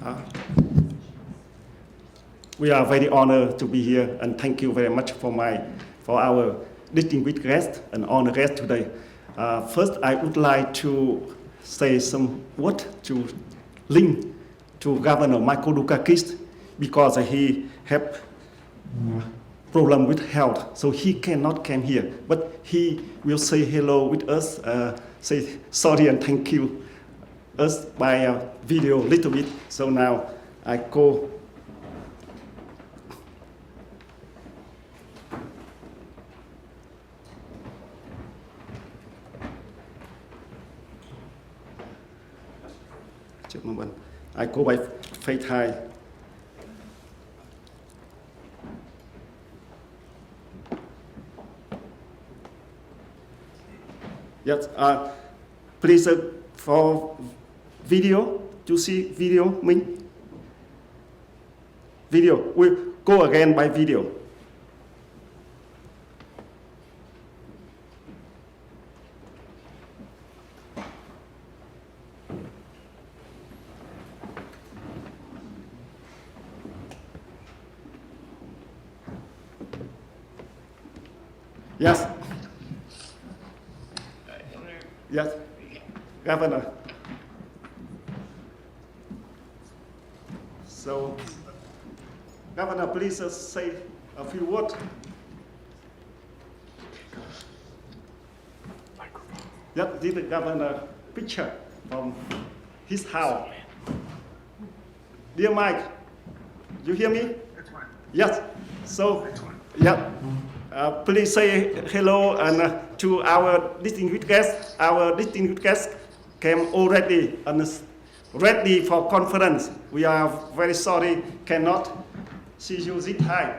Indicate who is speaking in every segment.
Speaker 1: Uh, we are very honored to be here, and thank you very much for our distinguished guest and honored guest today. First, I would like to say some word to link to Governor Michael Dukakis because he have problem with health, so he cannot come here. But he will say hello with us, say sorry and thank you us by a video a little bit. So now I go. I go by FaceTime. Yes, please for video, to see video, me? Video, we'll go again by video. Yes. Yes, Governor. So, Governor, please say a few words. Yes, this is the Governor picture from his house. Dear Mike, you hear me? Yes. So, yeah. Please say hello and to our distinguished guests. Our distinguished guests came already and ready for conference. We are very sorry cannot see you this time.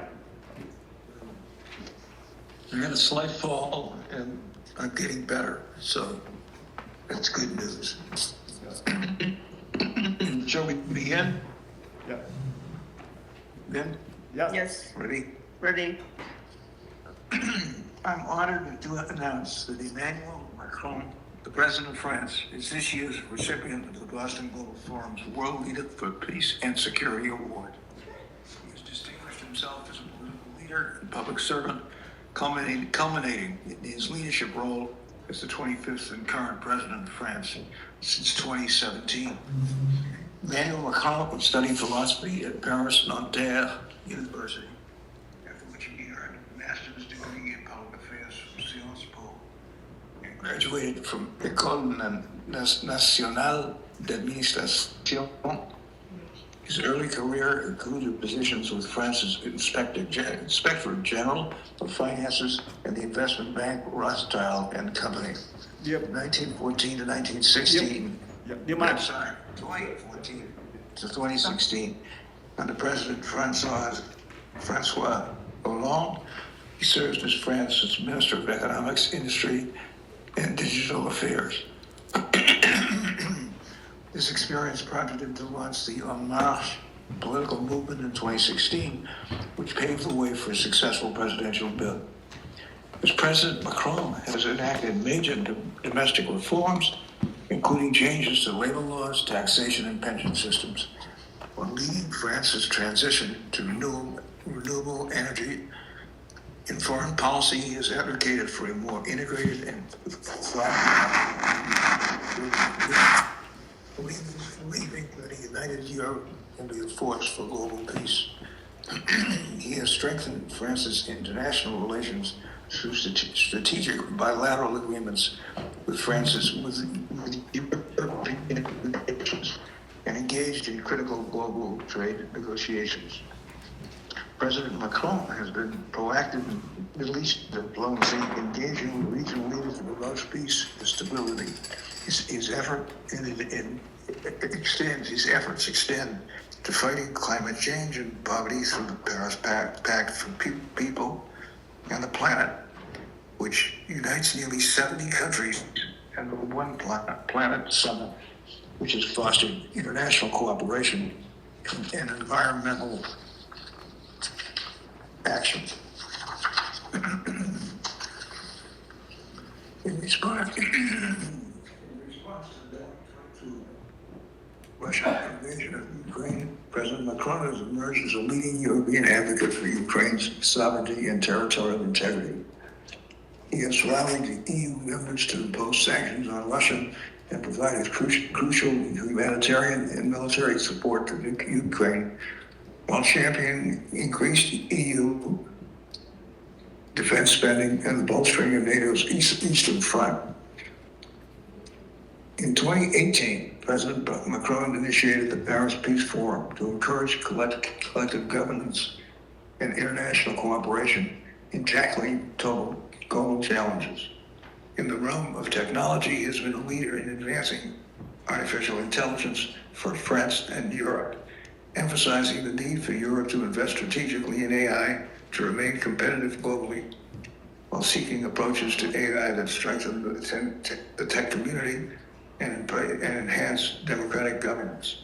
Speaker 2: I had a slight fall and I'm getting better, so that's good news. Shall we begin?
Speaker 1: Yeah.
Speaker 2: Ben?
Speaker 1: Yes.
Speaker 3: Yes,
Speaker 2: Ready?
Speaker 3: ready.
Speaker 2: I'm honored to announce that Emmanuel Macron, the President of France, is this year's recipient of the Boston Global Forum's World Leader for Peace and Security Award. He has distinguished himself as a political leader and public servant, culminating in his leadership role as the 25th and current President of France since 2017. Emmanuel Macron studied philosophy at Paris Nanterre University, after which he earned a master's degree in public affairs from Sciences Po and graduated from École Nationale d'Administration. His early career included positions with France's Inspector General of Finances and the investment bank Rothschild and Company.
Speaker 1: Yep.
Speaker 2: 1914 to 1916.
Speaker 1: Yep.
Speaker 2: I'm sorry, 2014 to 2016. Under President Francois Hollande, he served as France's Minister of Economics, Industry, and Digital Affairs. This experience prompted him to launch the En Marche political movement in 2016, which paved the way for a successful presidential bid. As President Macron has enacted major domestic reforms, including changes to labor laws, taxation, and pension systems, while leading France's transition to renewable energy. In foreign policy, he has advocated for a more integrated and believing that a united Europe can be a force for global peace. He has strengthened France's international relations through strategic bilateral agreements with European nations and engaged in critical global trade negotiations. President Macron has been proactive in Middle East diplomacy, engaging with regional leaders to promote peace and stability. His efforts extend to fighting climate change and poverty through the Paris Pact for People and the Planet, which unites nearly 70 countries and the One Planet Summit, which has fostered international cooperation and environmental action. In response to Russian invasion of Ukraine, President Macron has emerged as a leading European advocate for Ukraine's sovereignty and territorial integrity. He has rallied the EU members to impose sanctions on Russia and provided crucial humanitarian and military support to Ukraine, while championing increased EU defense spending and the bolstering of NATO's Eastern Front. In 2018, President Macron initiated the Paris Peace Forum to encourage collective governance and international cooperation in tackling global challenges. In the realm of technology, he has been a leader in advancing artificial intelligence for France and Europe, emphasizing the need for Europe to invest strategically in AI to remain competitive globally, while seeking approaches to AI that strengthen the tech community and enhance democratic governance.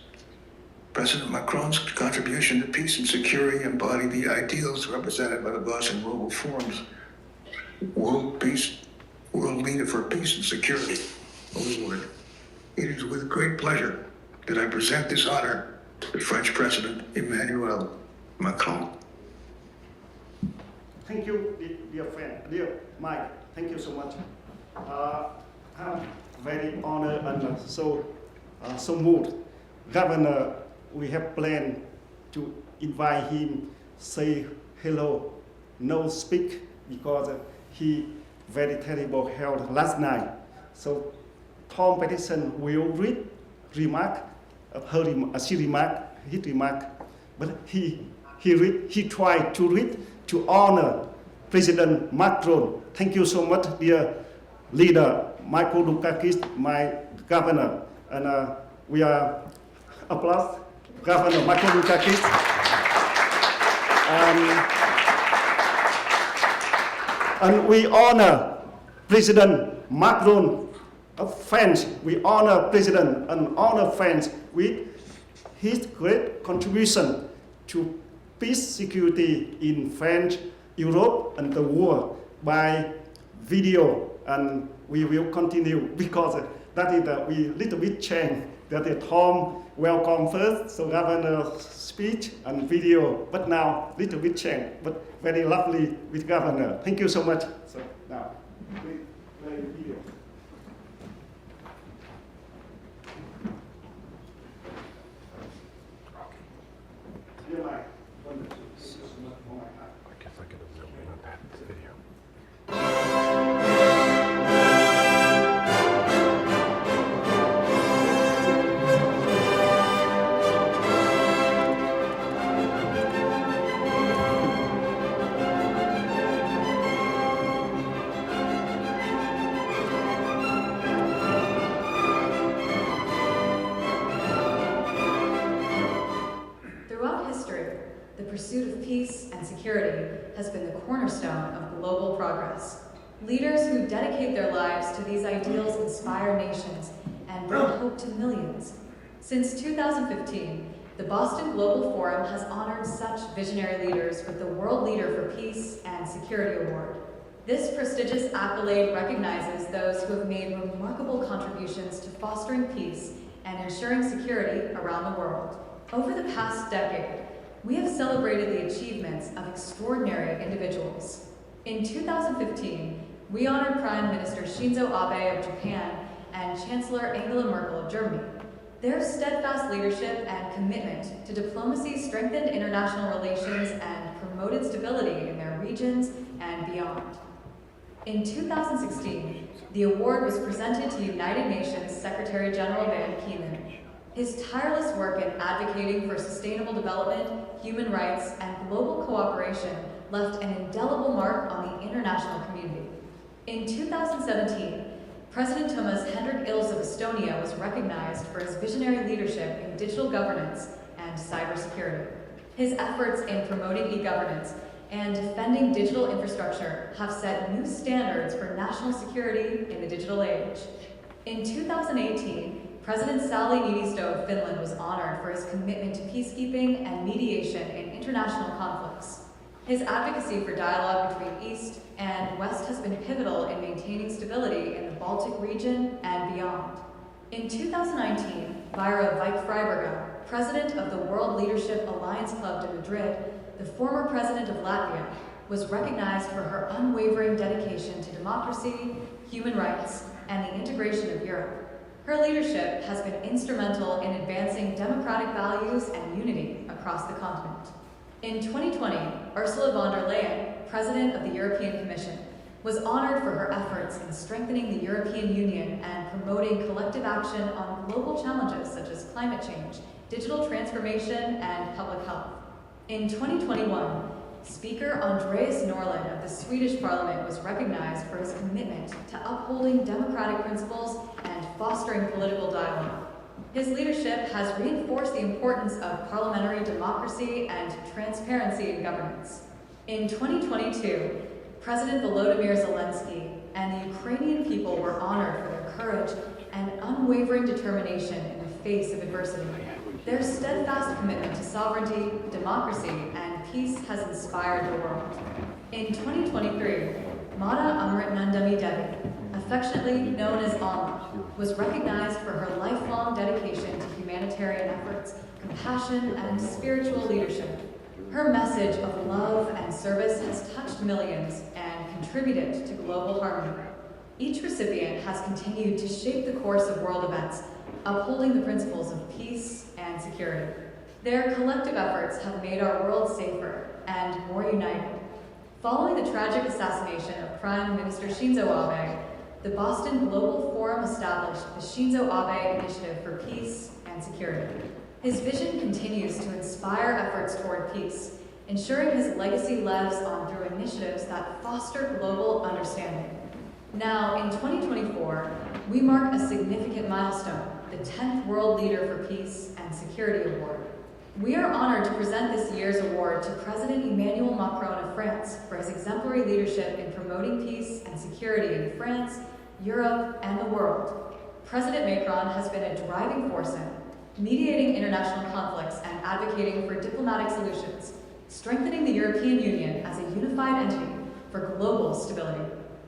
Speaker 2: President Macron's contribution to peace and security embody the ideals represented by the Boston Global Forum's World Leader for Peace and Security Award. It is with great pleasure that I present this honor to the French President Emmanuel Macron.
Speaker 1: Thank you, dear friend, dear Mike. Thank you so much. I'm very honored and so moved. Governor, we have planned to invite him say hello, no speak, because he very terrible health last night. So Tom Peterson will read remark of his remark, but he tried to read to honor President Macron. Thank you so much, dear leader Michael Dukakis, my governor, and we are applause Governor Michael Dukakis. And we honor President Macron of France. We honor President and honor France with his great contribution to peace, security in France, Europe, and the world by video. And we will continue because that is we little bit change. That is Tom welcome first, so Governor's speech and video. But now little bit change, but very lovely with Governor. Thank you so much. So now we play video. Dear Mike,
Speaker 3: I guess I could have zoomed in on that video.
Speaker 4: The pursuit of peace and security has been the cornerstone of global progress. Leaders who dedicate their lives to these ideals inspire nations and bring hope to millions. Since 2015, the Boston Global Forum has honored such visionary leaders with the World Leader for Peace and Security Award. This prestigious accolade recognizes those who have made remarkable contributions to fostering peace and ensuring security around the world. Over the past decade, we have celebrated the achievements of extraordinary individuals. In 2015, we honored Prime Minister Shinzo Abe of Japan and Chancellor Angela Merkel of Germany. Their steadfast leadership and commitment to diplomacy strengthened international relations and promoted stability in their regions and beyond. In 2016, the award was presented to United Nations Secretary General Ban Ki-moon. His tireless work in advocating for sustainable development, human rights, and global cooperation left an indelible mark on the international community. In 2017, President Thomas Hendrik Ilves of Estonia was recognized for his visionary leadership in digital governance and cybersecurity. His efforts in promoting e-governance and defending digital infrastructure have set new standards for national security in the digital age. In 2018, President Sauli Niinisto of Finland was honored for his commitment to peacekeeping and mediation in international conflicts. His advocacy for dialogue between East and West has been pivotal in maintaining stability in the Baltic region and beyond. In 2019, Vera Freiberger, president of the World Leadership Alliance Club de Madrid, the former president of Latvia, was recognized for her unwavering dedication to democracy, human rights, and the integration of Europe. Her leadership has been instrumental in advancing democratic values and unity across the continent. In 2020, Ursula von der Leyen, president of the European Commission, was honored for her efforts in strengthening the European Union and promoting collective action on global challenges such as climate change, digital transformation, and public health. In 2021, Speaker Andreas Norlin of the Swedish Parliament was recognized for his commitment to upholding democratic principles and fostering political dialogue. His leadership has reinforced the importance of parliamentary democracy and transparency in governance. In 2022, President Volodymyr Zelensky and the Ukrainian people were honored for their courage and unwavering determination in the face of adversity. Their steadfast commitment to sovereignty, democracy, and peace has inspired the world. In 2023, Mata Amritnandami Devi, affectionately known as Alma, was recognized for her lifelong dedication to humanitarian efforts, compassion, and spiritual leadership. Her message of love and service has touched millions and contributed to global harmony. Each recipient has continued to shape the course of world events, upholding the principles of peace and security. Their collective efforts have made our world safer and more united. Following the tragic assassination of Prime Minister Shinzo Abe, the Boston Global Forum established the Shinzo Abe Initiative for Peace and Security. His vision continues to inspire efforts toward peace, ensuring his legacy lives on through initiatives that foster global understanding. Now, in 2024, we mark a significant milestone, the 10th World Leader for Peace and Security Award. We are honored to present this year's award to President Emmanuel Macron of France for his exemplary leadership in promoting peace and security in France, Europe, and the world. President Macron has been a driving force in mediating international conflicts and advocating for diplomatic solutions, strengthening the European Union as a unified entity for global stability,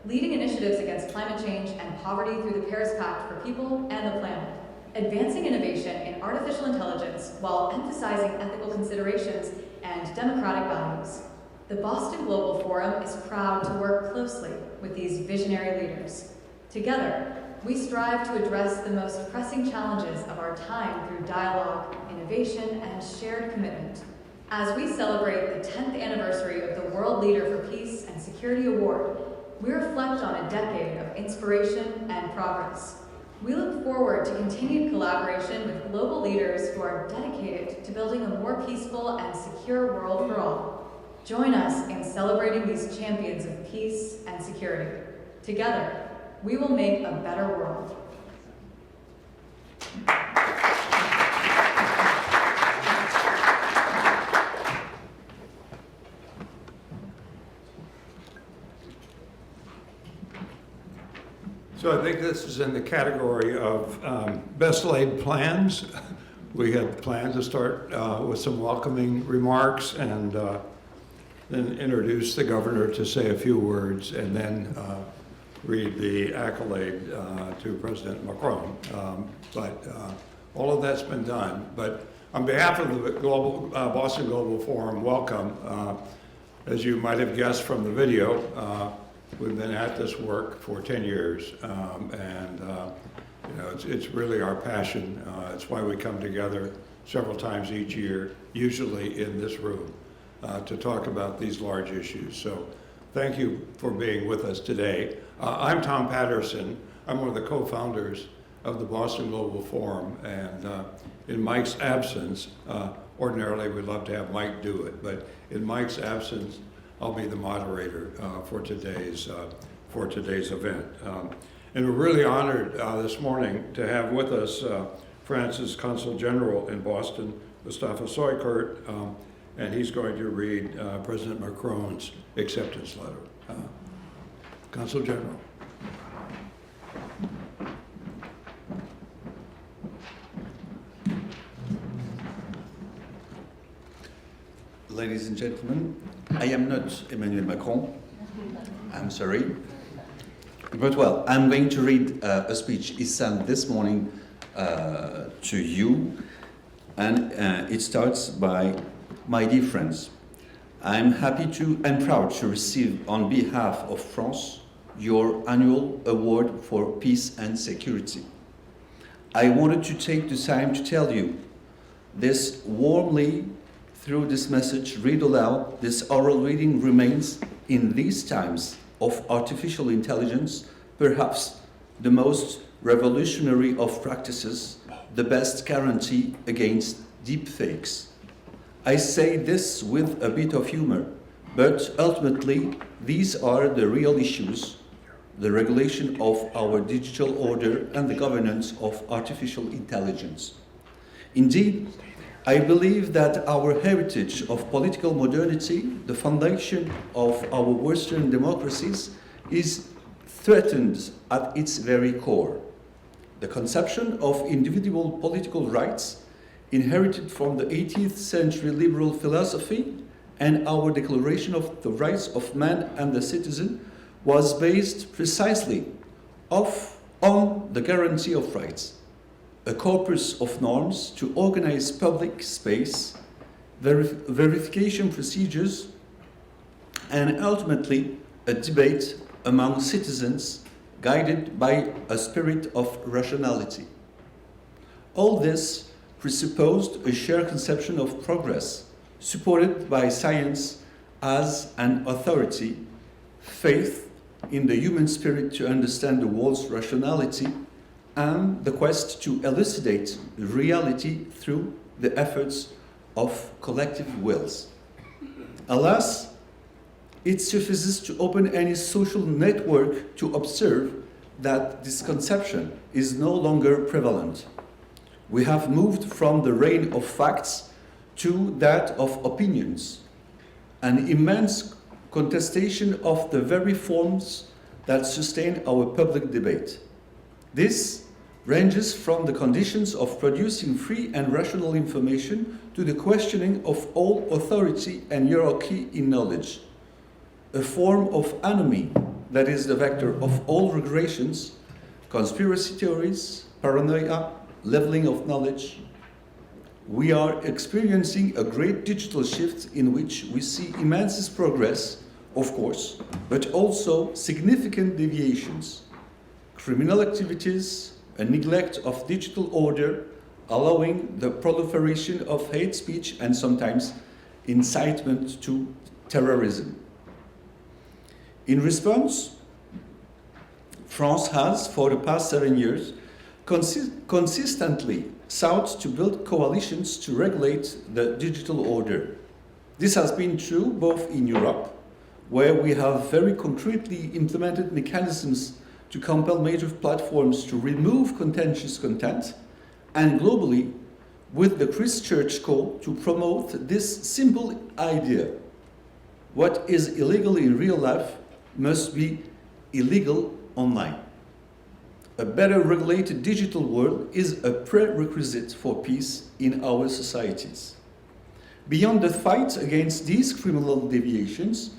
Speaker 4: leading initiatives against climate change and poverty through the Paris Pact for people and the planet, advancing innovation in artificial intelligence while emphasizing ethical considerations and democratic values. The Boston Global Forum is proud to work closely with these visionary leaders. Together, we strive to address the most pressing challenges of our time through dialogue, innovation, and shared commitment. As we celebrate the 10th anniversary of the World Leader for Peace and Security Award, we reflect on a decade of inspiration and progress. We look forward to continued collaboration with global leaders who are dedicated to building a more peaceful and secure world for all. Join us in celebrating these champions of peace and security. Together, we will make a better world.
Speaker 5: So I think this is in the category of best laid plans. We had planned to start with some welcoming remarks and then introduce the governor to say a few words and then read the accolade to President Macron. But all of that's been done. But on behalf of the Boston Global Forum, welcome. As you might have guessed from the video, we've been at this work for 10 years, and you know, it's really our passion. It's why we come together several times each year, usually in this room, to talk about these large issues. So thank you for being with us today. I'm Tom Patterson. I'm one of the co-founders of the Boston Global Forum, and in Mike's absence, ordinarily we'd love to have Mike do it, but in Mike's absence, I'll be the moderator for today's event. And we're really honored this morning to have with us France's Consul General in Boston, Mustafa Soykert, and he's going to read President Macron's acceptance letter. Consul General.
Speaker 6: Ladies and gentlemen, I am not Emmanuel Macron. I'm sorry. But well, I'm going to read a speech he sent this morning to you, and it starts by, my dear friends, I'm happy to and proud to receive on behalf of France your annual award for peace and security. I wanted to take the time to tell you this warmly through this message, read aloud. This oral reading remains, in these times of artificial intelligence, perhaps the most revolutionary of practices, the best guarantee against deepfakes. I say this with a bit of humor, but ultimately these are the real issues: the regulation of our digital order and the governance of artificial intelligence. Indeed, I believe that our heritage of political modernity, the foundation of our Western democracies, is threatened at its very core. The conception of individual political rights, inherited from the 18th century liberal philosophy, and our Declaration of the Rights of Man and the Citizen, was based precisely on the guarantee of rights, a corpus of norms to organize public space, verification procedures, and ultimately a debate among citizens guided by a spirit of rationality. All this presupposed a shared conception of progress, supported by science as an authority, faith in the human spirit to understand the world's rationality, and the quest to elucidate reality through the efforts of collective wills. Alas, it suffices to open any social network to observe that this conception is no longer prevalent. We have moved from the reign of facts to that of opinions, an immense contestation of the very forms that sustain our public debate. This ranges from the conditions of producing free and rational information to the questioning of all authority and hierarchy in knowledge, a form of anomie that is the vector of all regressions, conspiracy theories, paranoia, leveling of knowledge. We are experiencing a great digital shift in which we see immense progress, of course, but also significant deviations, criminal activities, a neglect of digital order, allowing the proliferation of hate speech and sometimes incitement to terrorism. In response, France has, for the past 7 years, consistently sought to build coalitions to regulate the digital order. This has been true both in Europe, where we have very concretely implemented mechanisms to compel major platforms to remove contentious content, and globally, with the Christchurch call to promote this simple idea: what is illegal in real life must be illegal online. A better regulated digital world is a prerequisite for peace in our societies. Beyond the fight against these criminal deviations,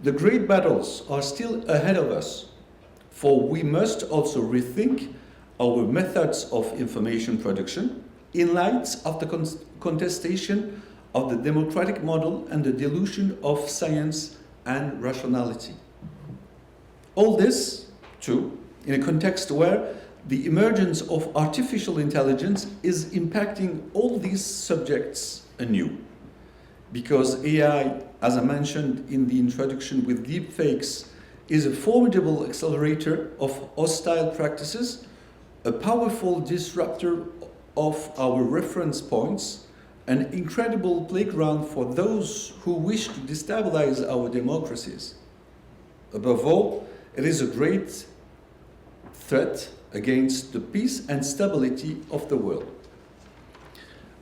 Speaker 6: the great battles are still ahead of us, for we must also rethink our methods of information production in light of the contestation of the democratic model and the dilution of science and rationality. All this, too, in a context where the emergence of artificial intelligence is impacting all these subjects anew. Because AI, as I mentioned in the introduction with deepfakes, is a formidable accelerator of hostile practices, a powerful disruptor of our reference points, an incredible playground for those who wish to destabilize our democracies. Above all, it is a great threat against the peace and stability of the world.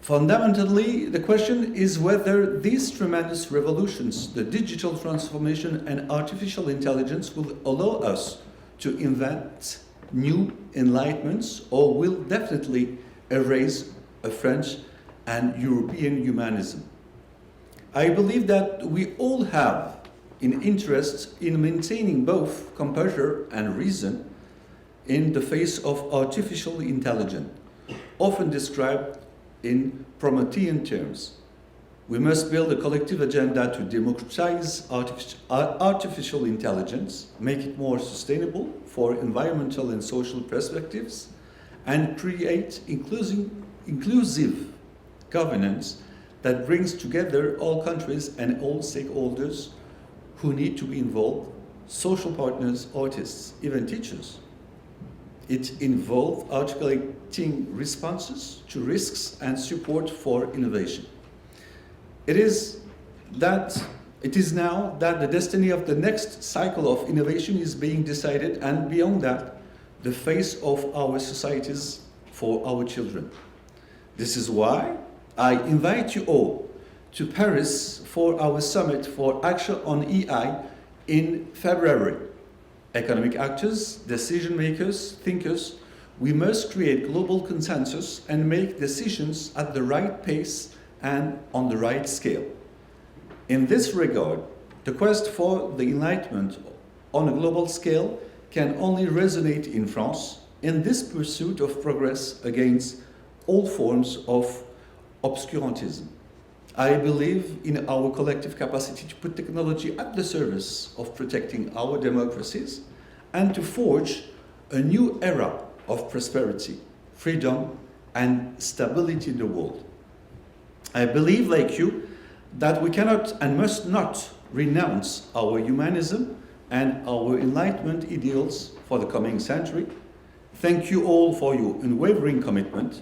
Speaker 6: Fundamentally, the question is whether these tremendous revolutions, the digital transformation and artificial intelligence, will allow us to invent new enlightenments or will definitely erase a French and European humanism. I believe that we all have an interest in maintaining both composure and reason in the face of artificial intelligence. often described in Promethean terms. We must build a collective agenda to democratize artificial intelligence, make it more sustainable for environmental and social perspectives, and create inclusive governance that brings together all countries and all stakeholders who need to be involved, social partners, artists, even teachers. It involves articulating responses to risks and support for innovation. It is now that the destiny of the next cycle of innovation is being decided, and beyond that, the face of our societies for our children. This is why I invite you all to Paris for our summit for action on AI in February. Economic actors, decision makers, thinkers, we must create global consensus and make decisions at the right pace and on the right scale. In this regard, the quest for the enlightenment on a global scale can only resonate in France in this pursuit of progress against all forms of obscurantism. I believe in our collective capacity to put technology at the service of protecting our democracies and to forge a new era of prosperity, freedom, and stability in the world. I believe, like you, that we cannot and must not renounce our humanism and our enlightenment ideals for the coming century. Thank you all for your unwavering commitment.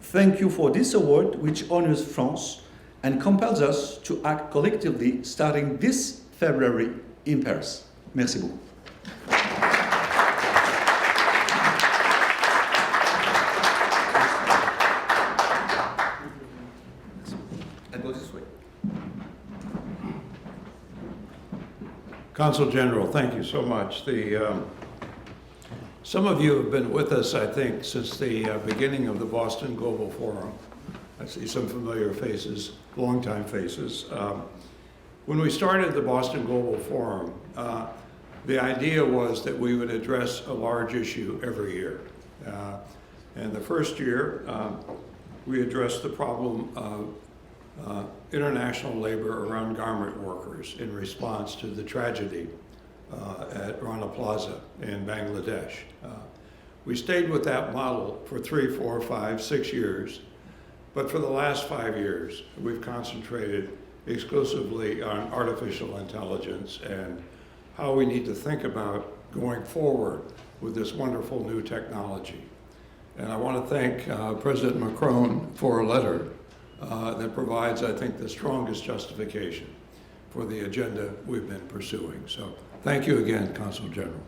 Speaker 6: Thank you for this award, which honors France and compels us to act collectively starting this February in Paris. Merci beaucoup. And go this way.
Speaker 5: Consul General, thank you so much. Some of you have been with us, I think, since the beginning of the Boston Global Forum. I see some familiar faces, longtime faces. When we started the Boston Global Forum, the idea was that we would address a large issue every year. And the first year, we addressed the problem of international labor around garment workers in response to the tragedy at Rana Plaza in Bangladesh. We stayed with that model for 3, 4, 5, 6 years, but for the last 5 years, we've concentrated exclusively on artificial intelligence and how we need to think about going forward with this wonderful new technology. And I want to thank President Macron for a letter that provides, I think, the strongest justification for the agenda we've been pursuing. So thank you again, Consul General.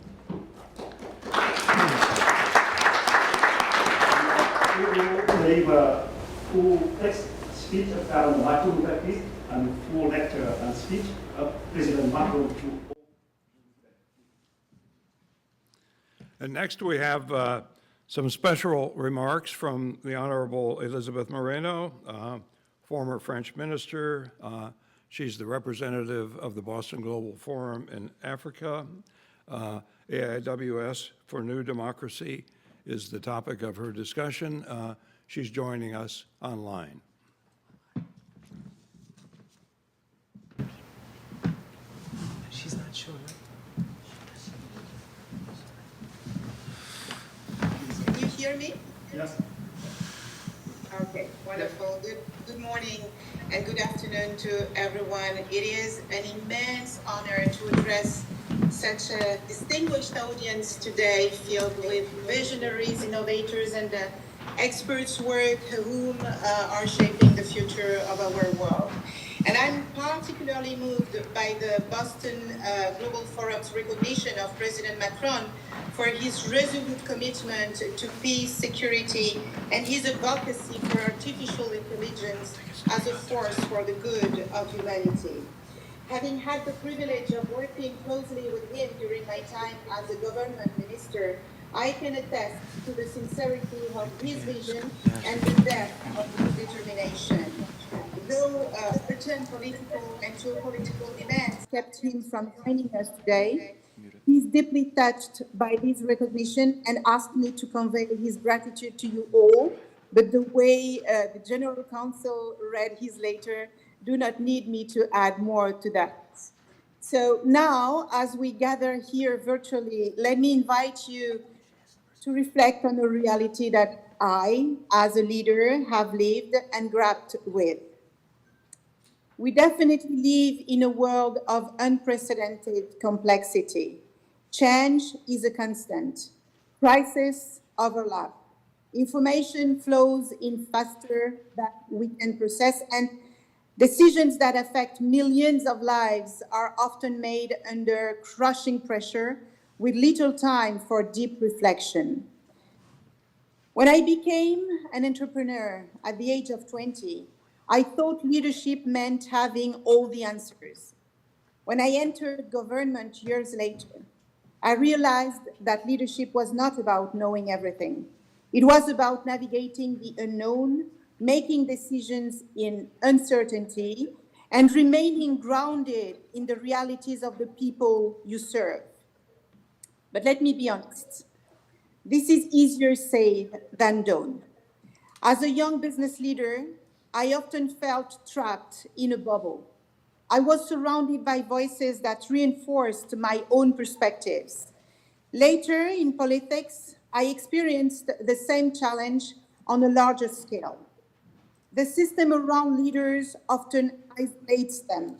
Speaker 1: We will deliver a full text speech about Macron practice and full lecture and speech of President Macron to all.
Speaker 5: And next we have some special remarks from the Honorable Elizabeth Moreno, former French minister. She's the representative of the Boston Global Forum in Africa. AIWS for New Democracy is the topic of her discussion. She's joining us online.
Speaker 3: She's not sure.
Speaker 7: Can you hear me?
Speaker 1: Yes.
Speaker 7: Okay, wonderful. Good morning and good afternoon to everyone. It is an immense honor to address such a distinguished audience today, filled with visionaries, innovators, and experts work whom are shaping the future of our world. And I'm particularly moved by the Boston Global Forum's recognition of President Macron for his resolute commitment to peace, security, and his advocacy for artificial intelligence as a force for the good of humanity. Having had the privilege of working closely with him during my time as a government minister, I can attest to the sincerity of his vision and the depth of his determination. Though certain political and geopolitical demands kept him from joining us today, he's deeply touched by this recognition and asked me to convey his gratitude to you all but the way the General Counsel read his letter do not need me to add more to that. So now, as we gather here virtually, let me invite you to reflect on a reality that I, as a leader, have lived and grappled with. We definitely live in a world of unprecedented complexity. Change is a constant. Crises overlap. Information flows in faster than we can process, and decisions that affect millions of lives are often made under crushing pressure with little time for deep reflection. When I became an entrepreneur at the age of 20, I thought leadership meant having all the answers. When I entered government years later, I realized that leadership was not about knowing everything. It was about navigating the unknown, making decisions in uncertainty, and remaining grounded in the realities of the people you serve. But let me be honest, this is easier said than done. As a young business leader, I often felt trapped in a bubble. I was surrounded by voices that reinforced my own perspectives. Later in politics, I experienced the same challenge on a larger scale. The system around leaders often isolates them.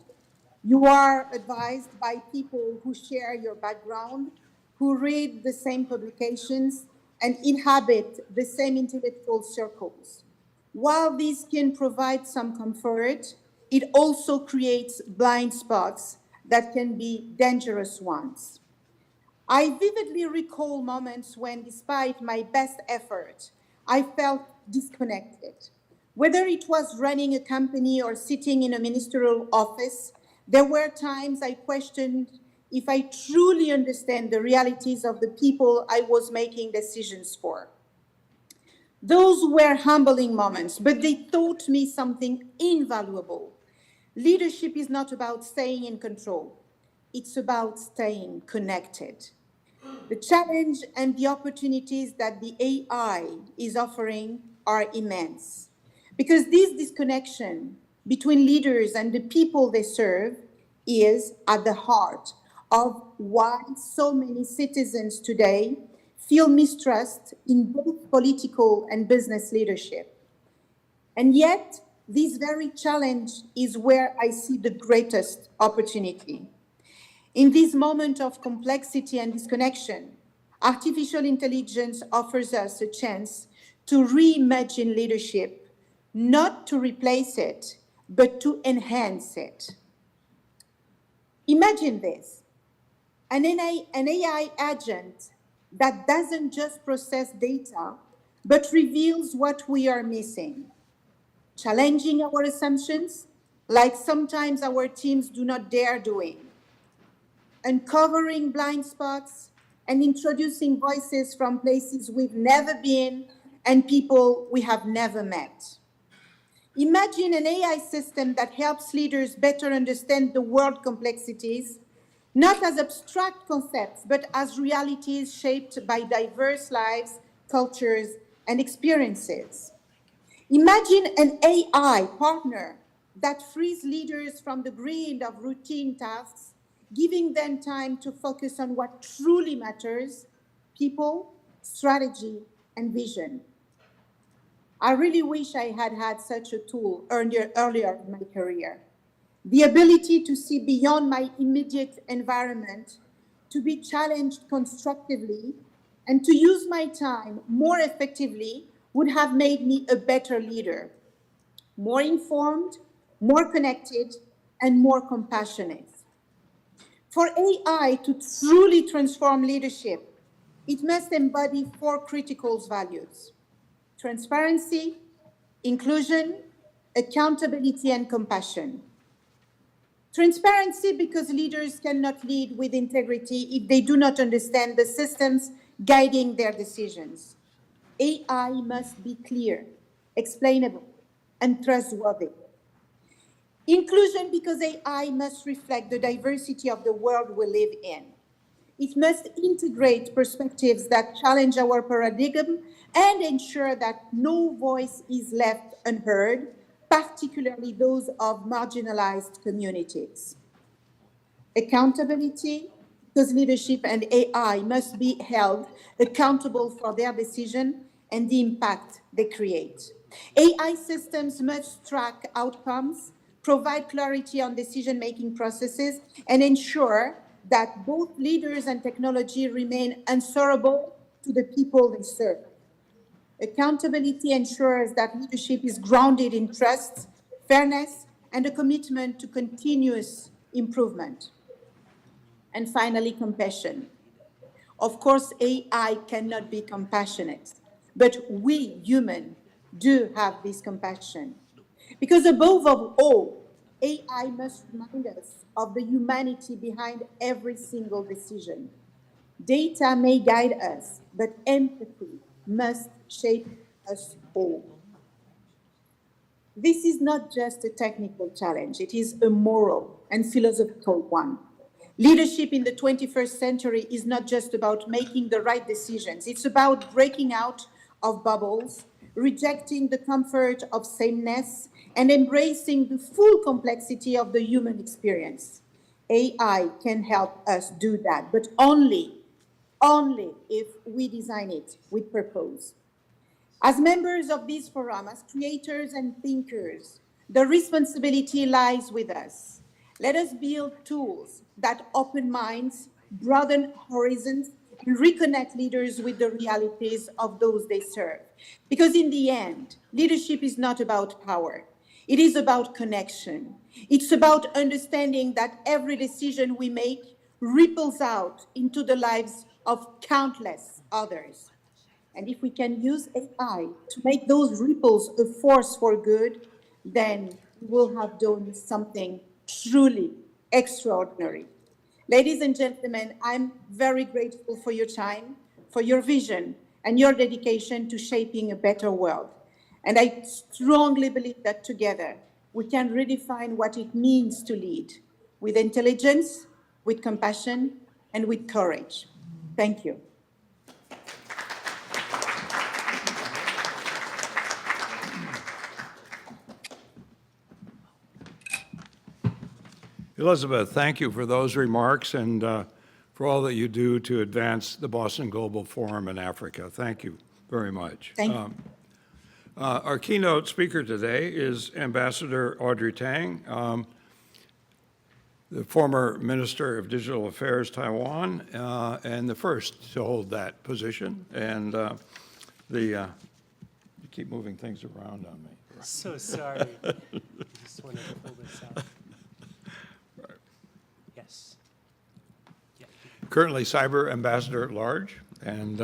Speaker 7: You are advised by people who share your background, who read the same publications, and inhabit the same intellectual circles. While this can provide some comfort, it also creates blind spots that can be dangerous ones. I vividly recall moments when, despite my best effort, I felt disconnected. Whether it was running a company or sitting in a ministerial office, there were times I questioned if I truly understand the realities of the people I was making decisions for. Those were humbling moments, but they taught me something invaluable. Leadership is not about staying in control. It's about staying connected. The challenge and the opportunities that the AI is offering are immense because this disconnection between leaders and the people they serve is at the heart of why so many citizens today feel mistrust in both political and business leadership. And yet, this very challenge is where I see the greatest opportunity. In this moment of complexity and disconnection, artificial intelligence offers us a chance to reimagine leadership, not to replace it, but to enhance it. Imagine this, an AI agent that doesn't just process data, but reveals what we are missing, challenging our assumptions, like sometimes our teams do not dare doing, uncovering blind spots, and introducing voices from places we've never been and people we have never met. Imagine an AI system that helps leaders better understand the world complexities, not as abstract concepts, but as realities shaped by diverse lives, cultures, and experiences. Imagine an AI partner that frees leaders from the grind of routine tasks, giving them time to focus on what truly matters: people, strategy, and vision. I really wish I had had such a tool earlier in my career. The ability to see beyond my immediate environment, to be challenged constructively, and to use my time more effectively would have made me a better leader, more informed, more connected, and more compassionate. For AI to truly transform leadership, it must embody four critical values: transparency, inclusion, accountability, and compassion. Transparency, because leaders cannot lead with integrity if they do not understand the systems guiding their decisions. AI must be clear, explainable, and trustworthy. Inclusion, because AI must reflect the diversity of the world we live in. It must integrate perspectives that challenge our paradigm and ensure that no voice is left unheard, particularly those of marginalized communities. Accountability, because leadership and AI must be held accountable for their decision and the impact they create. AI systems must track outcomes, provide clarity on decision-making processes, and ensure that both leaders and technology remain answerable to the people they serve. Accountability ensures that leadership is grounded in trust, fairness, and a commitment to continuous improvement. And finally, compassion. Of course, AI cannot be compassionate, but we humans do have this compassion. Because above all, AI must remind us of the humanity behind every single decision. Data may guide us, but empathy must shape us all. This is not just a technical challenge, it is a moral and philosophical one. Leadership in the 21st century is not just about making the right decisions, it's about breaking out of bubbles, rejecting the comfort of sameness, and embracing the full complexity of the human experience. AI can help us do that, but only if we design it with purpose. As members of this forum, as creators and thinkers, the responsibility lies with us. Let us build tools that open minds, broaden horizons, and reconnect leaders with the realities of those they serve. Because in the end, leadership is not about power. It is about connection. It's about understanding that every decision we make ripples out into the lives of countless others. And if we can use AI to make those ripples a force for good, then we will have done something truly extraordinary. Ladies and gentlemen, I'm very grateful for your time, for your vision, and your dedication to shaping a better world. And I strongly believe that together we can redefine what it means to lead with intelligence, with compassion, and with courage. Thank you.
Speaker 5: Elizabeth, thank you for those remarks and for all that you do to advance the Boston Global Forum in Africa. Thank you very much.
Speaker 7: Thank you.
Speaker 5: Our keynote speaker today is Ambassador Audrey Tang, the former Minister of Digital Affairs, Taiwan, and the first to hold that position. And you keep moving things around on me.
Speaker 3: So sorry. I just wanted to pull this out. Yes. Yeah.
Speaker 5: Currently Cyber Ambassador at Large, and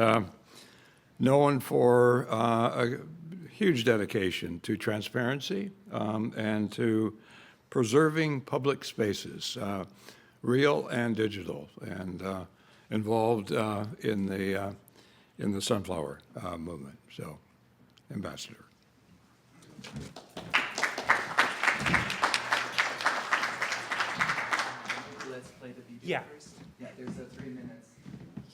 Speaker 5: known for a huge dedication to transparency and to preserving public spaces, real and digital, and involved in the Sunflower movement. So, Ambassador.
Speaker 8: Let's play the video
Speaker 3: Yeah.
Speaker 8: first. Yeah, there's 3 minutes.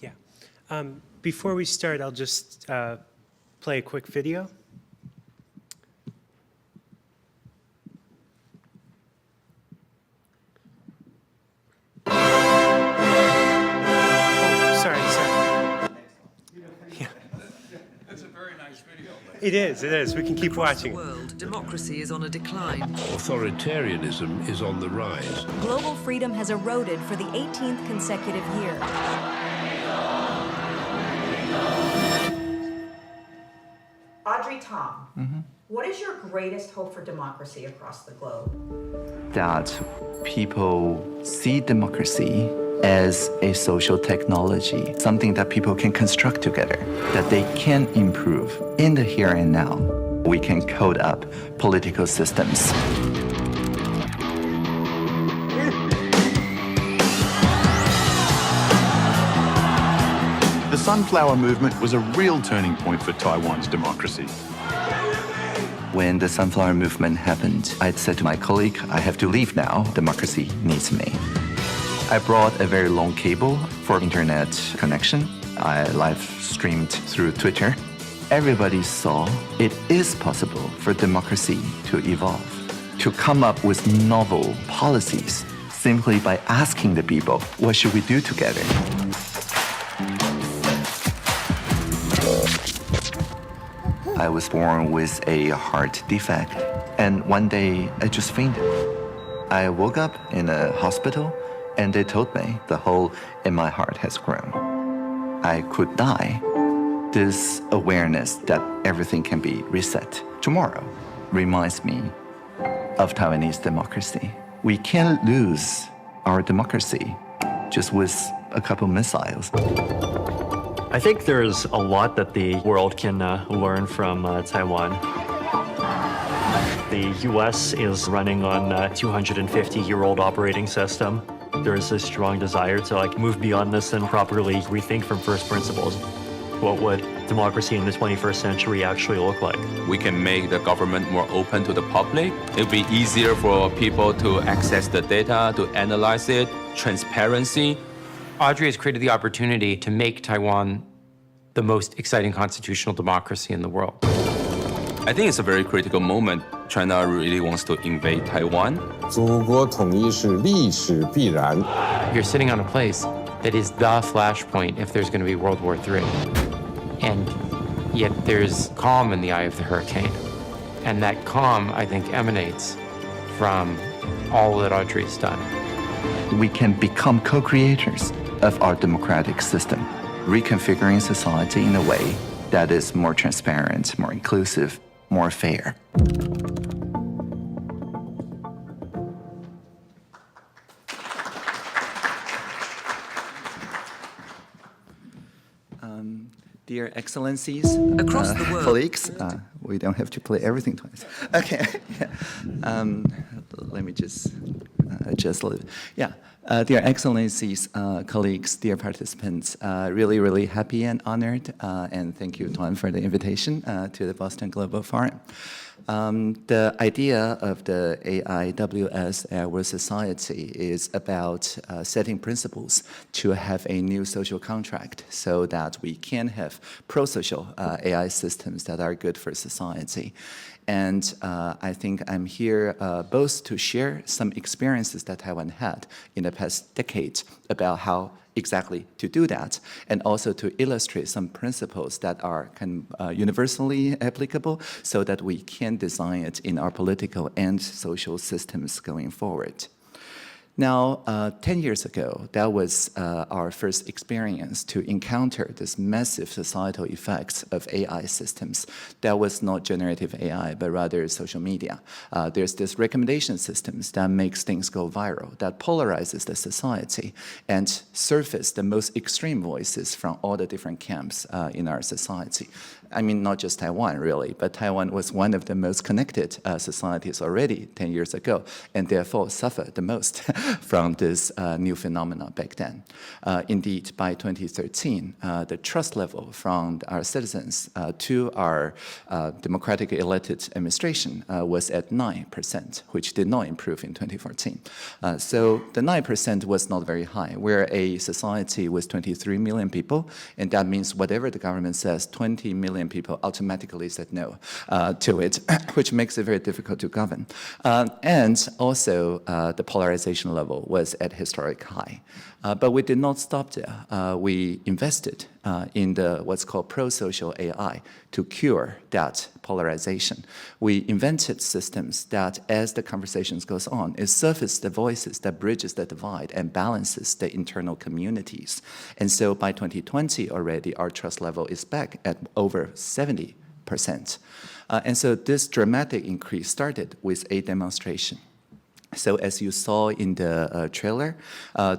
Speaker 3: Yeah. Before we start, I'll just play a quick video. Sorry. Yeah.
Speaker 5: That's a very nice video.
Speaker 3: It is. We can keep watching.
Speaker 9: Across the world, democracy is on a decline.
Speaker 10: Authoritarianism is on the rise.
Speaker 11: Global freedom has eroded for the 18th consecutive year.
Speaker 12: Audrey Tang, what is your greatest hope for democracy across the globe?
Speaker 8: That people see democracy as a social technology, something that people can construct together, that they can improve in the here and now. We can code up political systems.
Speaker 13: The Sunflower Movement was a real turning point for Taiwan's democracy.
Speaker 8: When the Sunflower Movement happened, I said to my colleague, I have to leave now. Democracy needs me. I brought a very long cable for internet connection. I live streamed through Twitter. Everybody saw it is possible for democracy to evolve, to come up with novel policies simply by asking the people, what should we do together? I was born with a heart defect, and one day I just fainted. I woke up in a hospital, and they told me the hole in my heart has grown. I could die. This awareness that everything can be reset tomorrow reminds me of Taiwanese democracy. We can't lose our democracy just with a couple missiles.
Speaker 14: I think there's a lot that the world can learn from Taiwan. The US is running on a 250-year-old operating system. There is a strong desire to move beyond this and properly rethink from first principles. What would democracy in the 21st century actually look like?
Speaker 15: We can make the government more open to the public. It'll be easier for people to access the data, to analyze it, transparency.
Speaker 16: Audrey has created the opportunity to make Taiwan the most exciting constitutional democracy in the world.
Speaker 15: I think it's a very critical moment. China really wants to invade Taiwan.
Speaker 16: You're sitting on a place that is the flashpoint if there's going to be World War III. And yet there's calm in the eye of the hurricane. And that calm, I think, emanates from all that Audrey's done.
Speaker 8: We can become co-creators of our democratic system, reconfiguring society in a way that is more transparent, more inclusive, more fair. Dear Excellencies,
Speaker 9: across the world,
Speaker 8: colleagues, we don't have to play everything twice. Okay, let me just adjust a little. Yeah, dear Excellencies, colleagues, dear participants, really happy and honored, and thank you, Tuan, for the invitation to the Boston Global Forum. The idea of the AIWS, AIWS Society, is about setting principles to have a new social contract so that we can have pro-social AI systems that are good for society. And I think I'm here both to share some experiences that Taiwan had in the past decade about how exactly to do that, and also to illustrate some principles that are universally applicable so that we can design it in our political and social systems going forward. Now, 10 years ago, that was our first experience to encounter this massive societal effects of AI systems. That was not generative AI, but rather social media. There's this recommendation systems that makes things go viral, that polarizes the society and surface the most extreme voices from all the different camps in our society. I mean, not just Taiwan, really, but Taiwan was one of the most connected societies already 10 years ago, and therefore suffered the most from this new phenomenon back then. Indeed, by 2013, the trust level from our citizens to our democratically elected administration was at 9%, which did not improve in 2014. So the 9% was not very high. We're a society with 23 million people, and that means whatever the government says, 20 million people automatically said no to it, which makes it very difficult to govern. And also, the polarization level was at historic high. But we did not stop there. We invested in what's called pro-social AI to cure that polarization. We invented systems that, as the conversations goes on, it surfaces the voices that bridges the divide and balances the internal communities. And so by 2020 already, our trust level is back at over 70%. And so this dramatic increase started with a demonstration. So as you saw in the trailer,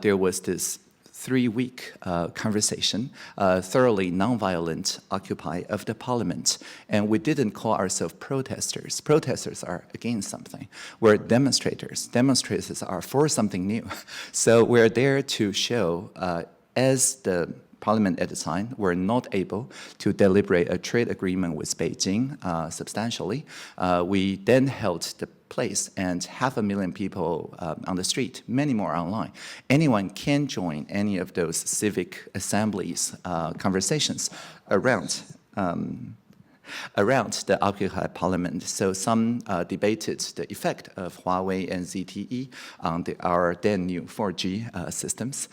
Speaker 8: there was this 3-week conversation, thoroughly nonviolent occupy of the parliament. And we didn't call ourselves protesters. Protesters are against something. We're demonstrators. Demonstrators are for something new. So we're there to show, as the parliament at the time were not able to deliberate a trade agreement with Beijing substantially. We then held the place and 500,000 people on the street, many more online. Anyone can join any of those civic assemblies, conversations around the occupied parliament. So some debated the effect of Huawei and ZTE on our then new 4G systems.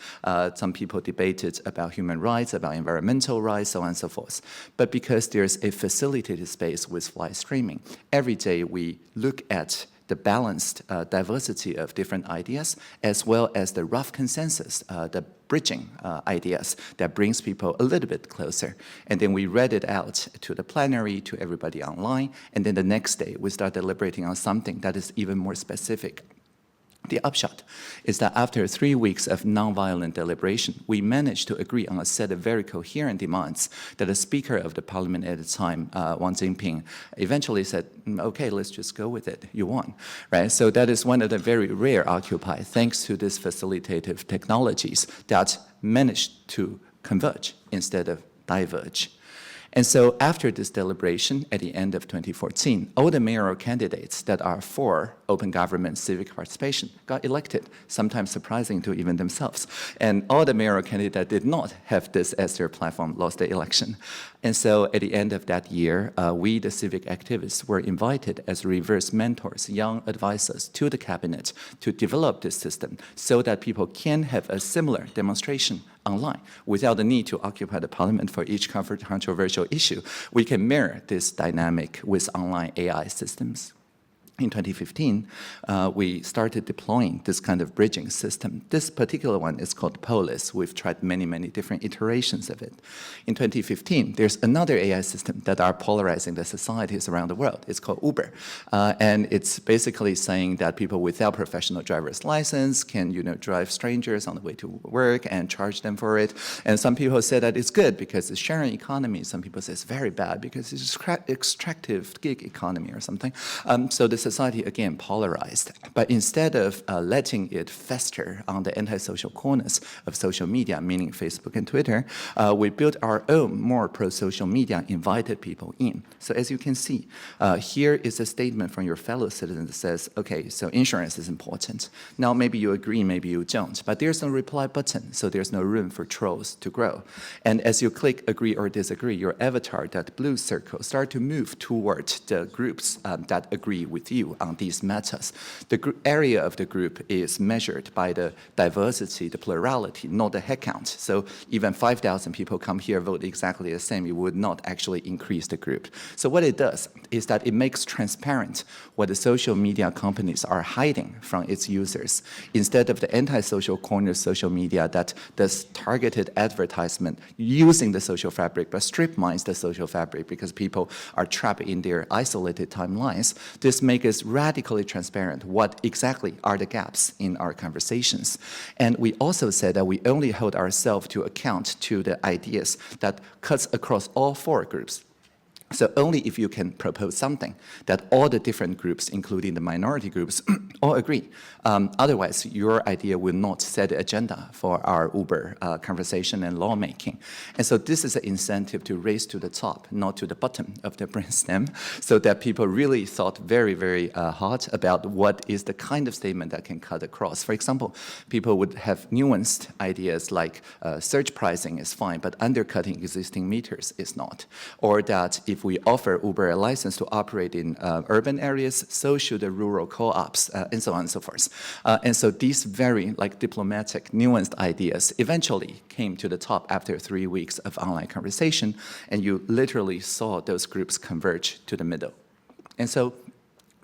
Speaker 8: Some people debated about human rights, about environmental rights, so on and so forth. But because there's a facilitated space with live streaming, every day we look at the balanced diversity of different ideas, as well as the rough consensus, the bridging ideas that brings people a little bit closer. And then we read it out to the plenary, to everybody online, and then the next day we start deliberating on something that is even more specific. The upshot is that after 3 weeks of nonviolent deliberation, we managed to agree on a set of very coherent demands that the Speaker of the Parliament at the time, Wang Jinping, eventually said, okay, let's just go with it, you won, right? So that is one of the very rare Occupy, thanks to these facilitative technologies that managed to converge instead of diverge. And so after this deliberation at the end of 2014, all the mayoral candidates that are for open government civic participation got elected, sometimes surprising to even themselves. And all the mayoral candidates that did not have this as their platform lost the election. And so at the end of that year, we, the civic activists, were invited as reverse mentors, young advisors to the cabinet to develop this system so that people can have a similar demonstration online without the need to occupy the parliament for each controversial issue. We can mirror this dynamic with online AI systems. In 2015, we started deploying this kind of bridging system. This particular one is called Polis. We've tried many, many different iterations of it. In 2015, there's another AI system that are polarizing the societies around the world. It's called Uber. And it's basically saying that people without professional driver's license can, drive strangers on the way to work and charge them for it. And some people say that it's good because it's sharing economy. Some people say it's very bad because it's extractive gig economy or something. So the society, again, polarized. But instead of letting it fester on the antisocial corners of social media, meaning Facebook and Twitter, we built our own more pro-social media, invited people in. So as you can see, here is a statement from your fellow citizen that says, okay, so insurance is important. Now, maybe you agree, maybe you don't, but there's no reply button, so there's no room for trolls to grow. And as you click agree or disagree, your avatar, that blue circle, start to move toward the groups that agree with you on these matters. The area of the group is measured by the diversity, the plurality, not the head count. So even 5,000 people come here, vote exactly the same, it would not actually increase the group. So what it does is that it makes transparent what the social media companies are hiding from its users. Instead of the antisocial corner social media that does targeted advertisement using the social fabric but strip mines the social fabric because people are trapped in their isolated timelines, this makes it radically transparent what exactly are the gaps in our conversations. And we also said that we only hold ourselves to account to the ideas that cuts across all four groups. So only if you can propose something that all the different groups, including the minority groups, all agree. Otherwise, your idea will not set the agenda for our Uber conversation and lawmaking. And so this is an incentive to raise to the top, not to the bottom of the brainstem, so that people really thought very, very hard about what is the kind of statement that can cut across. For example, people would have nuanced ideas like surge pricing is fine, but undercutting existing meters is not. Or that if we offer Uber a license to operate in urban areas, so should the rural co-ops, and so on and so forth. And so these very diplomatic, nuanced ideas eventually came to the top after 3 weeks of online conversation, and you literally saw those groups converge to the middle. And so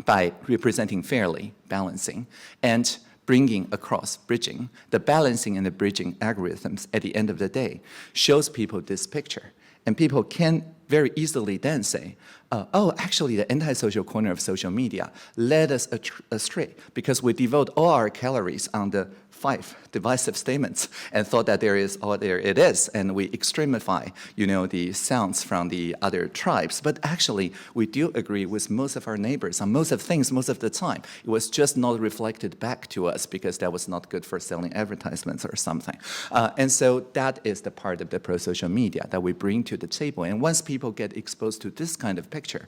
Speaker 8: by representing fairly, balancing, and bringing across, bridging, the balancing and the bridging algorithms at the end of the day shows people this picture. And people can very easily then say, oh, actually, the antisocial corner of social media led us astray because we devote all our calories on the 5 divisive statements and thought that there is, oh, there it is, and we extremify, the sounds from the other tribes. But actually, we do agree with most of our neighbors on most of things most of the time. It was just not reflected back to us because that was not good for selling advertisements or something. And so that is the part of the pro-social media that we bring to the table. And once people get exposed to this kind of picture,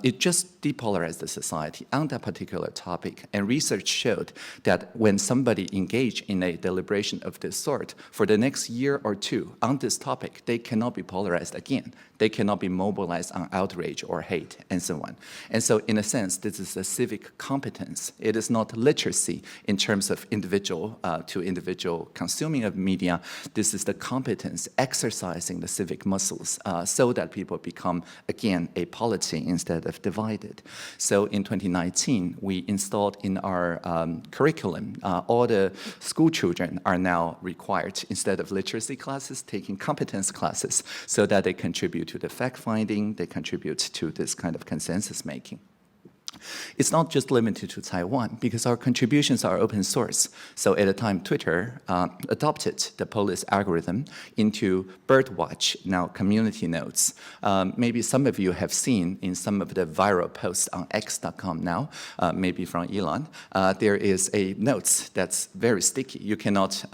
Speaker 8: it just depolarized the society on that particular topic. And research showed that when somebody engaged in a deliberation of this sort, for the next year or two on this topic, they cannot be polarized again. They cannot be mobilized on outrage or hate and so on. And so in a sense, this is a civic competence. It is not literacy in terms of individual to individual consuming of media. This is the competence exercising the civic muscles so that people become, again, a polity instead of divided. So in 2019, we installed in our curriculum, all the school children are now required, instead of literacy classes, taking competence classes so that they contribute to the fact-finding, they contribute to this kind of consensus making. It's not just limited to Taiwan because our contributions are open source. So at the time, Twitter adopted the Polis algorithm into Birdwatch, now community nodes. Maybe some of you have seen in some of the viral posts on x.com now, maybe from Elon, there is a note that's very sticky. You cannot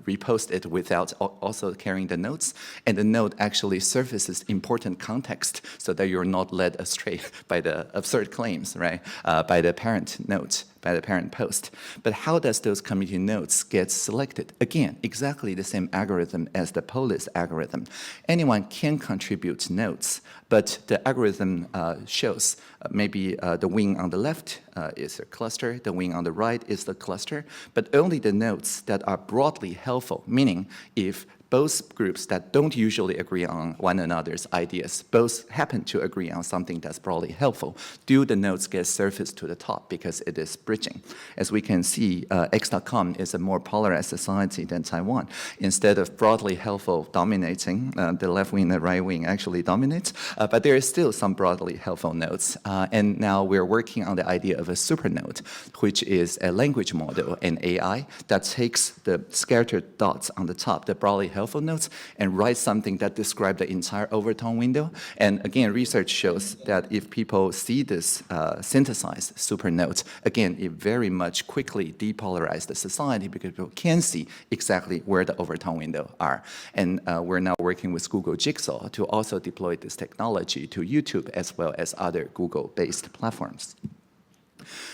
Speaker 8: repost it without also carrying the notes. And the note actually surfaces important context so that you're not led astray by the absurd claims, right? By the parent note, by the parent post. But how does those community notes get selected? Again, exactly the same algorithm as the Polis algorithm. Anyone can contribute notes, but the algorithm shows maybe the wing on the left is a cluster, the wing on the right is the cluster, but only the notes that are broadly helpful, meaning if both groups that don't usually agree on one another's ideas, both happen to agree on something that's broadly helpful, do the notes get surfaced to the top because it is bridging. As we can see, x.com is a more polarized society than Taiwan. Instead of broadly helpful dominating, the left wing and the right wing actually dominates, but there is still some broadly helpful nodes. And now we're working on the idea of a supernode, which is a language model, an AI, that takes the scattered dots on the top, the broadly helpful notes, and write something that describes the entire overtone window. And again, research shows that if people see this synthesized supernodes, again, it very much quickly depolarizes the society because people can see exactly where the overtone window are. And we're now working with Google Jigsaw to also deploy this technology to YouTube as well as other Google-based platforms.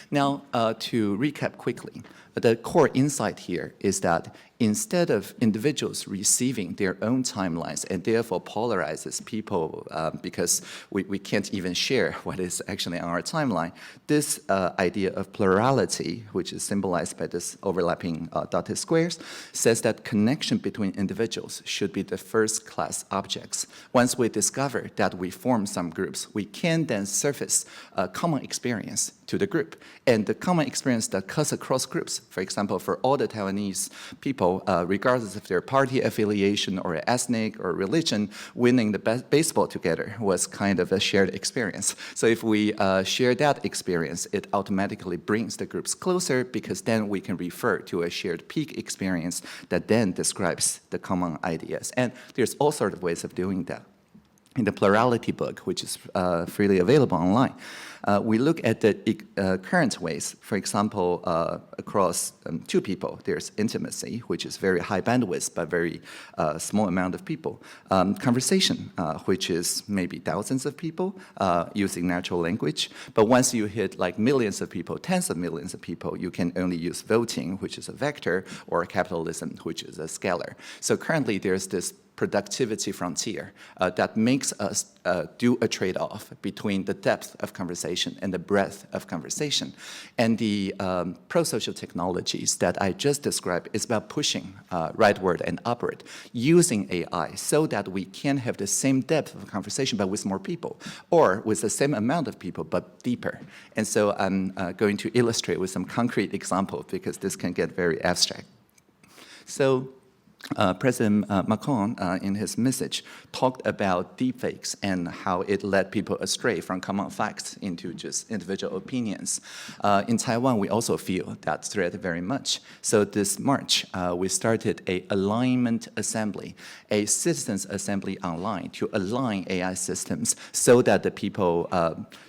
Speaker 8: Now, to recap quickly, the core insight here is that instead of individuals receiving their own timelines and therefore polarizes people because we can't even share what is actually on our timeline, this idea of plurality, which is symbolized by this overlapping dotted squares, says that connection between individuals should be the first-class objects. Once we discover that we form some groups, we can then surface a common experience to the group. And the common experience that cuts across groups, for example, for all the Taiwanese people, regardless of their party affiliation or ethnic or religion, winning the baseball together was kind of a shared experience. So if we share that experience, it automatically brings the groups closer because then we can refer to a shared peak experience that then describes the common ideas. And there's all sorts of ways of doing that. In the plurality book, which is freely available online, we look at the current ways. For example, across two people, there's intimacy, which is very high bandwidth, but very small amount of people. Conversation, which is maybe thousands of people using natural language. But once you hit like millions of people, tens of millions of people, you can only use voting, which is a vector, or capitalism, which is a scalar. So currently, there's this productivity frontier that makes us do a trade-off between the depth of conversation and the breadth of conversation. And the pro-social technologies that I just described is about pushing rightward and upward, using AI so that we can have the same depth of conversation but with more people, or with the same amount of people but deeper. And so I'm going to illustrate with some concrete examples because this can get very abstract. So President Macron, in his message, talked about deepfakes and how it led people astray from common facts into just individual opinions. In Taiwan, we also feel that threat very much. So this March, we started a alignment assembly, a citizens assembly online to align AI systems so that the people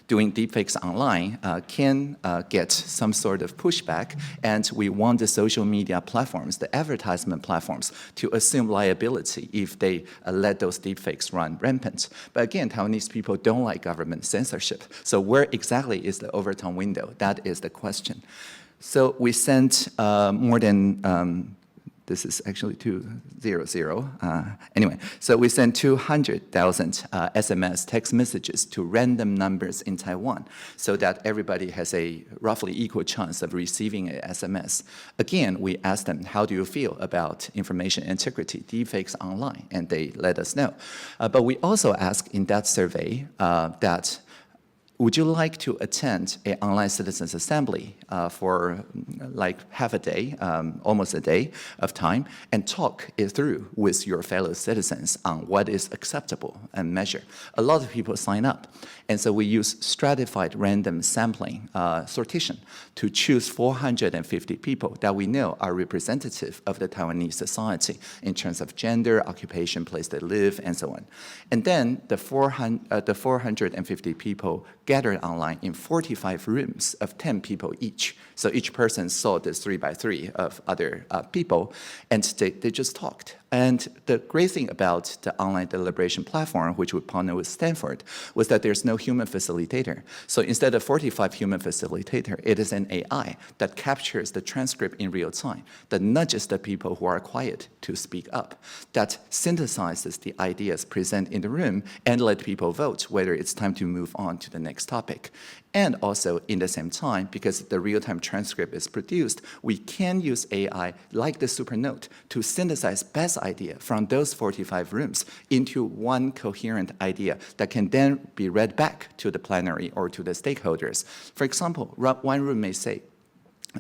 Speaker 8: doing deepfakes online can get some sort of pushback, and we want the social media platforms, the advertisement platforms, to assume liability if they let those deepfakes run rampant. But again, Taiwanese people don't like government censorship. So where exactly is the Overton window? That is the question. So we sent more than this is actually 200. Anyway, so we sent 200,000 SMS text messages to random numbers in Taiwan so that everybody has a roughly equal chance of receiving an SMS. Again, we asked them, how do you feel about information integrity, deepfakes online? And they let us know. But we also asked in that survey that would you like to attend an online citizens assembly for like half a day, almost a day of time, and talk it through with your fellow citizens on what is acceptable and measure? A lot of people sign up. And so we use stratified random sampling sortation to choose 450 people that we know are representative of the Taiwanese society in terms of gender, occupation, place they live, and so on. And then the 450 people gathered online in 45 rooms of 10 people each. So each person saw this 3x3 of other people, and they just talked. And the great thing about the online deliberation platform, which we partner with Stanford, was that there's no human facilitator. So instead of 45 human facilitator, it is an AI that captures the transcript in real time, that nudges the people who are quiet to speak up, that synthesizes the ideas present in the room and let people vote whether it's time to move on to the next topic. And also, in the same time, because the real-time transcript is produced, we can use AI like the Supernote to synthesize best idea from those 45 rooms into one coherent idea that can then be read back to the plenary or to the stakeholders. For example, one room may say,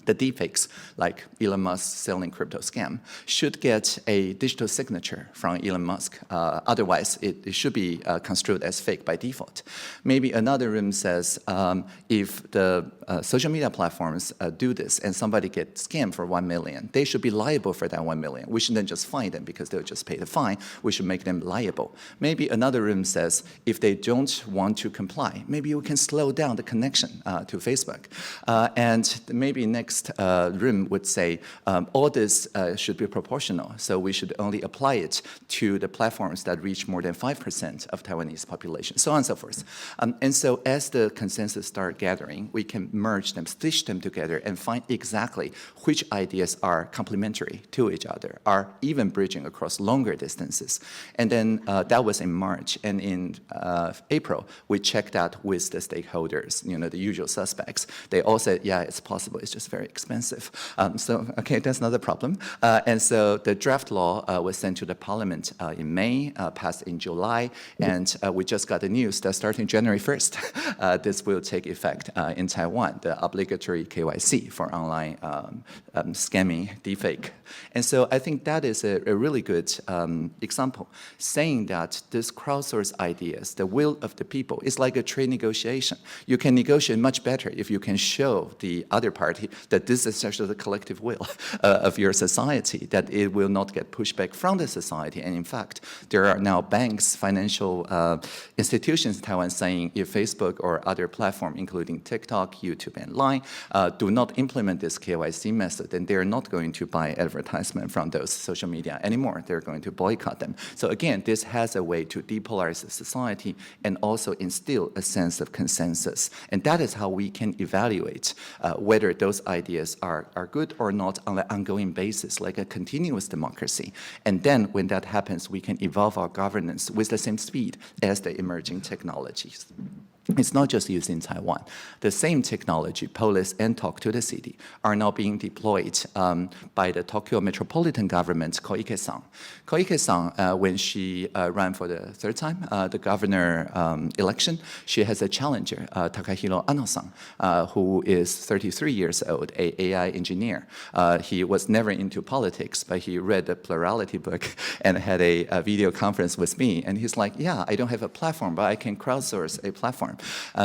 Speaker 8: the deepfakes, like Elon Musk selling crypto scam, should get a digital signature from Elon Musk. Otherwise, it should be construed as fake by default. Maybe another room says, if the social media platforms do this and somebody gets scammed for 1 million, they should be liable for that 1 million. We shouldn't just fine them because they'll just pay the fine. We should make them liable. Maybe another room says, if they don't want to comply, maybe we can slow down the connection to Facebook. And maybe next room would say, all this should be proportional, so we should only apply it to the platforms that reach more than 5% of Taiwanese population, so on and so forth. And so as the consensus start gathering, we can merge them, stitch them together, and find exactly which ideas are complementary to each other, are even bridging across longer distances. And then that was in March, and in April, we checked that with the stakeholders, the usual suspects. They all said, yeah, it's possible, it's just very expensive. Okay, that's not a problem. And so the draft law was sent to the parliament in May, passed in July, and we just got the news that starting January 1st, this will take effect in Taiwan, the obligatory KYC for online scamming, deepfake. And so I think that is a really good example, saying that this crowdsourced ideas, the will of the people, is like a trade negotiation. You can negotiate much better if you can show the other party that this is actually the collective will of your society, that it will not get pushback from the society. And in fact, there are now banks, financial institutions in Taiwan saying if Facebook or other platform, including TikTok, YouTube, and Line, do not implement this KYC method, then they're not going to buy advertisement from those social media anymore. They're going to boycott them. So again, this has a way to depolarize the society and also instill a sense of consensus. And that is how we can evaluate whether those ideas are good or not on an ongoing basis, like a continuous democracy. And then when that happens, we can evolve our governance with the same speed as the emerging technologies. It's not just used in Taiwan. The same technology, Polis and Talk to the City, are now being deployed by the Tokyo metropolitan government, Koike-san. Koike-san, when she ran for the third time, the governor election, she has a challenger, Takahiro Ano-san, who is 33 years old, an AI engineer. He was never into politics, but he read the Plurality book and had a video conference with me. And he's like, yeah, I don't have a platform, but I can crowdsource a platform.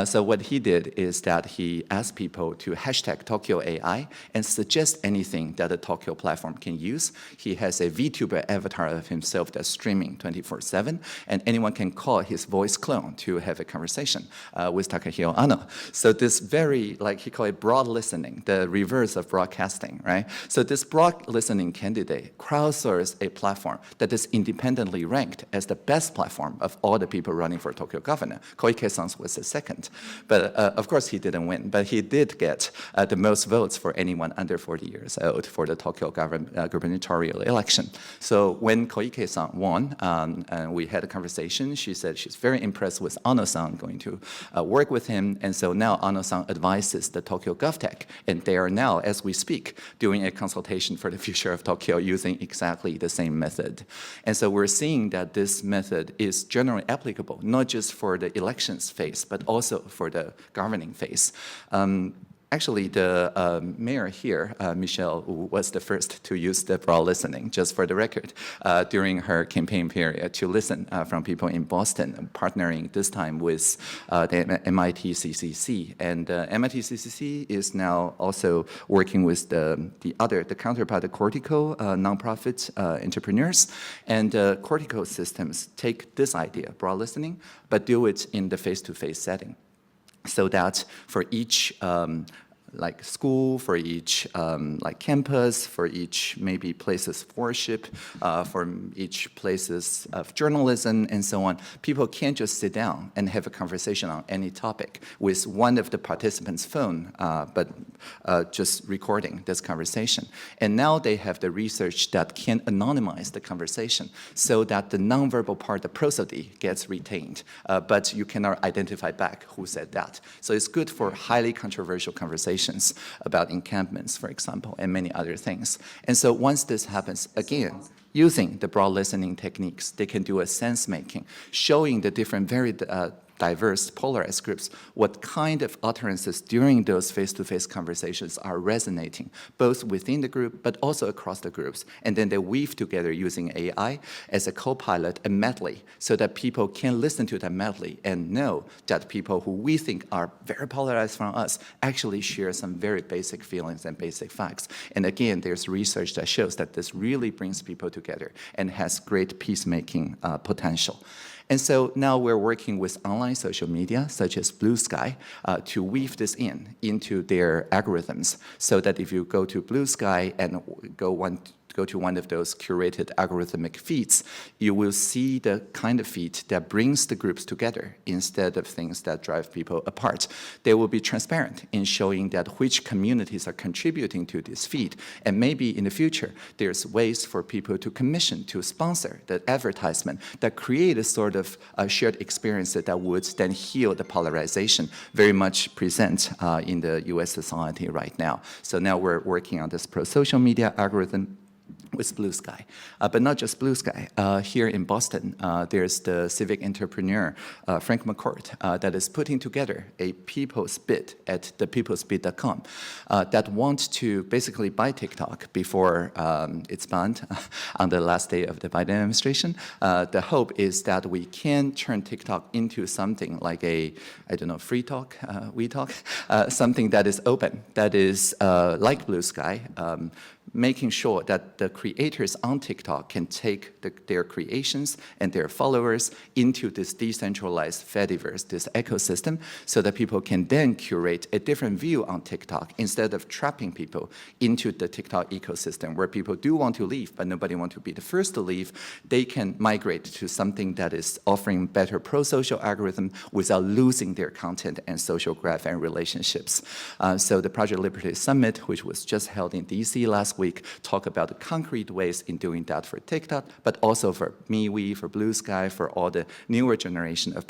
Speaker 8: So what he did is that he asked people to hashtag Tokyo AI and suggest anything that the Tokyo platform can use. He has a VTuber avatar of himself that's streaming 24/7, and anyone can call his voice clone to have a conversation with Takahiro Ano. So this very, like he called it broad listening, the reverse of broadcasting, right? So this broad listening candidate crowdsourced a platform that is independently ranked as the best platform of all the people running for Tokyo governor. Koike-san was the second. But of course, he didn't win. But he did get the most votes for anyone under 40 years old for the Tokyo gubernatorial election. So when Koike-san won, and we had a conversation, she said she's very impressed with Ano-san, going to work with him. And so now Ano-san advises the Tokyo GovTech. And they are now, as we speak, doing a consultation for the future of Tokyo using exactly the same method. And so we're seeing that this method is generally applicable, not just for the elections phase, but also for the governing phase. Actually, the mayor here, Michelle, was the first to use the broad listening, just for the record, during her campaign period to listen from people in Boston, partnering this time with the MIT CCC. And MIT CCC is now also working with the counterpart, the Cortico nonprofit entrepreneurs. And Cortico systems take this idea, broad listening, but do it in the face-to-face setting. So that for each like school, for each like campus, for each maybe places of worship, for each places of journalism and so on, people can't just sit down and have a conversation on any topic with one of the participants' phone, but just recording this conversation. And now they have the research that can anonymize the conversation so that the nonverbal part, the prosody, gets retained, but you cannot identify back who said that. So it's good for highly controversial conversations about encampments, for example, and many other things. And so once this happens, again, using the broad listening techniques, they can do a sense making, showing the different, very diverse, polarized groups, what kind of utterances during those face-to-face conversations are resonating, both within the group, but also across the groups. And then they weave together using AI as a co-pilot, a medley, so that people can listen to that medley and know that people who we think are very polarized from us actually share some very basic feelings and basic facts. And again, there's research that shows that this really brings people together and has great peacemaking potential. And so now we're working with online social media, such as Blue Sky, to weave this into their algorithms, so that if you go to Blue Sky and go to one of those curated algorithmic feeds, you will see the kind of feed that brings the groups together instead of things that drive people apart. They will be transparent in showing that which communities are contributing to this feed. And maybe in the future, there's ways for people to commission, to sponsor the advertisement that create a sort of shared experience that would then heal the polarization very much present in the US society right now. So now we're working on this pro-social media algorithm with Blue Sky. But not just Blue Sky. Here in Boston, there's the civic entrepreneur, Frank McCourt, that is putting together a people's bid at thepeoplesbid.com that wants to basically buy TikTok before it's banned on the last day of the Biden administration. The hope is that we can turn TikTok into something like a, I don't know, free talk, we talk, something that is open, that is like Blue Sky, making sure that the creators on TikTok can take their creations and their followers into this decentralized Fediverse, this ecosystem, so that people can then curate a different view on TikTok instead of trapping people into the TikTok ecosystem where people do want to leave, but nobody wants to be the first to leave. They can migrate to something that is offering better pro-social algorithm without losing their content and social graph and relationships. So the Project Liberty Summit, which was just held in DC last week, week talk about the concrete ways in doing that for TikTok, but also for MeWe, for Blue Sky, for all the newer generation of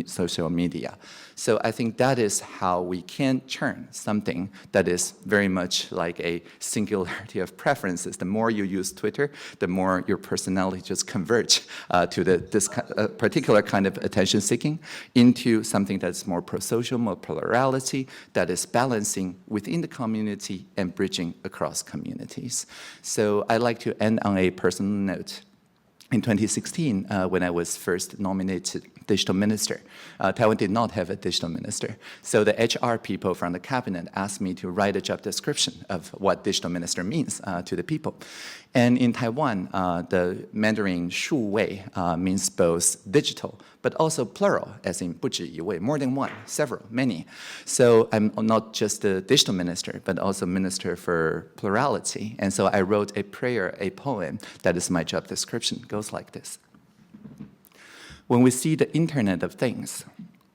Speaker 8: social media. So I think that is how we can turn something that is very much like a singularity of preferences. The more you use Twitter, the more your personality just converge to this particular kind of attention seeking into something that's more pro-social, more plurality, that is balancing within the community and bridging across communities. So I'd like to end on a personal note. In 2016, when I was first nominated digital minister, Taiwan did not have a digital minister. So the HR people from the cabinet asked me to write a job description of what digital minister means to the people. And in Taiwan, the Mandarin 数位 means both digital, but also plural, as in 不止一位, more than one, several, many. So I'm not just a digital minister, but also minister for plurality. And so I wrote a prayer, a poem, that is my job description. It goes like this. When we see the Internet of Things,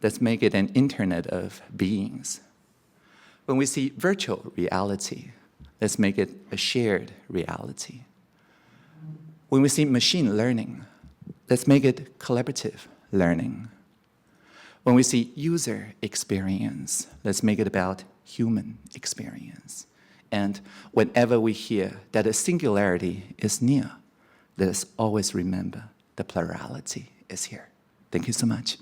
Speaker 8: let's make it an Internet of beings. When we see virtual reality, let's make it a shared reality. When we see machine learning, let's make it collaborative learning. When we see user experience, let's make it about human experience. And whenever we hear that a singularity is near, let us always remember the plurality is here. Thank you so much.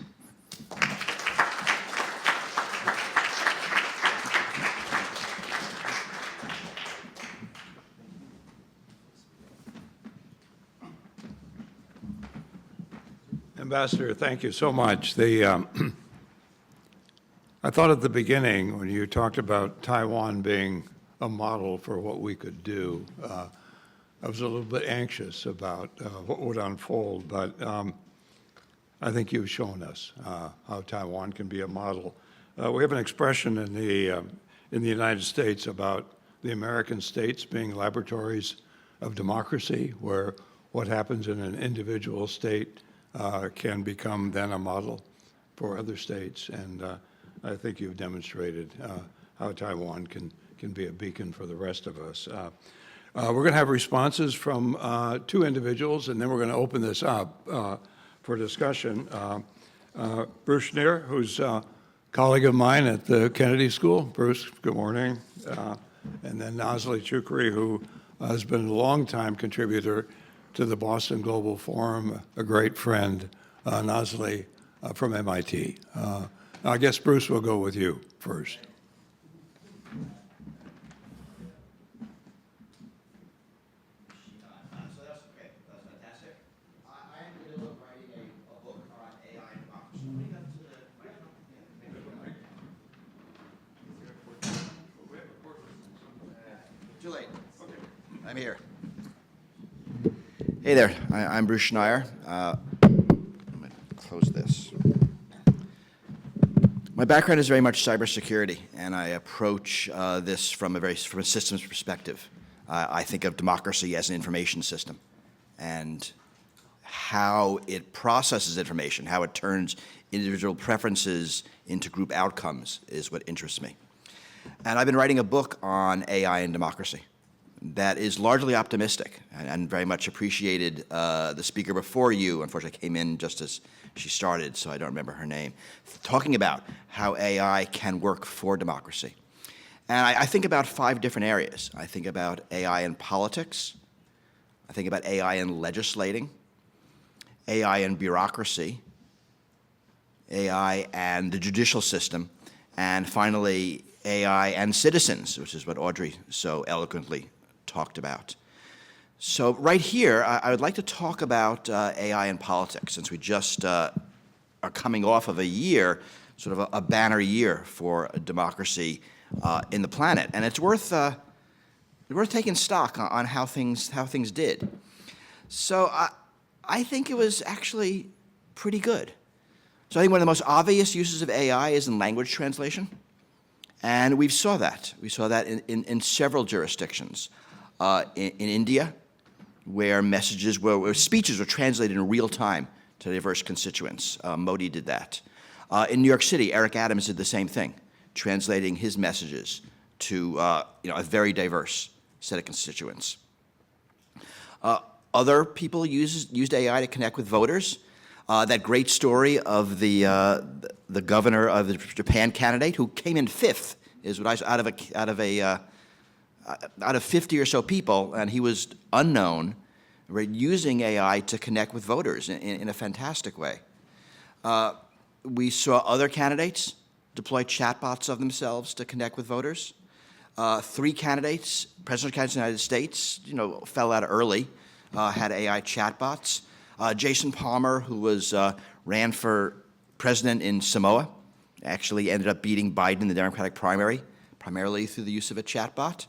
Speaker 5: Ambassador, thank you so much. I thought at the beginning, when you talked about Taiwan being a model for what we could do, I was a little bit anxious about what would unfold, but I think you've shown us how Taiwan can be a model. We have an expression in the United States about the American states being laboratories of democracy, where what happens in an individual state can become then a model for other states. And I think you've demonstrated how Taiwan can be a beacon for the rest of us. We're going to have responses from two individuals, and then we're going to open this up for discussion. Bruce Schneer, who's a colleague of mine at the Kennedy School. Bruce, good morning. And then Nazli Chukri, who has been a longtime contributor to the Boston Global Forum, a great friend, Nazli from MIT. I guess, Bruce, we'll go with you first.
Speaker 17: Too late. I'm here. Hey there, I'm Bruce Schneier. I'm going to close this. My background is very much cybersecurity, and I approach this from a systems perspective. I think of democracy as an information system, and how it processes information, how it turns individual preferences into group outcomes is what interests me. And I've been writing a book on AI and democracy that is largely optimistic, and very much appreciated the speaker before you. Unfortunately, came in just as she started, so I don't remember her name, talking about how AI can work for democracy. And I think about 5 different areas. I think about AI in politics. I think about AI in legislating, AI in bureaucracy, AI and the judicial system, and finally, AI and citizens, which is what Audrey so eloquently talked about. So right here, I would like to talk about AI and politics, since we just are coming off of a year, sort of a banner year for democracy in the planet. And it's worth taking stock on how things did. So I think it was actually pretty good. So I think one of the most obvious uses of AI is in language translation. And we saw that. We saw that in several jurisdictions. In India, where where speeches were translated in real time to diverse constituents. Modi did that. In New York City, Eric Adams did the same thing, translating his messages to a very diverse set of constituents. Other people used AI to connect with voters. That great story of the governor of the Japan candidate who came in 5th is what out of 50 or so people, and he was unknown, right, using AI to connect with voters in a fantastic way. We saw other candidates deploy chatbots of themselves to connect with voters. 3 candidates, presidential candidates in the United States, fell out early, had AI chatbots. Jason Palmer, who ran for president in Samoa, actually ended up beating Biden in the Democratic primary, primarily through the use of a chatbot.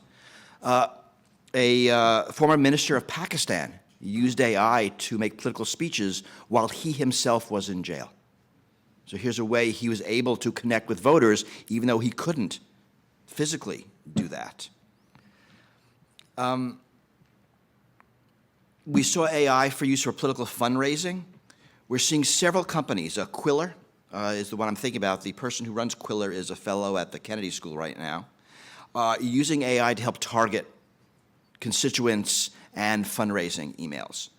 Speaker 17: A former minister of Pakistan used AI to make political speeches while he himself was in jail. So here's a way he was able to connect with voters even though he couldn't physically do that. We saw AI for use for political fundraising. We're seeing several companies. Quiller is the one I'm thinking about. The person who runs Quiller is a fellow at the Kennedy School right now, using AI to help target constituents and fundraising emails.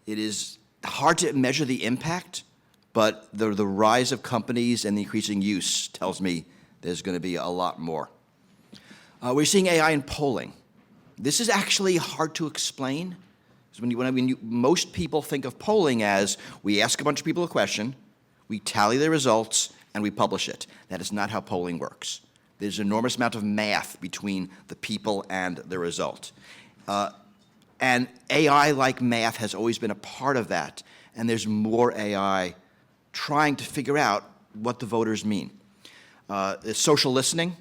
Speaker 17: It is hard to measure the impact, but the rise of companies and the increasing use tells me there's going to be a lot more. We're seeing AI in polling. This is actually hard to explain. Most people think of polling as we ask a bunch of people a question, we tally the results, and we publish it. That is not how polling works. There's an enormous amount of math between the people and the result. And AI, like math, has always been a part of that, and there's more AI trying to figure out what the voters mean. Social listening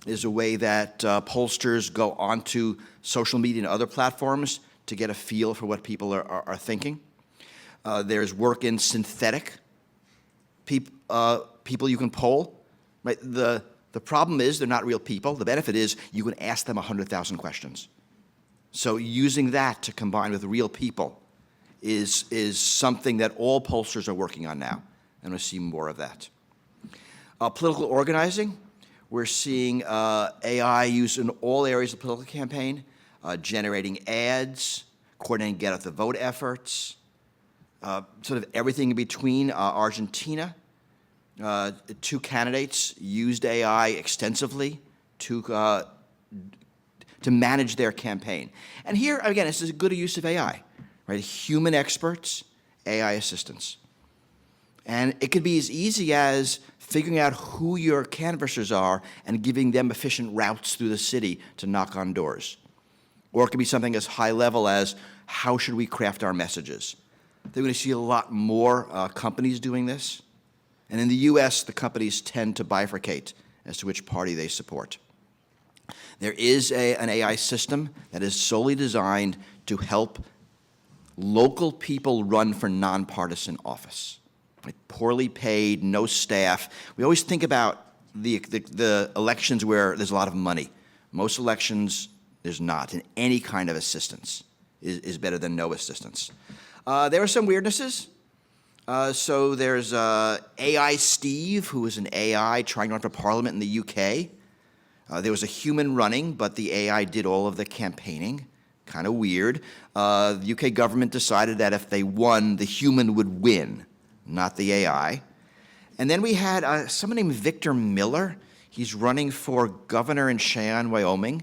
Speaker 17: is a way that pollsters go onto social media and other platforms to get a feel for what people are thinking. There's work in synthetic people you can poll. Right? The problem is they're not real people. The benefit is you can ask them 100,000 questions. So using that to combine with real people is something that all pollsters are working on now, and we'll see more of that. Political organizing, we're seeing AI used in all areas of the political campaign, generating ads, coordinating get-out-the-vote efforts, sort of everything in between. Argentina, 2 candidates used AI extensively to manage their campaign. And here, again, this is a good use of AI, right? Human experts, AI assistants. And it could be as easy as figuring out who your canvassers are and giving them efficient routes through the city to knock on doors. Or it could be something as high level as how should we craft our messages. They're going to see a lot more companies doing this. And in the US, the companies tend to bifurcate as to which party they support. There is an AI system that is solely designed to help local people run for nonpartisan office. Like poorly paid, no staff. We always think about the elections where there's a lot of money. Most elections, there's not, and any kind of assistance is better than no assistance. There are some weirdnesses. So there's AI Steve, who is an AI trying to run for parliament in the UK. There was a human running, but the AI did all of the campaigning. Kind of weird. The UK government decided that if they won, the human would win, not the AI. And then we had someone named Victor Miller. He's running for governor in Cheyenne, Wyoming.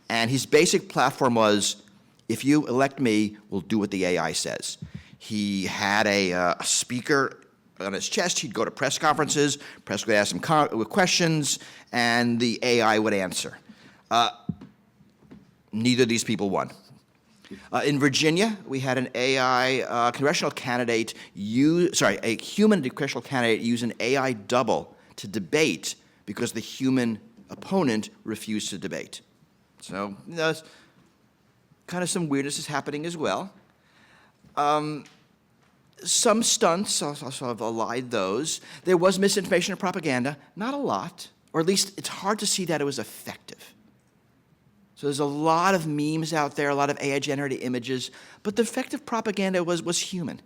Speaker 17: And his basic platform was, if you elect me, we'll do what the AI says. He had a speaker on his chest. He'd go to press conferences, press would ask him questions, and the AI would answer. Neither of these people won. In Virginia, we had an AI congressional candidate a human congressional candidate use an AI double to debate because the human opponent refused to debate. So there's kind of some weirdness is happening as well. Some stunts, I'll sort of allied those. There was misinformation and propaganda, not a lot, or at least it's hard to see that it was effective. So there's a lot of memes out there, a lot of AI-generated images, but the effective propaganda was human.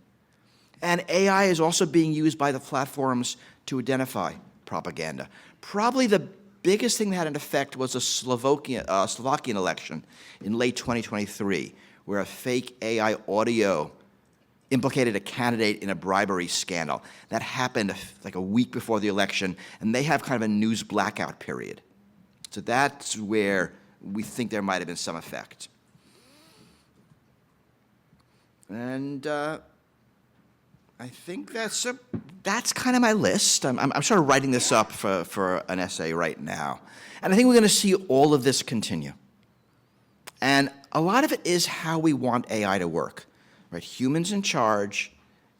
Speaker 17: And AI is also being used by the platforms to identify propaganda. Probably the biggest thing that had an effect was the Slovakian election in late 2023, where a fake AI audio implicated a candidate in a bribery scandal. That happened like a week before the election, and they have kind of a news blackout period. So that's where we think there might have been some effect. And I think that's kind of my list. I'm sort of writing this up for an essay right now. And I think we're going to see all of this continue. And a lot of it is how we want AI to work, right? Humans in charge,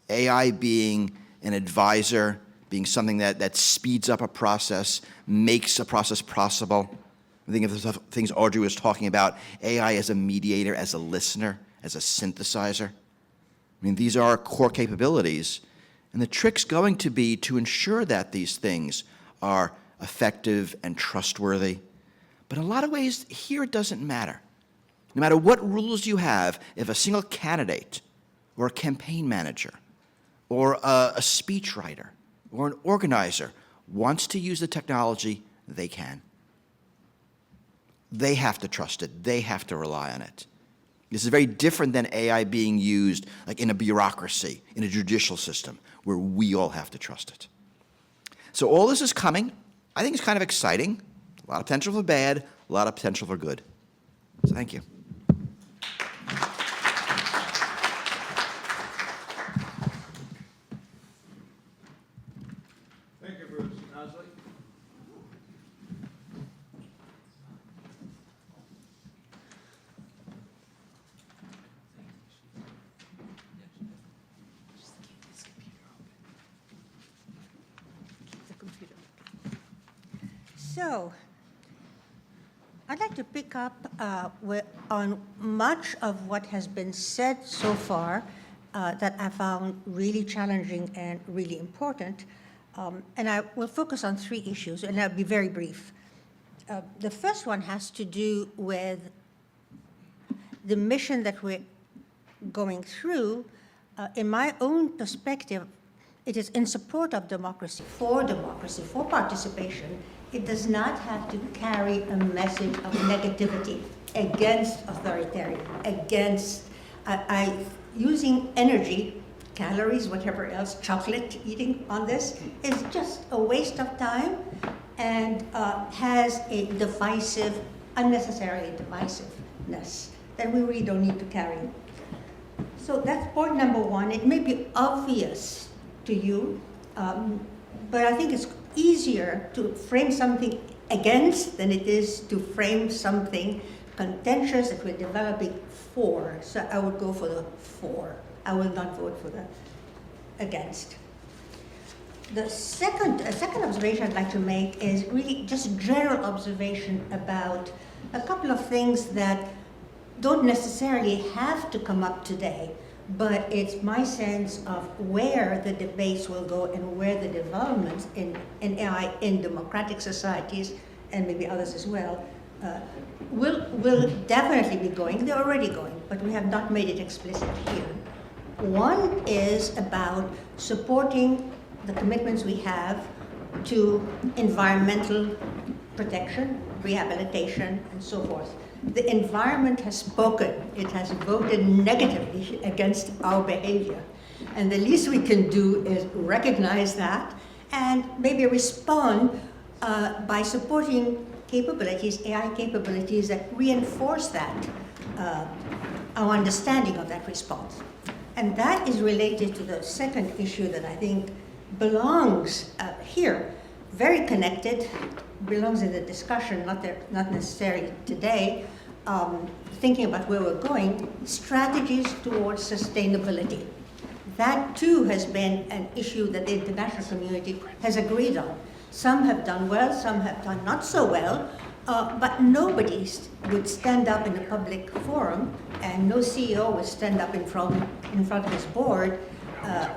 Speaker 17: AI being an advisor, being something that speeds up a process, makes a process possible. I think of the things Audrey was talking about, AI as a mediator, as a listener, as a synthesizer. I mean, these are our core capabilities. And the trick's going to be to ensure that these things are effective and trustworthy. But in a lot of ways, here it doesn't matter. No matter what rules you have, if a single candidate or a campaign manager or a speechwriter or an organizer wants to use the technology, they can. They have to trust it. They have to rely on it. This is very different than AI being used like in a bureaucracy, in a judicial system, where we all have to trust it. So all this is coming. I think it's kind of exciting. A lot of potential for bad, a lot of potential for good. So thank you.
Speaker 5: Thank you, Bruce. Nasli?
Speaker 18: So, I'd like to pick up on much of what has been said so far that I found really challenging and really important. And I will focus on 3 issues, and I'll be very brief. The first one has to do with the mission that we're going through. In my own perspective, it is in support of democracy, for participation. It does not have to carry a message of negativity against authoritarian, against using energy, calories, whatever else, chocolate eating on this is just a waste of time and has a divisive, unnecessarily divisiveness that we really don't need to carry. So that's point number 1. It may be obvious to you, but I think it's easier to frame something against than it is to frame something contentious that we're developing for. So I would go for the for. I will not vote for the against. The second observation I'd like to make is really just general observation about a couple of things that don't necessarily have to come up today, but it's my sense of where the debates will go and where the developments in AI in democratic societies, and maybe others as well, will definitely be going. They're already going, but we have not made it explicit here. One is about supporting the commitments we have to environmental protection, rehabilitation, and so forth. The environment has spoken. It has voted negatively against our behavior. And the least we can do is recognize that and maybe respond by supporting capabilities, AI capabilities that reinforce that, our understanding of that response. And that is related to the second issue that I think belongs here, very connected, belongs in the discussion, not necessarily today, thinking about where we're going, strategies towards sustainability. That too has been an issue that the international community has agreed on. Some have done well, some have done not so well, but nobody would stand up in a public forum, and no CEO would stand up in front of his board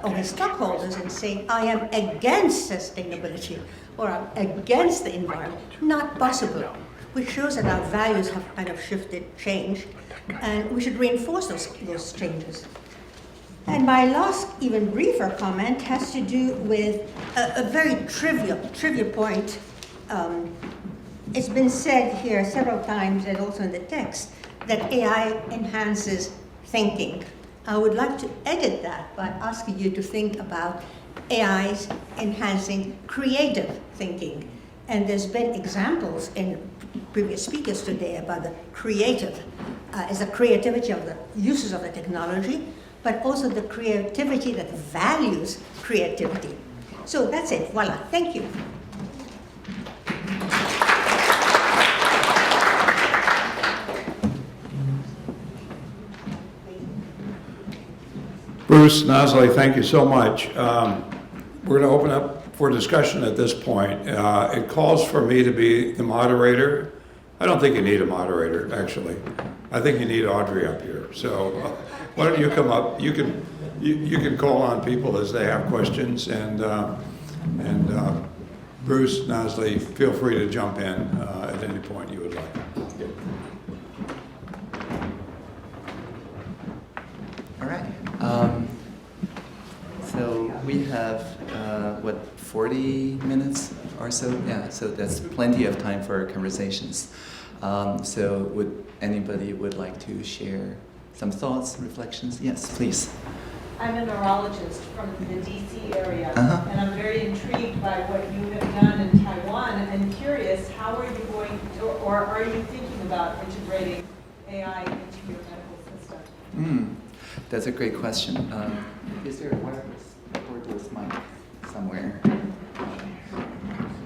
Speaker 18: or his stockholders and say, I am against sustainability, or I'm against the environment. Not possible, which shows that our values have kind of shifted, changed, and we should reinforce those changes. And my last, even briefer comment has to do with a very trivial point, it's been said here several times and also in the text that AI enhances thinking. I would like to edit that by asking you to think about AI's enhancing creative thinking. And there's been examples in previous speakers today about the creative, as the creativity of the uses of the technology, but also the creativity that values creativity. So that's it, voila, thank you.
Speaker 5: Bruce, Nasli, thank you so much. We're going to open up for discussion at this point. It calls for me to be the moderator. I don't think you need a moderator, actually. I think you need Audrey up here. So why don't you come up? You can call on people as they have questions, and Bruce, Nasli, feel free to jump in at any point you would like.
Speaker 8: All right. So we have, 40 minutes or so? Yeah, so that's plenty of time for conversations. So would anybody like to share some thoughts, reflections? Yes, please.
Speaker 19: I'm a neurologist from the DC area, and I'm very intrigued by what you have done in Taiwan, and curious, how are you going to, or are you thinking about integrating AI into your medical system?
Speaker 8: That's a great question. Is there a wireless cordless mic somewhere?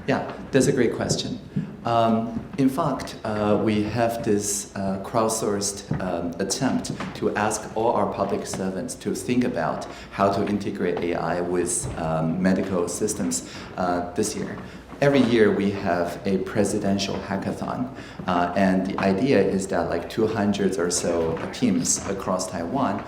Speaker 8: Yeah, that's a great question. In fact, we have this crowdsourced attempt to ask all our public servants to think about how to integrate AI with medical systems this year. Every year we have a presidential hackathon, and the idea is that like 200 or so teams across Taiwan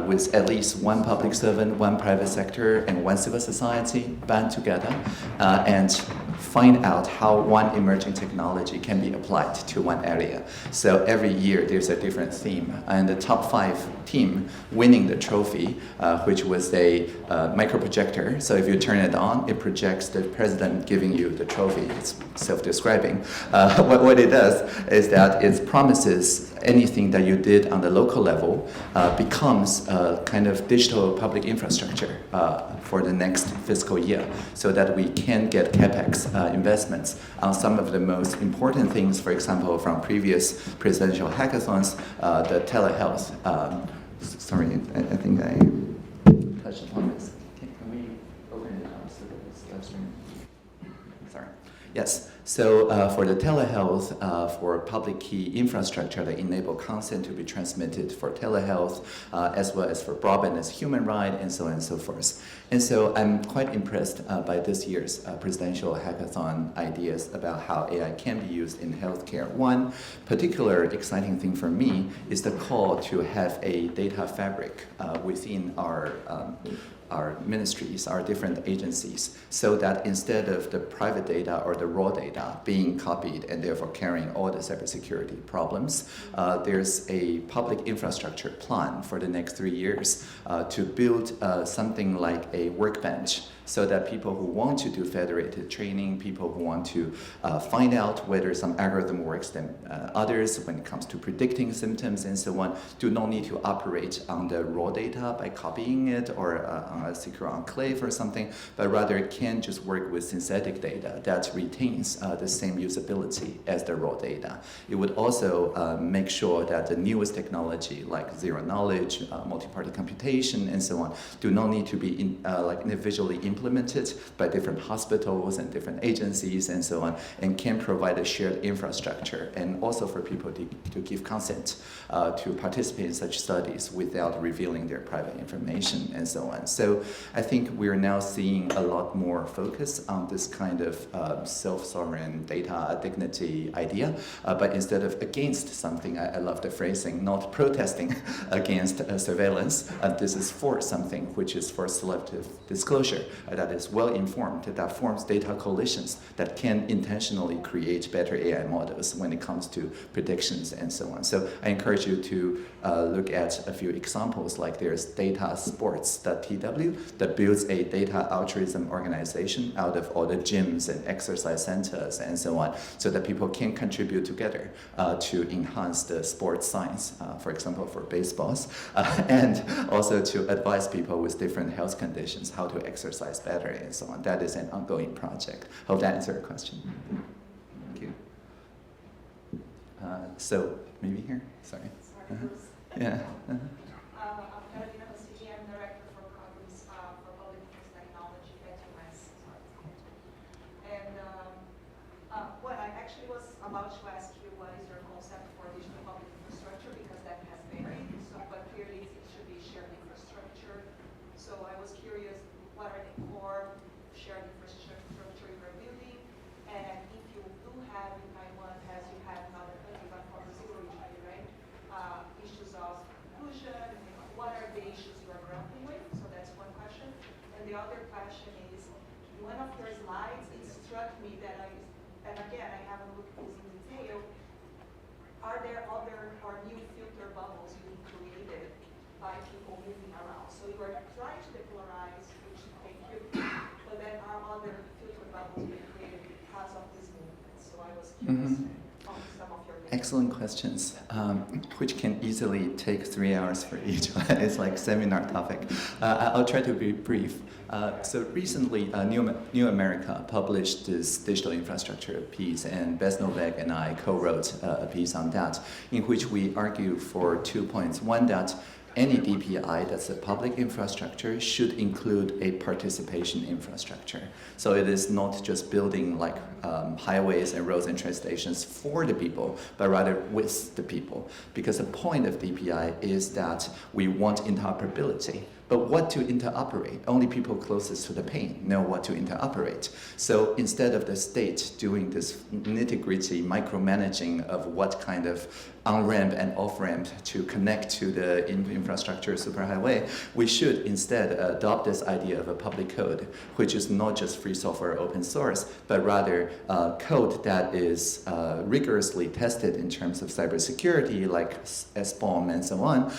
Speaker 8: with at least one public servant, one private sector, and one civil society band together and find out how one emerging technology can be applied to one area. So every year there's a different theme, and the top 5 team winning the trophy, which was a micro projector. So if you turn it on, it projects the president giving you the trophy. It's self-describing. What it does is that it promises anything that you did on the local level becomes a kind of digital public infrastructure for the next fiscal year, so that we can get CapEx investments on some of the most important things, for example, from previous presidential hackathons, the telehealth. Sorry, I think I touched upon this. Can we open it up so that it's live streaming? Sorry. Yes. So for the telehealth, for public key infrastructure that enable consent to be transmitted for telehealth, as well as for broadband as human right, and so on and so forth. And so I'm quite impressed by this year's presidential hackathon ideas about how AI can be used in healthcare. One particular exciting thing for me is the call to have a data fabric within our ministries, our different agencies, so that instead of the private data or the raw data being copied and therefore carrying all the cybersecurity problems, there's a public infrastructure plan for the next 3 years to build something like a workbench, so that people who want to do federated training, people who want to find out whether some algorithm works than others when it comes to predicting symptoms and so on, do not need to operate on the raw data by copying it or on a secure enclave or something, but rather can just work with synthetic data that retains the same usability as the raw data. It would also make sure that the newest technology like zero knowledge, multi-party computation, and so on, do not need to be individually implemented by different hospitals and different agencies and so on, and can provide a shared infrastructure, and also for people to give consent to participate in such studies without revealing their private information and so on. So I think we're now seeing a lot more focus on this kind of self-sovereign data dignity idea, but instead of against something, I love the phrasing, not protesting against surveillance, this is for something which is for selective disclosure, that is well-informed, that forms data coalitions that can intentionally create better AI models when it comes to predictions and so on. So I encourage you to look at a few examples, like there's datasports.tw, AIWS that builds a data altruism organization out of all the gyms and exercise centers and so on, so that people can contribute together to enhance the sports science, for example, for baseballs, and also to advise people with different health conditions how to exercise better and so on. That is an ongoing project. Hope that answered your question. Thank you. So maybe here, sorry. Yeah.
Speaker 20: I'm Carolina Rossini, I'm Director for Programs for Public Interest Technology at AIWS. And what I actually was about to ask you, what is your concept for digital public infrastructure, because that has varied, so, but clearly it should be shared infrastructure. So I was curious, what are the core shared infrastructure you are building, and if you do have in Taiwan, as you have in other countries, like for Brazil originally, right? Issues of inclusion, what are the issues you are grappling with? So that's one question. And the other question is, in one of your slides, it struck me that and again, I haven't looked at this in detail, are there other or new filter bubbles being created by people moving around? So you are trying to depolarize, which thank you, but then are other filter bubbles being created because of this movement? So I was curious on some of your
Speaker 8: Excellent questions, which can easily take 3 hours for each. It's like seminar topic. I'll try to be brief. So recently, New America published this digital infrastructure piece, and Bess Novak and I co-wrote a piece on that, in which we argue for 2 points. One, that any DPI that's a public infrastructure should include a participation infrastructure. So it is not just building like highways and roads and train stations for the people, but rather with the people. Because the point of DPI is that we want interoperability. But what to interoperate? Only people closest to the pain know what to interoperate. So instead of the state doing this nitty-gritty micromanaging of what kind of on-ramp and off-ramp to connect to the infrastructure superhighway, we should instead adopt this idea of a public code, which is not just free software open source, but rather code that is rigorously tested in terms of cybersecurity, like SBOM and so on,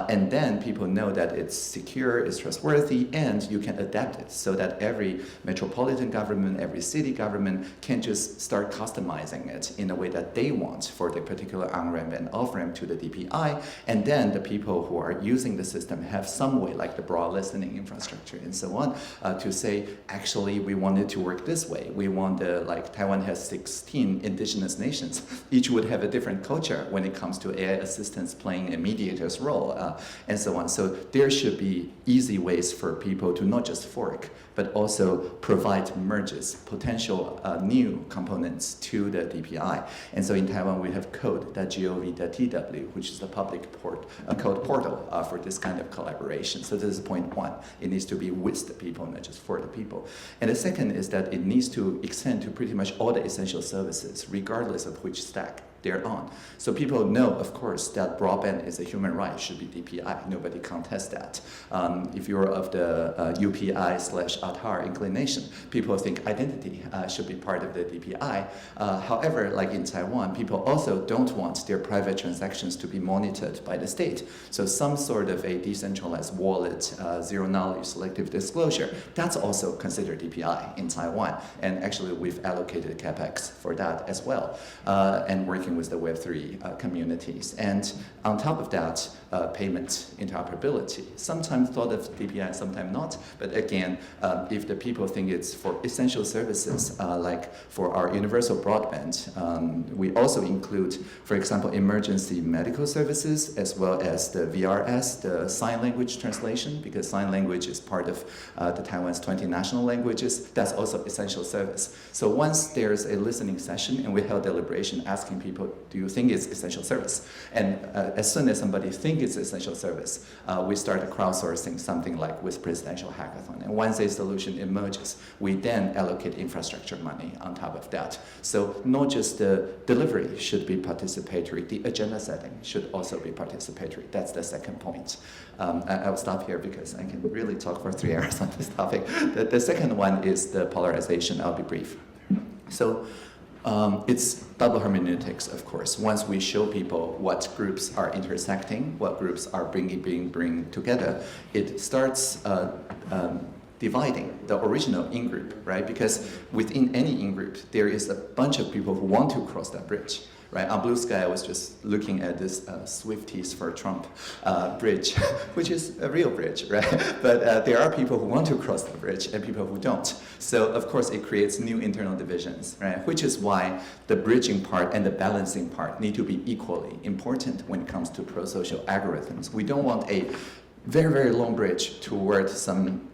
Speaker 8: and then people know that it's secure, it's trustworthy, and you can adapt it so that every metropolitan government, every city government can just start customizing it in a way that they want for the particular on-ramp and off-ramp to the DPI, and then the people who are using the system have some way, like the broad listening infrastructure and so on, to say, actually, we want it to work this way. We want like Taiwan has 16 indigenous nations. Each would have a different culture when it comes to AI assistants playing a mediator's role, and so on. So there should be easy ways for people to not just fork, but also provide merges, potential new components to the DPI. And so in Taiwan, we have code.gov.tw, which is the public code portal for this kind of collaboration. So this is point one. It needs to be with the people, not just for the people. And the second is that it needs to extend to pretty much all the essential services, regardless of which stack they're on. So people know, of course, that broadband is a human right, should be DPI. Nobody contests that. If you're of the UPI/Aadhaar inclination, people think identity should be part of the DPI. However, like in Taiwan, people also don't want their private transactions to be monitored by the state. So some sort of a decentralized wallet, zero-knowledge selective disclosure, that's also considered DPI in Taiwan. And actually, we've allocated CapEx for that as well, and working with the Web3 communities. And on top of that, payment interoperability. Sometimes thought of DPI, sometimes not. But again, if the people think it's for essential services, like for our universal broadband, we also include, for example, emergency medical services, as well as the VRS, the sign language translation, because sign language is part of the Taiwan's 20 national languages. That's also essential service. So once there's a listening session and we held deliberation asking people, do you think it's essential service? And as soon as somebody thinks it's essential service, we start crowdsourcing something like with presidential hackathon. And once a solution emerges, we then allocate infrastructure money on top of that. So not just the delivery should be participatory, the agenda setting should also be participatory. That's the second point. I'll stop here because I can really talk for 3 hours on this topic. The second one is the polarization. I'll be brief. So It's double hermeneutics, of course. Once we show people what groups are intersecting, what groups are being together, it starts dividing the original in-group, right? Because within any in-group, there is a bunch of people who want to cross that bridge, right? On Blue Sky, I was just looking at this Swifties for Trump bridge, which is a real bridge, right? But there are people who want to cross the bridge and people who don't. So, of course, it creates new internal divisions, right? Which is why the bridging part and the balancing part need to be equally important when it comes to pro-social algorithms. We don't want a very, very long bridge toward some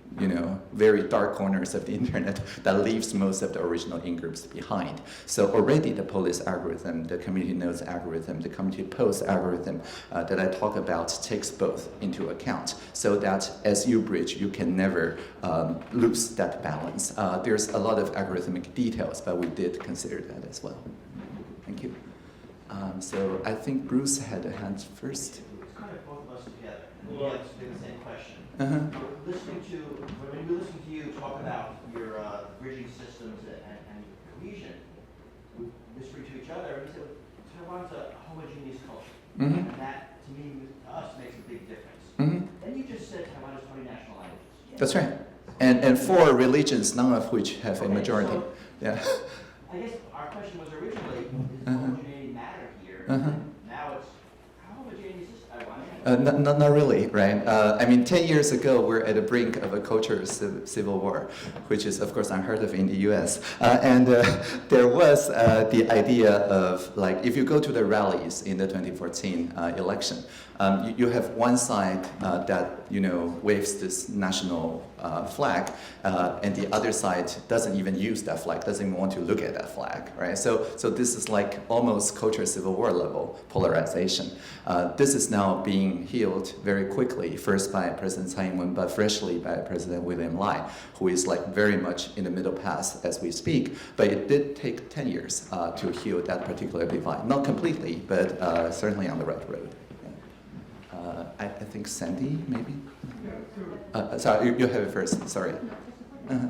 Speaker 8: very dark corners of the internet that leaves most of the original in-groups behind. So already the police algorithm, the community nodes algorithm, the community post algorithm that I talk about takes both into account so that as you bridge, you can never lose that balance. There's a lot of algorithmic details, but we did consider that as well. Thank you. So I think Bruce had a hand first.
Speaker 21: It's kind of both of us together. We have the same question.
Speaker 8: Uh-huh.
Speaker 21: When we listen to you talk about your bridging systems and cohesion, we whisper to each other, and we say, Taiwan's a homogeneous culture.
Speaker 8: Mm-hmm.
Speaker 21: And that, to me, to us, makes a big difference.
Speaker 8: Mm-hmm.
Speaker 21: Then you just said Taiwan has 20 national languages.
Speaker 8: That's right. And 4 religions, none of which have a majority.
Speaker 21: So
Speaker 8: yeah.
Speaker 21: I guess our question was originally, does
Speaker 8: Uh-huh.
Speaker 21: homogeneity matter here?
Speaker 8: Uh-huh.
Speaker 21: Now it's, how homogeneous is Taiwan?
Speaker 8: Not really, right? 10 years ago, we're at the brink of a cultural civil war, which is, of course, unheard of in the US. And there was the idea of, like, if you go to the rallies in the 2014 election, you have one side that, waves this national flag, and the other side doesn't even use that flag, doesn't even want to look at that flag, right? So this is like almost cultural civil war level polarization. This is now being healed very quickly, first by President Tsai Ing-wen, but freshly by President William Lai, who is like very much in the middle path as we speak. But it did take 10 years to heal that particular divide. Not completely, but certainly on the right road. I think Sandy, maybe? Sorry, you have it first, sorry. Uh-huh.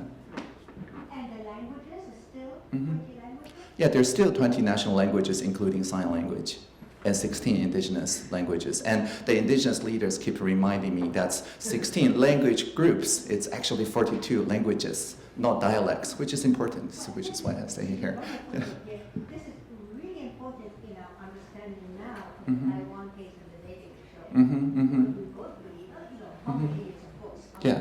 Speaker 18: And the languages is still 20 languages?
Speaker 8: Yeah, there's still 20 national languages, including sign language, and 16 indigenous languages. And the indigenous leaders keep reminding me that's 16 language groups. It's actually 42 languages, not dialects, which is important, which is why I say here.
Speaker 18: This is really important in our understanding now of the Taiwan case and the dating show. We both believe, homogeneous, of course.
Speaker 8: Yeah.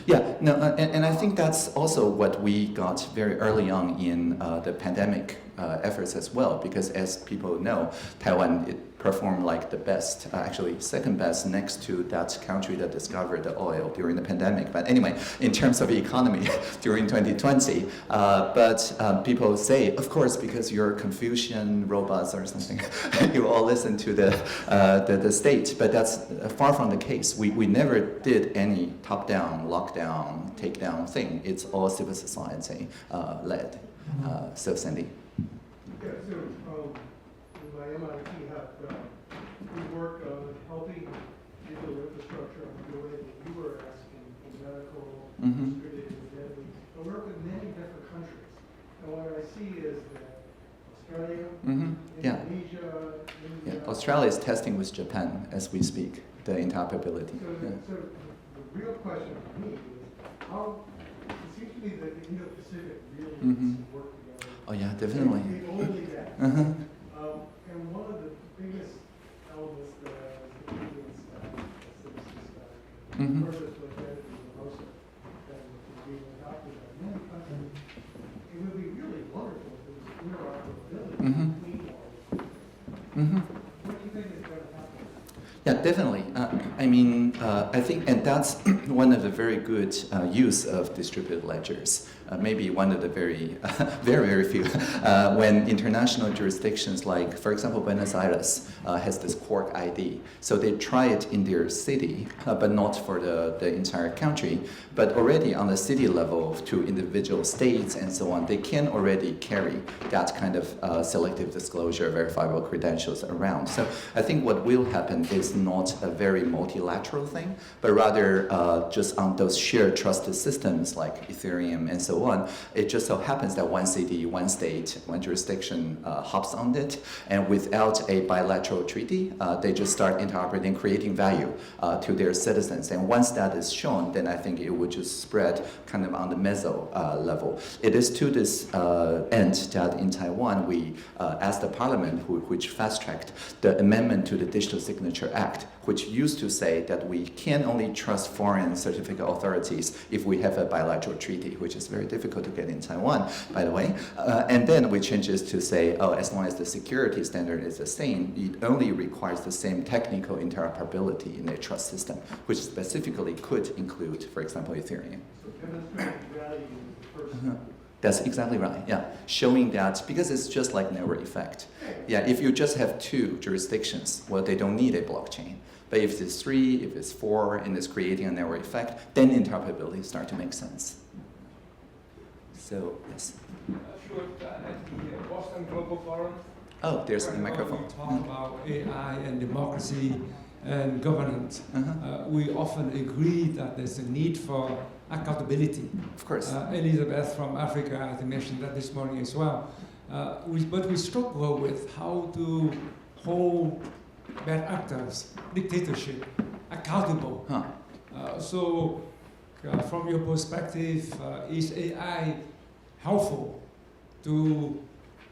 Speaker 8: Yeah, no, and I think that's also what we got very early on in the pandemic efforts as well, because as people know, Taiwan, it performed like the best, actually second best next to that country that discovered the oil during the pandemic. But anyway, in terms of the economy during 2020, but people say, of course, because you're Confucian robots or something, you all listen to the state, but that's far from the case. We never did any top-down, lockdown, takedown thing. It's all civil society led. So Sandy.
Speaker 22: Yeah, so my MIT we work on helping digital infrastructure in the way that you were asking in medical, distributed identity. I work with many different countries. And what I see is that Australia, Indonesia, India.
Speaker 8: Yeah, Australia is testing with Japan as we speak, the interoperability.
Speaker 22: So the real question for me is how, it seems to me that the Indo-Pacific really needs to work together.
Speaker 8: Oh yeah, definitely.
Speaker 22: Only that. And one of the biggest elements that is the Canadian staff, the citizen staff, purpose with identity and most of that is being adopted by many countries. It would be really wonderful if there was interoperability between all of them. What do you think is going to happen?
Speaker 8: Yeah, definitely. I mean, I think, and that's one of the very good use of distributed ledgers. Maybe one of the very, very few. When international jurisdictions like, for example, Buenos Aires has this Quark ID. So they try it in their city, but not for the entire country. But already on the city level to individual states and so on, they can already carry that kind of selective disclosure, verifiable credentials around. So I think what will happen is not a very multilateral thing, but rather just on those shared trusted systems like Ethereum and so on. It just so happens that one city, one state, one jurisdiction hops on it, and without a bilateral treaty, they just start interoperating, creating value to their citizens. And once that is shown, then I think it would just spread kind of on the meso level. It is to this end that in Taiwan, we asked the parliament, which fast-tracked the amendment to the Digital Signature Act, which used to say that we can only trust foreign certificate authorities if we have a bilateral treaty, which is very difficult to get in Taiwan, by the way. And then we changed it to say, oh, as long as the security standard is the same, it only requires the same technical interoperability in a trust system, which specifically could include, for example, Ethereum.
Speaker 22: So demonstrating value is the first step.
Speaker 8: That's exactly right, yeah. Showing that, because it's just like network effect. Yeah, if you just have two jurisdictions, well, they don't need a blockchain. But if it's 3, if it's 4, and it's creating a network effect, then interoperability starts to make sense. So, yes.
Speaker 2: Sure, at the Boston Global Forum.
Speaker 8: Oh, there's a microphone.
Speaker 2: We talk about AI and democracy and governance. We often agree that there's a need for accountability.
Speaker 8: Of course.
Speaker 2: Elizabeth from Africa, I think, mentioned that this morning as well. But we struggle with how to hold bad actors, dictatorship, accountable. So, from your perspective, is AI helpful to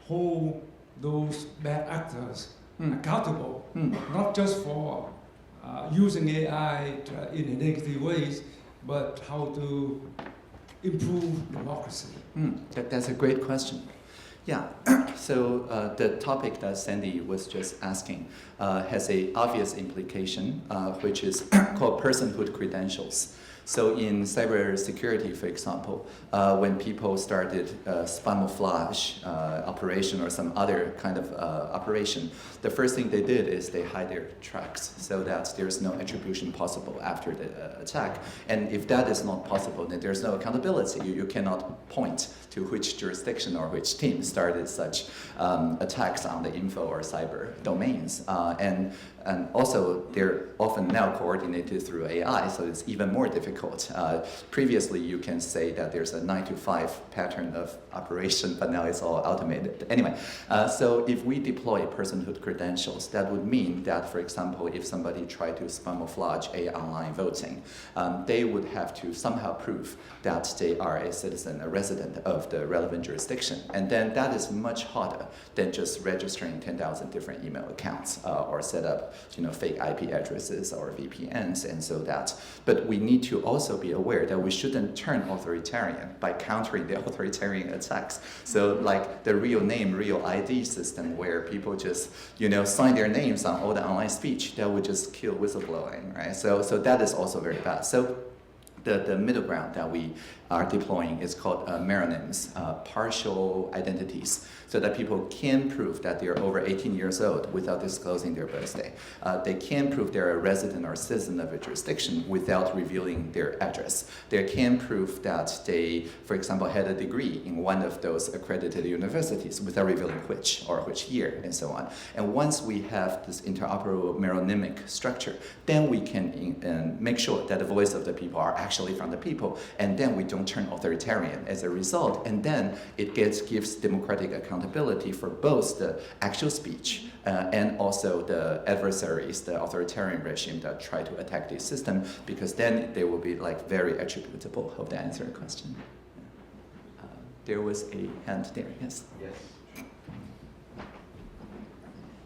Speaker 2: hold those bad actors accountable, not just for using AI in a negative ways, but how to improve democracy?
Speaker 8: That's a great question. Yeah, so the topic that Sandy was just asking has an obvious implication, which is called personhood credentials. So in cybersecurity, for example, when people started spamouflage operation or some other kind of operation, the first thing they did is they hide their tracks so that there's no attribution possible after the attack. And if that is not possible, then there's no accountability. You cannot point to which jurisdiction or which team started such attacks on the info or cyber domains. And also, they're often now coordinated through AI, so it's even more difficult. Previously, you can say that there's a 9-to-5 pattern of operation, but now it's all automated. Anyway, so if we deploy personhood credentials, that would mean that, for example, if somebody tried to spamouflage a online voting, they would have to somehow prove that they are a citizen, a resident of the relevant jurisdiction. And then that is much harder than just registering 10,000 different email accounts or set up fake IP addresses or VPNs and so that. But we need to also be aware that we shouldn't turn authoritarian by countering the authoritarian attacks. So like the real name, real ID system where people just, sign their names on all the online speech, that would just kill whistleblowing, right? So that is also very bad. So the middle ground that we are deploying is called meronyms, partial identities, so that people can prove that they're over 18 years old without disclosing their birthday. They can prove they're a resident or citizen of a jurisdiction without revealing their address. They can prove that they, for example, had a degree in one of those accredited universities without revealing which or which year and so on. And once we have this interoperable meronymic structure, then we can make sure that the voice of the people are actually from the people, and then we don't turn authoritarian as a result, and then it gives democratic accountability for both the actual speech and also the adversaries, the authoritarian regime that try to attack this system, because then they will be very attributable. Hope that answered your question. There was a hand there, yes?
Speaker 4: Yes.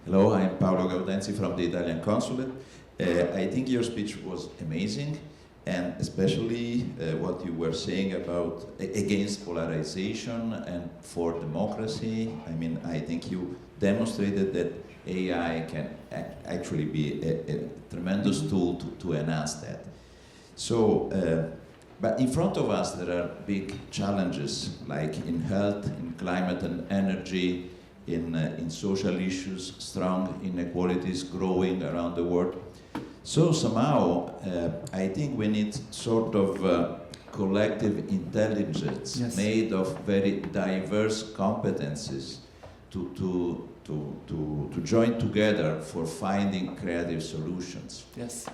Speaker 4: Hello, I'm Paolo Gaudenzi from the Italian Consulate. I think your speech was amazing, and especially what you were saying about against polarization and for democracy. I mean, I think you demonstrated that AI can actually be a tremendous tool to enhance that. So, but in front of us there are big challenges, like in health, in climate and energy, in social issues, strong inequalities growing around the world. So somehow, I think we need sort of collective intelligence made of very diverse competencies to to join together for finding creative solutions.
Speaker 8: Yes.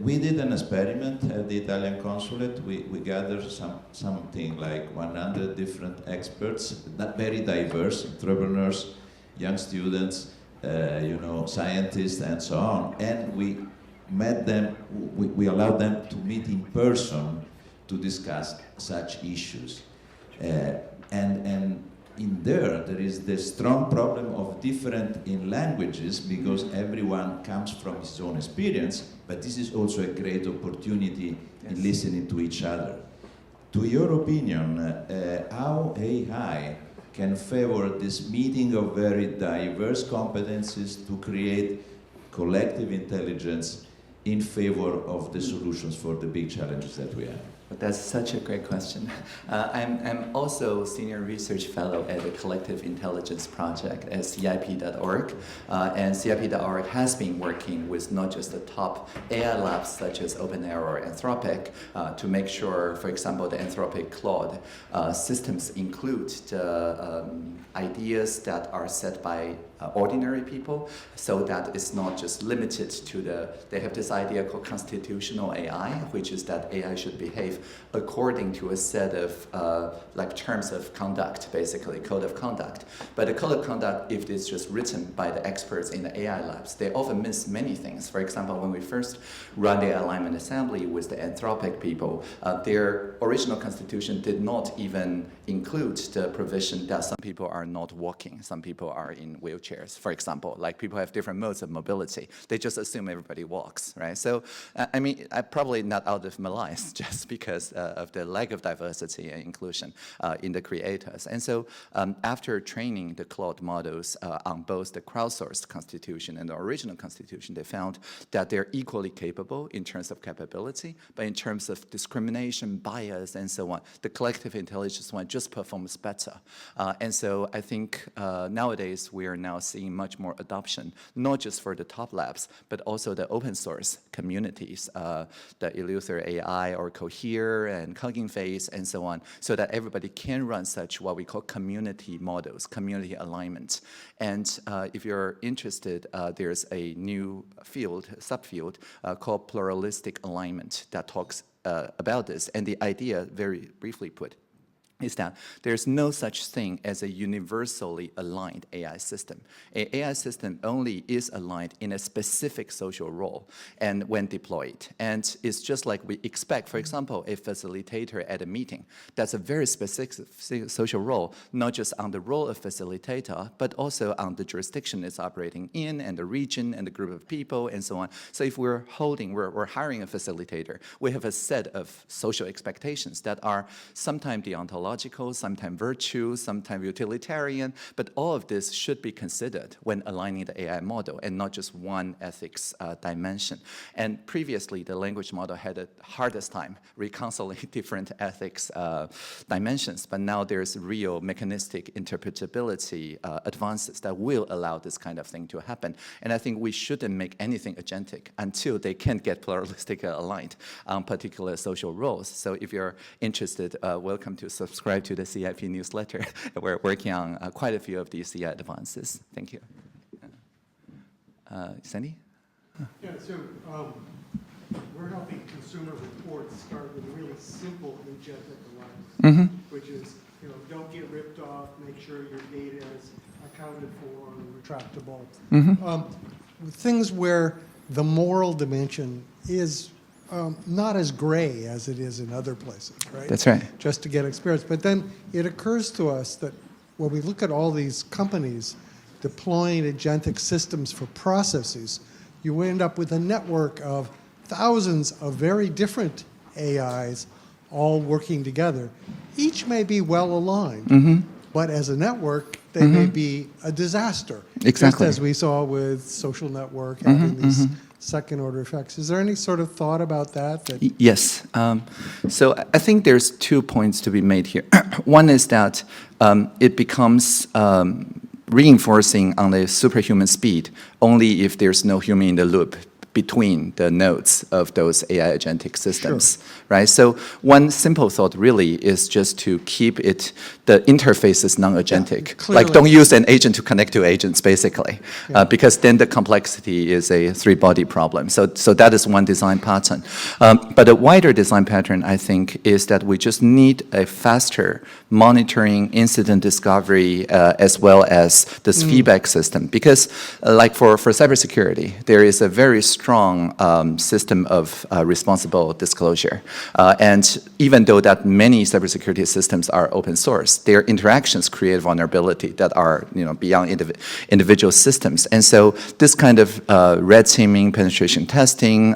Speaker 4: We did an experiment at the Italian consulate. We gathered something like 100 different experts, very diverse, entrepreneurs, young students, scientists, and so on. And we met them, we allowed them to meet in person to discuss such issues. And in there is the strong problem of different in languages, because everyone comes from his own experience, but this is also a great opportunity in listening to each other. To your opinion, how AI can favor this meeting of very diverse competencies to create collective intelligence in favor of the solutions for the big challenges that we have?
Speaker 8: But that's such a great question. I'm also Senior Research Fellow at the Collective Intelligence Project at CIP.org. And CIP.org has been working with not just the top AI labs such as OpenAI or Anthropic to make sure, for example, the Anthropic Claude systems include the ideas that are set by ordinary people, so that it's not just limited to they have this idea called constitutional AI, which is that AI should behave according to a set of terms of conduct, basically, code of conduct. But the code of conduct, if it's just written by the experts in the AI labs, they often miss many things. For example, when we first run the alignment assembly with the Anthropic people, their original constitution did not even include the provision that some people are not walking, some people are in wheelchairs, for example. Like, people have different modes of mobility. They just assume everybody walks, right? So, I mean, I'm probably not out of malice just because of the lack of diversity and inclusion in the creators. And so, after training the Claude models on both the crowdsourced constitution and the original constitution, they found that they're equally capable in terms of capability, but in terms of discrimination, bias, and so on, the collective intelligence one just performs better. And so I think nowadays we are now seeing much more adoption, not just for the top labs, but also the open source communities, the Eleuther AI or Cohere and Hugging Face and so on, so that everybody can run such what we call community models, community alignment. And if you're interested, there's a new subfield called pluralistic alignment that talks about this. And the idea, very briefly put, is that there's no such thing as a universally aligned AI system. An AI system only is aligned in a specific social role and when deployed. And it's just like we expect, for example, a facilitator at a meeting. That's a very specific social role, not just on the role of facilitator, but also on the jurisdiction it's operating in and the region and the group of people and so on. So if we're hiring a facilitator, we have a set of social expectations that are sometimes deontological, sometimes virtue, sometimes utilitarian, but all of this should be considered when aligning the AI model and not just one ethics dimension. And previously, the language model had the hardest time reconciling different ethics dimensions, but now there's real mechanistic interpretability advances that will allow this kind of thing to happen. And I think we shouldn't make anything agentic until they can get pluralistically aligned on particular social roles. So if you're interested, welcome to subscribe to the CIP newsletter. We're working on quite a few of these CI advances. Thank you. Sandy?
Speaker 22: Yeah, so we're helping consumer reports start with a really simple agentic alignment, which is, don't get ripped off, make sure your data is accounted for and retractable. Things where the moral dimension is not as gray as it is in other places, right?
Speaker 8: That's right.
Speaker 22: Just to get experience. But then it occurs to us that when we look at all these companies deploying agentic systems for processes, you end up with a network of thousands of very different AIs all working together. Each may be well aligned, but as a network, they may be a disaster.
Speaker 8: Exactly.
Speaker 22: Just as we saw with social network having these second order effects. Is there any sort of thought about that?
Speaker 8: Yes. So I think there's 2 points to be made here. One is that it becomes reinforcing on the superhuman speed only if there's no human in the loop, between the nodes of those AI agentic systems, right? So one simple thought really is just to keep the interface is non-agentic. Like don't use an agent to connect to agents, basically, because then the complexity is a three-body problem. So that is one design pattern. But a wider design pattern, I think, is that we just need a faster monitoring, incident discovery, as well as this feedback system. Because like for cybersecurity, there is a very strong system of responsible disclosure. And even though that many cybersecurity systems are open source, their interactions create vulnerability that are beyond individual systems. And so this kind of red teaming, penetration testing,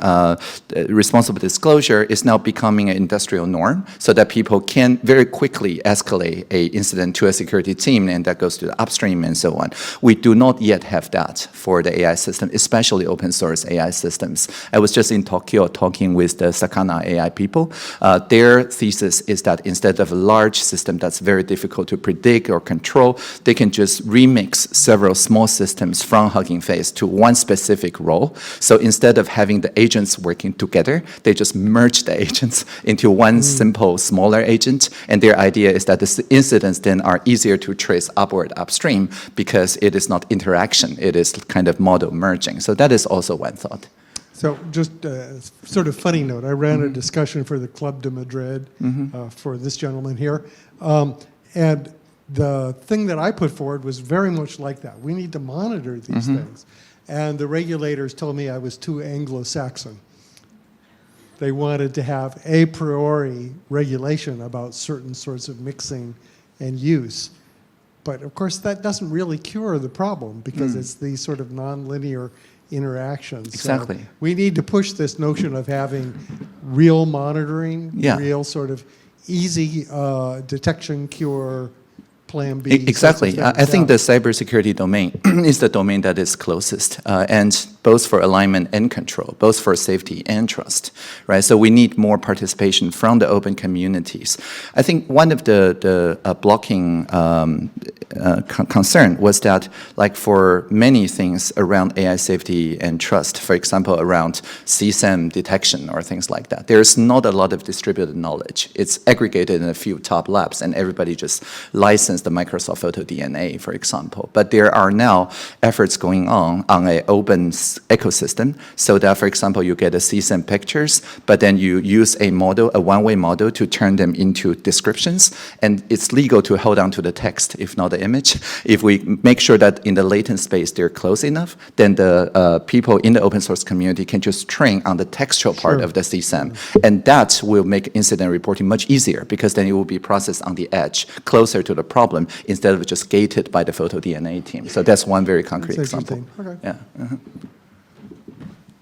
Speaker 8: responsible disclosure is now becoming an industrial norm so that people can very quickly escalate an incident to a security team, and that goes to the upstream and so on. We do not yet have that for the AI system, especially open source AI systems. I was just in Tokyo talking with the Sakana AI people. Their thesis is that instead of a large system that's very difficult to predict or control, they can just remix several small systems from Hugging Face to one specific role. So instead of having the agents working together, they just merge the agents into one simple, smaller agent. And their idea is that the incidents then are easier to trace upward upstream because it is not interaction, it is kind of model merging. So that is also one thought.
Speaker 22: So just sort of funny note, I ran a discussion for the Club de Madrid for this gentleman here. And the thing that I put forward was very much like that. We need to monitor these things. And the regulators told me I was too Anglo-Saxon. They wanted to have a priori regulation about certain sorts of mixing and use. But of course, that doesn't really cure the problem because it's these sort of nonlinear interactions.
Speaker 8: Exactly.
Speaker 22: So we need to push this notion of having real monitoring, real sort of easy detection, cure, plan B.
Speaker 8: Exactly. I think the cybersecurity domain is the domain that is closest, and both for alignment and control, both for safety and trust, right? So we need more participation from the open communities. I think one of the blocking concern was that, like for many things around AI safety and trust, for example, around CSAM detection or things like that, there's not a lot of distributed knowledge. It's aggregated in a few top labs, and everybody just licensed the Microsoft Photo DNA, for example. But there are now efforts going on an open ecosystem, so that, for example, you get a CSAM pictures, but then you use a model, a one-way model, to turn them into descriptions, and it's legal to hold on to the text, if not the image. If we make sure that in the latent space they're close enough, then the people in the open source community can just train on the textual part of the CSAM, and that will make incident reporting much easier because then it will be processed on the edge, closer to the problem, instead of just gated by the Photo DNA team. So that's one very concrete example.
Speaker 22: Okay.
Speaker 8: Yeah.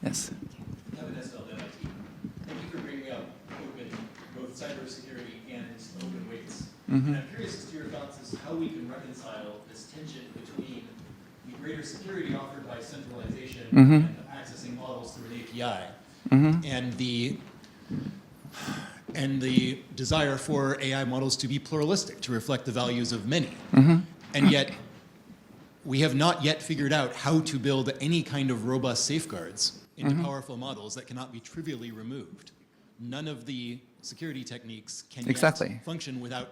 Speaker 8: Yes.
Speaker 1: Thank you for bringing up open, both cybersecurity and open weights. And I'm curious as to your thoughts as to how we can reconcile this tension between the greater security offered by centralization and accessing models through an API and the desire for AI models to be pluralistic, to reflect the values of many. And yet, we have not yet figured out how to build any kind of robust safeguards into powerful models that cannot be trivially removed. None of the security techniques can yet function without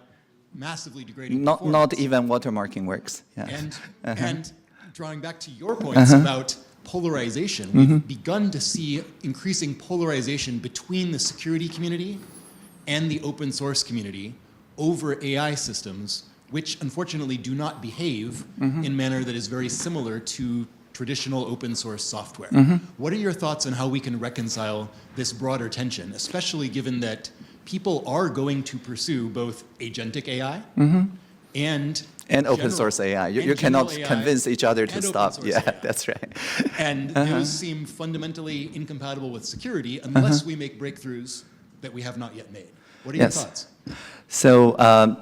Speaker 1: massively degrading performance.
Speaker 8: Not even watermarking works. Yeah.
Speaker 1: And drawing back to your points about polarization, we've begun to see increasing polarization between the security community and the open source community over AI systems, which unfortunately do not behave in a manner that is very similar to traditional open source software. What are your thoughts on how we can reconcile this broader tension, especially given that people are going to pursue both agentic AI and
Speaker 8: open source AI. You cannot convince each other to stop. Yeah, that's right.
Speaker 1: And those seem fundamentally incompatible with security unless we make breakthroughs that we have not yet made. What are your thoughts?
Speaker 8: So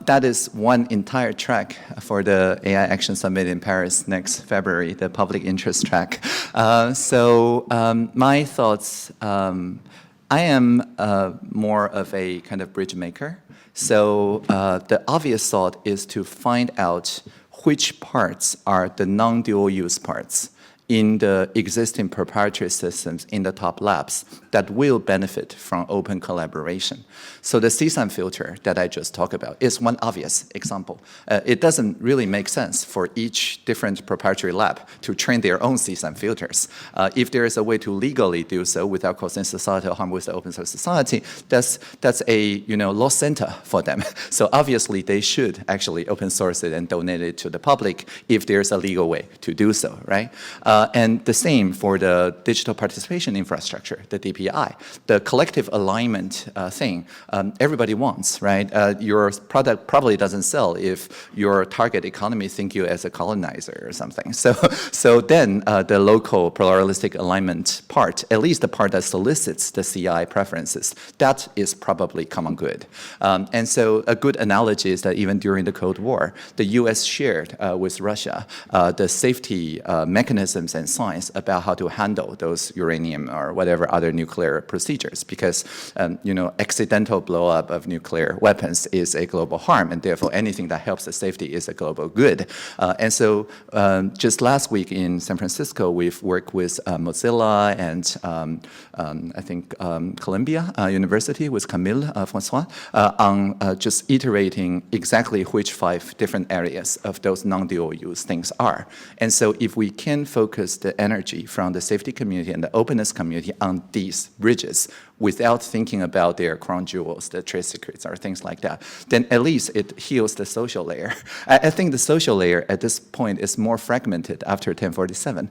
Speaker 8: that is one entire track for the AI Action Summit in Paris next February, the public interest track. My thoughts, I am more of a kind of bridge maker. So the obvious thought is to find out which parts are the non-dual use parts in the existing proprietary systems in the top labs that will benefit from open collaboration. So the CSAM filter that I just talked about is one obvious example. It doesn't really make sense for each different proprietary lab to train their own CSAM filters. If there is a way to legally do so without causing societal harm with the open source society, that's a loss center for them. So obviously they should actually open source it and donate it to the public if there's a legal way to do so, right? And the same for the digital participation infrastructure, the DPI. The collective alignment thing, everybody wants, right? Your product probably doesn't sell if your target economy think you as a colonizer or something. So then the local pluralistic alignment part, at least the part that solicits the CI preferences, that is probably common good. And so a good analogy is that even during the Cold War, the US shared with Russia the safety mechanisms and science about how to handle those uranium or whatever other nuclear procedures, because accidental blow up of nuclear weapons is a global harm, and therefore anything that helps the safety is a global good. And so just last week in San Francisco, we've worked with Mozilla and I think Columbia University with Camille Francois on just iterating exactly which 5 different areas of those non-dual use things are. And so if we can focus the energy from the safety community and the openness community on these bridges without thinking about their crown jewels, the trade secrets or things like that, then at least it heals the social layer. I think the social layer at this point is more fragmented after 1047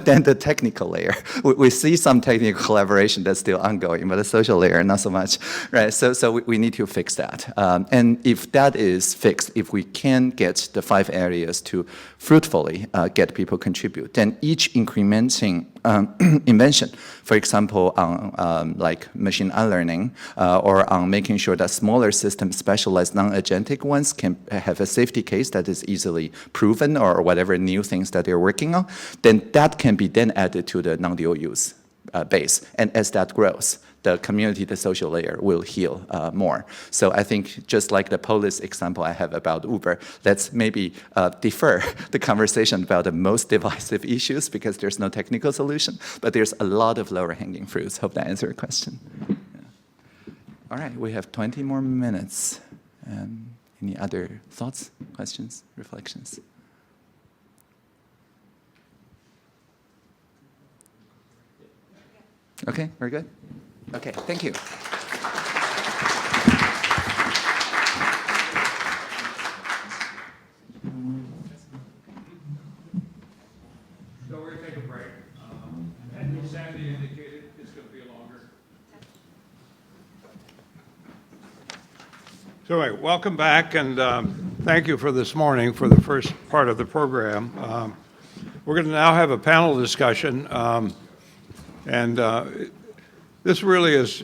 Speaker 8: than the technical layer. We see some technical collaboration that's still ongoing, but the social layer, not so much, right? So we need to fix that. And if that is fixed, if we can get the 5 areas to fruitfully get people contribute, then each incrementing invention, for example, on like machine learning or on making sure that smaller systems, specialized non-agentic ones, can have a safety case that is easily proven or whatever new things that they're working on, then that can be then added to the non-dual use base. And as that grows, the community, the social layer will heal more. So I think just like the police example I have about Uber, let's maybe defer the conversation about the most divisive issues because there's no technical solution, but there's a lot of lower hanging fruits. Hope that answered your question. Yeah. All right, we have 20 more minutes. Any other thoughts, questions, reflections? Okay, very good. Okay, thank you.
Speaker 5: So we're going to take a break. And Sandy indicated it's going to be longer. So anyway, welcome back, and thank you for this morning for the first part of the program. We're going to now have a panel discussion, and this really is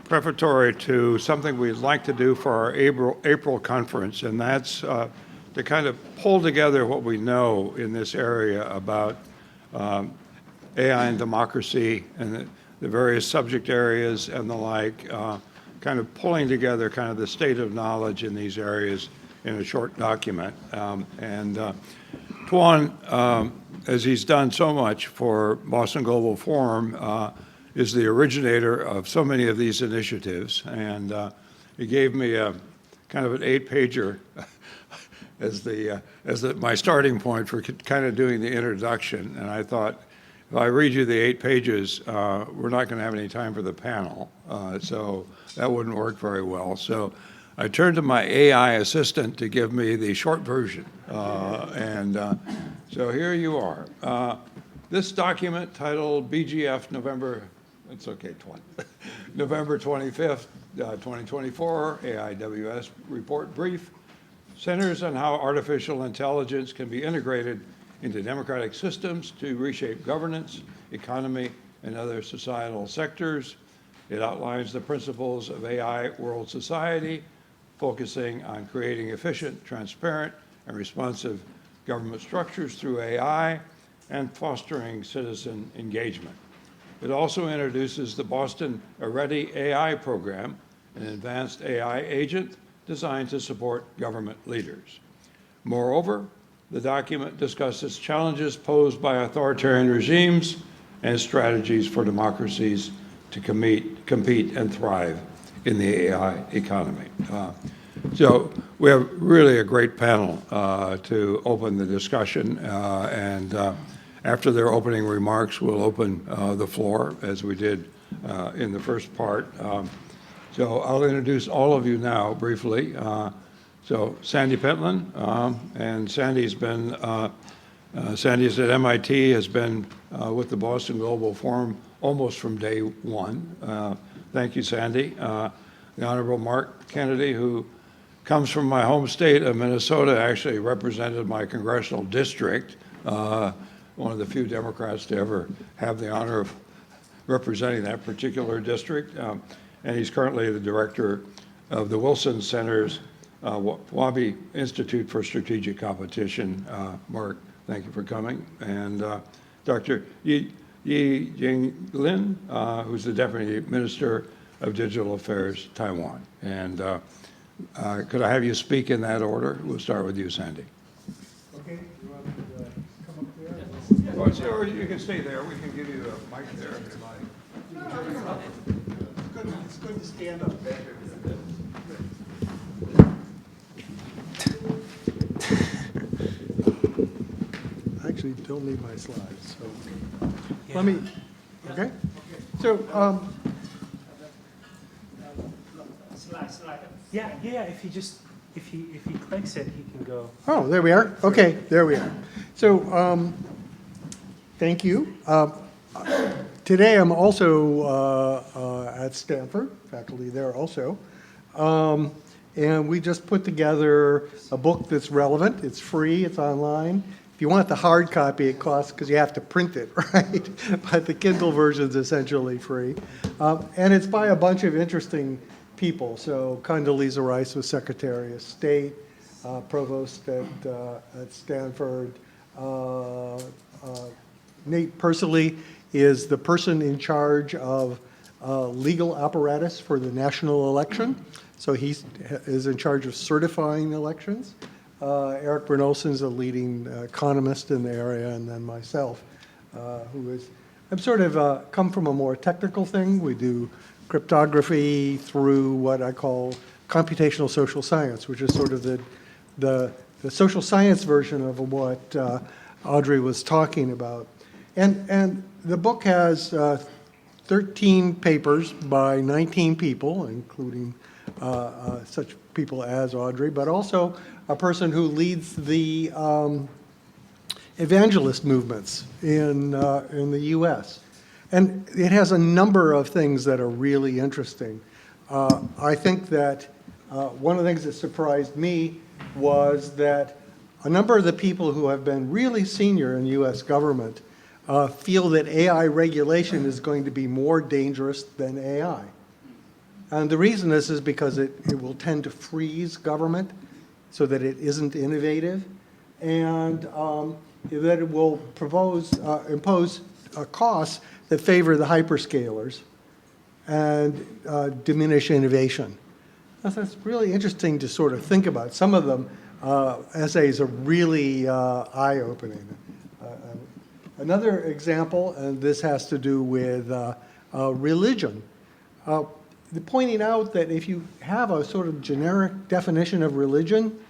Speaker 5: preparatory to something we'd like to do for our April conference, and that's to kind of pull together what we know in this area about AI and democracy and the various subject areas and the like, kind of pulling together kind of the state of knowledge in these areas in a short document. Tuan, as he's done so much for Boston Global Forum, is the originator of so many of these initiatives, and he gave me a kind of an 8-pager as my starting point for kind of doing the introduction. And I thought, if I read you the 8 pages, we're not going to have any time for the panel, so that wouldn't work very well. So I turned to my AI assistant to give me the short version, so here you are. This document titled BGF November 25th, 2024, AIWS Report Brief, centers on how artificial intelligence can be integrated into democratic systems to reshape governance, economy, and other societal sectors. It outlines the principles of AI world society, focusing on creating efficient, transparent, and responsive government structures through AI, and fostering citizen engagement. It also introduces the Boston Ready AI program, an advanced AI agent designed to support government leaders. Moreover, The document discusses challenges posed by authoritarian regimes and strategies for democracies to compete and thrive in the AI economy. So we have really a great panel to open the discussion, and after their opening remarks, we'll open the floor as we did in the first part. So I'll introduce all of you now briefly. So Sandy Pentland, and Sandy's at MIT, has been with the Boston Global Forum almost from day one. Thank you, Sandy. The Honorable Mark Kennedy, who comes from my home state of Minnesota, actually represented my congressional district, one of the few Democrats to ever have the honor of representing that particular district. And he's currently the director of the Wilson Center's Wabi Institute for Strategic Competition. Mark, thank you for coming. And Dr. Yi Jinglin, who's the Deputy Minister of Digital Affairs, Taiwan. And could I have you speak in that order? We'll start with you, Sandy.
Speaker 22: Okay, you want to come up there?
Speaker 5: Or you can stay there. We can give you a mic there if you like.
Speaker 22: It's good to stand up better. I actually don't need my slides, so let me, okay? So,
Speaker 3: Yeah, if he clicks it, he can go.
Speaker 22: oh, there we are. Okay, there we are. So, thank you. Today I'm also at Stanford, faculty there also. And we just put together a book that's relevant. It's free, it's online. If you want the hard copy, it costs because you have to print it, right? But the Kindle version is essentially free. And it's by a bunch of interesting people. So Condoleezza Rice was Secretary of State, Provost at Stanford. Nate Persily is the person in charge of legal apparatus for the national election. So he is in charge of certifying elections. Eric Brynolfsson is a leading economist in the area, and then myself, I'm sort of come from a more technical thing. We do cryptography through what I call computational social science, which is sort of the social science version of what Audrey was talking about. And the book has 13 papers by 19 people, including such people as Audrey, but also a person who leads the evangelist movements in the U.S. And it has a number of things that are really interesting. I think that one of the things that surprised me was that a number of the people who have been really senior in U.S. government feel that AI regulation is going to be more dangerous than AI. And the reason is because it will tend to freeze government so that it isn't innovative, and that it will impose costs that favor the hyperscalers and diminish innovation. That's really interesting to sort of think about. Some of them essays are really eye-opening. Another example, and this has to do with religion. Pointing out that if you have a sort of generic definition of religion,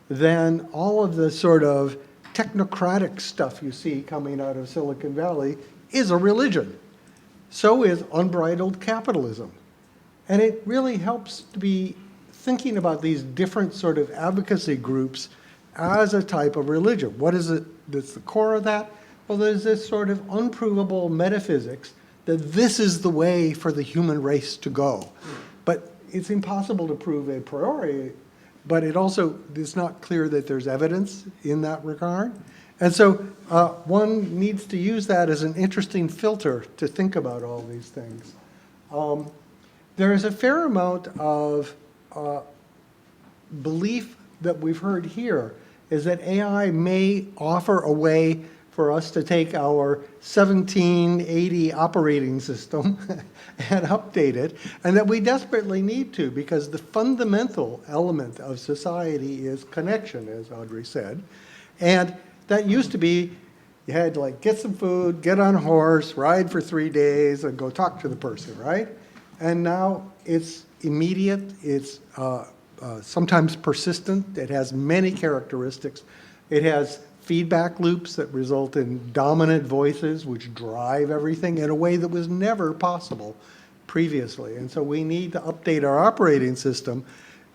Speaker 22: then all of the sort of technocratic stuff you see coming out of Silicon Valley is a religion. So is unbridled capitalism. And it really helps to be thinking about these different sort of advocacy groups as a type of religion. What is it that's the core of that? Well, there's this sort of unprovable metaphysics that this is the way for the human race to go. But it's impossible to prove a priori, but it also is not clear that there's evidence in that regard. And so one needs to use that as an interesting filter to think about all these things. There is a fair amount of belief that we've heard here is that AI may offer a way for us to take our 1780 operating system and update it, and that we desperately need to, because the fundamental element of society is connection, as Audrey said.
Speaker 6: And that used to be, you had to like get some food, get on a horse, ride for 3 days, and go talk to the person, right? And now it's immediate, it's sometimes persistent, it has many characteristics. It has feedback loops that result in dominant voices which drive everything in a way that was never possible previously. And so we need to update our operating system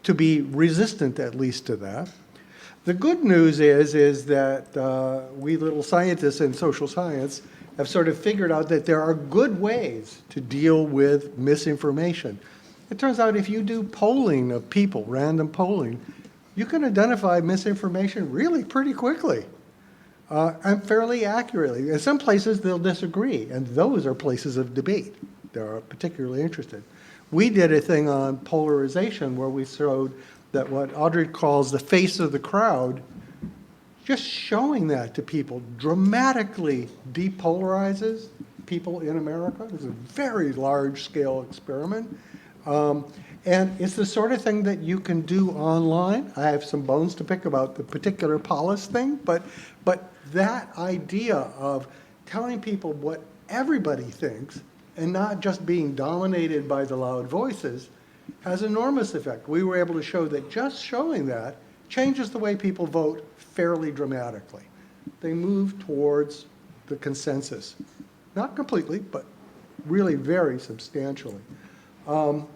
Speaker 6: to be resistant at least to that. The good news is that we little scientists in social science have sort of figured out that there are good ways to deal with misinformation. It turns out if you do polling of people, random polling, you can identify misinformation really pretty quickly and fairly accurately. In some places they'll disagree, and those are places of debate. They're particularly interested. We did a thing on polarization where we showed that what Audrey calls the face of the crowd, just showing that to people dramatically depolarizes people in America. It's a very large-scale experiment. And it's the sort of thing that you can do online. I have some bones to pick about the particular Polis thing, but that idea of telling people what everybody thinks and not just being dominated by the loud voices has enormous effect. We were able to show that just showing that changes the way people vote fairly dramatically. They move towards the consensus. Not completely, but really very substantially. And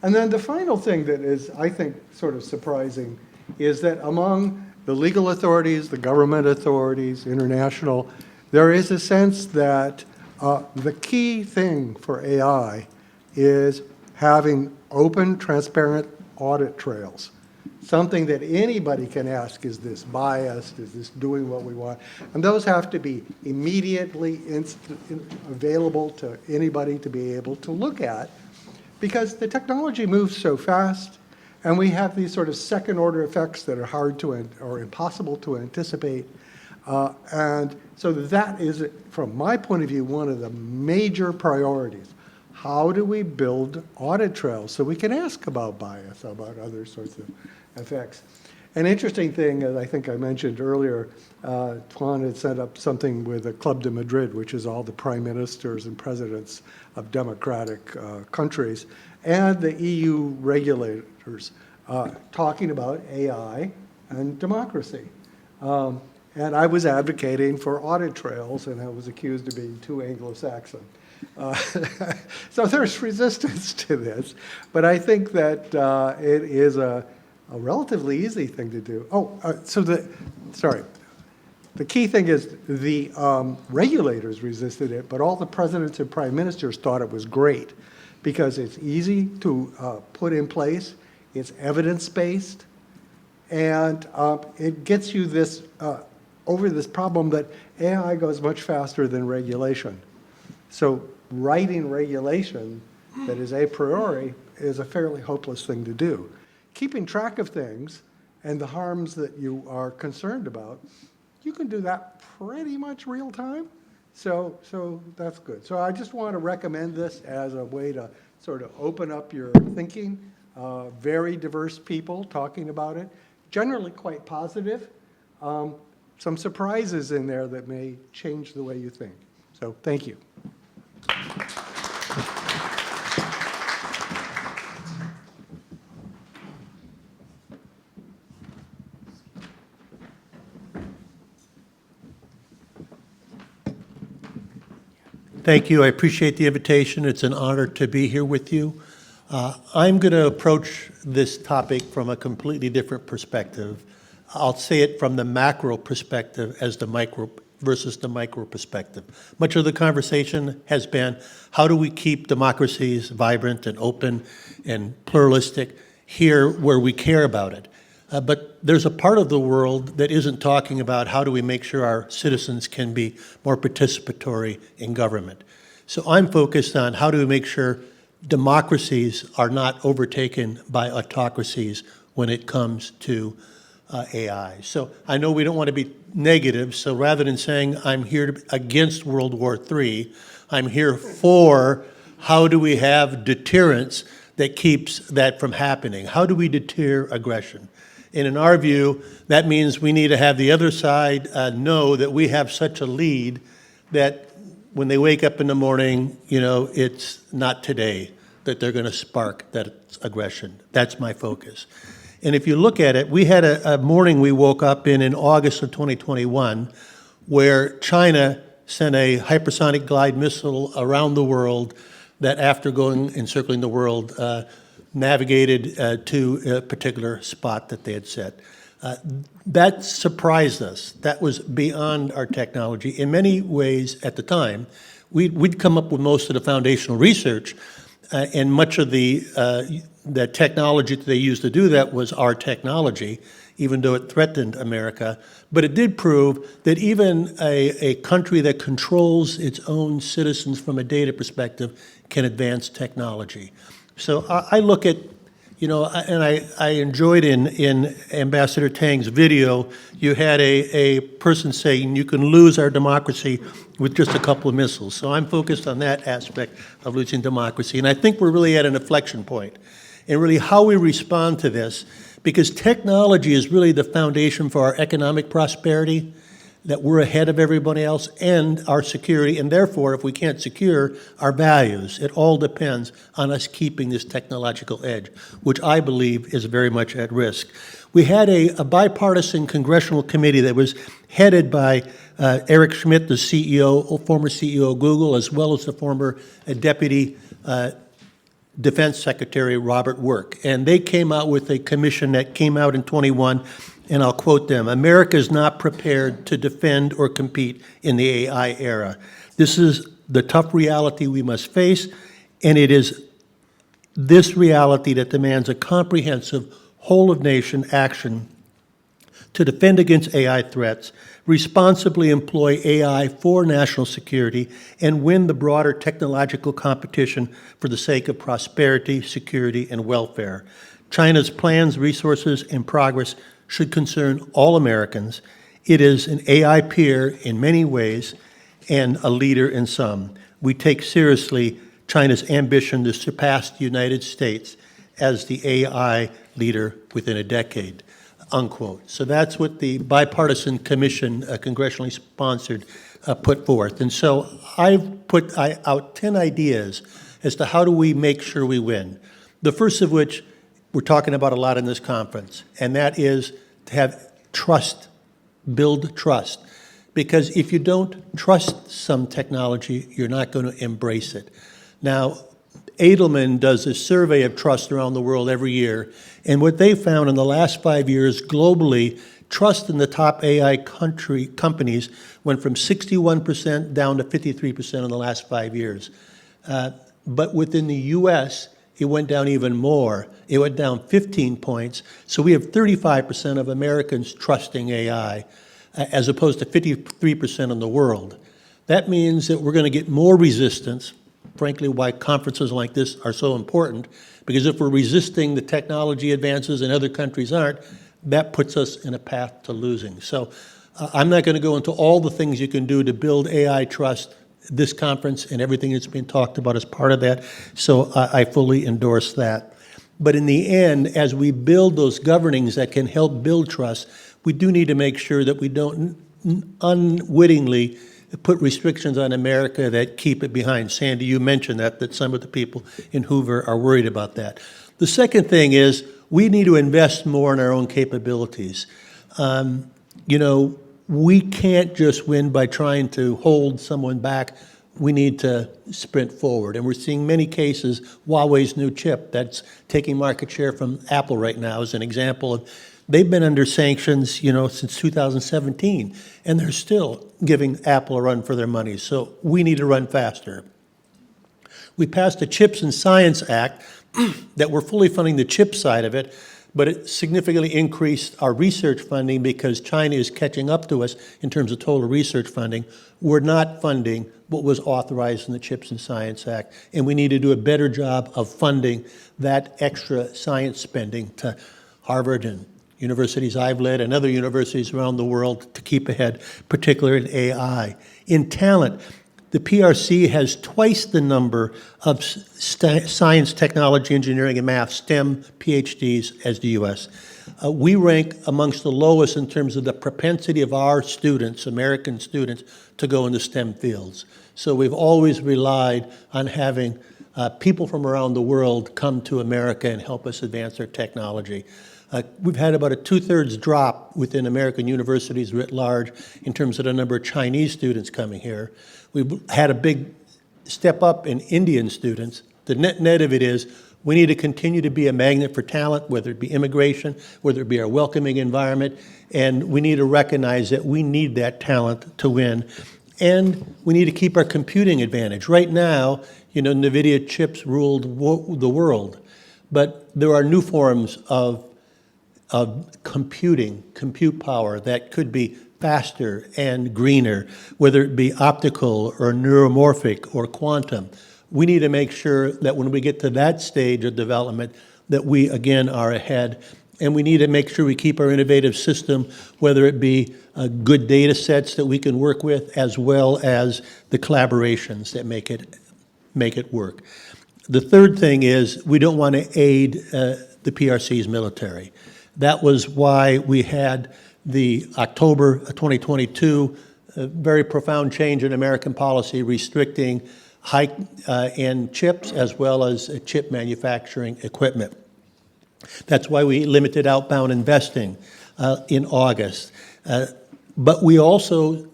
Speaker 6: then the final thing that is, I think, sort of surprising is that among the legal authorities, the government authorities, international, there is a sense that the key thing for AI is having open, transparent audit trails. Something that anybody can ask, is this biased? Is this doing what we want? And those have to be immediately available to anybody to be able to look at, because the technology moves so fast, and we have these sort of second-order effects that are hard to or impossible to anticipate. And so that is, from my point of view, one of the major priorities. How do we build audit trails so we can ask about bias, about other sorts of effects? An interesting thing, as I think I mentioned earlier, Tuan had set up something with the Club de Madrid, which is all the prime ministers and presidents of democratic countries, and the EU regulators talking about AI and democracy. And I was advocating for audit trails, and I was accused of being too Anglo-Saxon. So there's resistance to this, but I think that it is a relatively easy thing to do. The key thing is the regulators resisted it, but all the presidents and prime ministers thought it was great because it's easy to put in place, it's evidence-based, and it gets you this over this problem that AI goes much faster than regulation. So writing regulation that is a priori is a fairly hopeless thing to do. Keeping track of things and the harms that you are concerned about, you can do that pretty much real time. So that's good. So I just want to recommend this as a way to sort of open up your thinking. Very diverse people talking about it, generally quite positive. Some surprises in there that may change the way you think. So thank you.
Speaker 7: Thank you. I appreciate the invitation. It's an honor to be here with you. I'm going to approach this topic from a completely different perspective. I'll say it from the macro perspective as the micro versus the micro perspective. Much of the conversation has been, how do we keep democracies vibrant and open and pluralistic here where we care about it? But there's a part of the world that isn't talking about how do we make sure our citizens can be more participatory in government. So I'm focused on how do we make sure democracies are not overtaken by autocracies when it comes to AI. So I know we don't want to be negative, so rather than saying I'm here against World War III, I'm here for how do we have deterrence that keeps that from happening? How do we deter aggression? And in our view, that means we need to have the other side know that we have such a lead that when they wake up in the morning, it's not today that they're going to spark that aggression. That's my focus. And if you look at it, we had a morning we woke up in August of 2021 where China sent a hypersonic glide missile around the world that after going and circling the world, navigated to a particular spot that they had set. That surprised us. That was beyond our technology. In many ways, at the time, we'd come up with most of the foundational research, and much of the technology that they used to do that was our technology, even though it threatened America. But it did prove that even a country that controls its own citizens from a data perspective can advance technology. So I look at, and I enjoyed in Ambassador Tang's video, you had a person saying you can lose our democracy with just a couple of missiles. So I'm focused on that aspect of losing democracy. And I think we're really at an inflection point in really how we respond to this, because technology is really the foundation for our economic prosperity, that we're ahead of everybody else, and our security, and therefore, if we can't secure our values, it all depends on us keeping this technological edge, which I believe is very much at risk. We had a bipartisan congressional committee that was headed by Eric Schmidt, the former CEO of Google, as well as the former Deputy Defense Secretary Robert Work. And they came out with a commission that came out in 21, and I'll quote them: "America is not prepared to defend or compete in the AI era. This is the tough reality we must face, and it is this reality that demands a comprehensive whole-of-nation action to defend against AI threats, responsibly employ AI for national security, and win the broader technological competition for the sake of prosperity, security, and welfare. China's plans, resources, and progress should concern all Americans. It is an AI peer in many ways and a leader in some. We take seriously China's ambition to surpass the United States as the AI leader within a decade," unquote. So that's what the bipartisan commission, congressionally sponsored, put forth. And so I've put out 10 ideas as to how do we make sure we win. The first of which we're talking about a lot in this conference, and that is to have trust, build trust. Because if you don't trust some technology, you're not going to embrace it. Now, Edelman does a survey of trust around the world every year, and what they found in the last 5 years globally, trust in the top AI companies went from 61% down to 53% in the last 5 years. But within the US, it went down even more. It went down 15 points. So we have 35% of Americans trusting AI, as opposed to 53% in the world. That means that we're going to get more resistance, frankly, why conferences like this are so important, because if we're resisting the technology advances and other countries aren't, that puts us in a path to losing. So I'm not going to go into all the things you can do to build AI trust. This conference and everything that's been talked about as part of that, so I fully endorse that. But in the end, as we build those governings that can help build trust, we do need to make sure that we don't unwittingly put restrictions on America that keep it behind. Sandy, you mentioned that some of the people in Hoover are worried about that. The second thing is we need to invest more in our own capabilities. We can't just win by trying to hold someone back. We need to sprint forward. And we're seeing many cases, Huawei's new chip that's taking market share from Apple right now is an example of, they've been under sanctions, since 2017, and they're still giving Apple a run for their money. So we need to run faster. We passed a Chips and Science Act that we're fully funding the chip side of it, but it significantly increased our research funding because China is catching up to us in terms of total research funding. We're not funding what was authorized in the Chips and Science Act, and we need to do a better job of funding that extra science spending to Harvard and universities I've led and other universities around the world to keep ahead, particularly in AI. In talent, the PRC has twice the number of science, technology, engineering, and math, STEM PhDs as the US. we rank amongst the lowest in terms of the propensity of our students, American students, to go into STEM fields. So we've always relied on having people from around the world come to America and help us advance our technology. We've had about a 2/3 drop within American universities writ large in terms of the number of Chinese students coming here. We've had a big step up in Indian students. The net of it is we need to continue to be a magnet for talent, whether it be immigration, whether it be our welcoming environment, and we need to recognize that we need that talent to win. And we need to keep our computing advantage. Right now, NVIDIA chips ruled the world, but there are new forms of compute power that could be faster and greener, whether it be optical or neuromorphic or quantum. We need to make sure that when we get to that stage of development, that we, again, are ahead. And we need to make sure we keep our innovative system, whether it be good data sets that we can work with, as well as the collaborations that make it work. The third thing is we don't want to aid the PRC's military. That was why we had the October 2022 very profound change in American policy restricting high-end chips as well as chip manufacturing equipment. That's why we limited outbound investing in August. But we also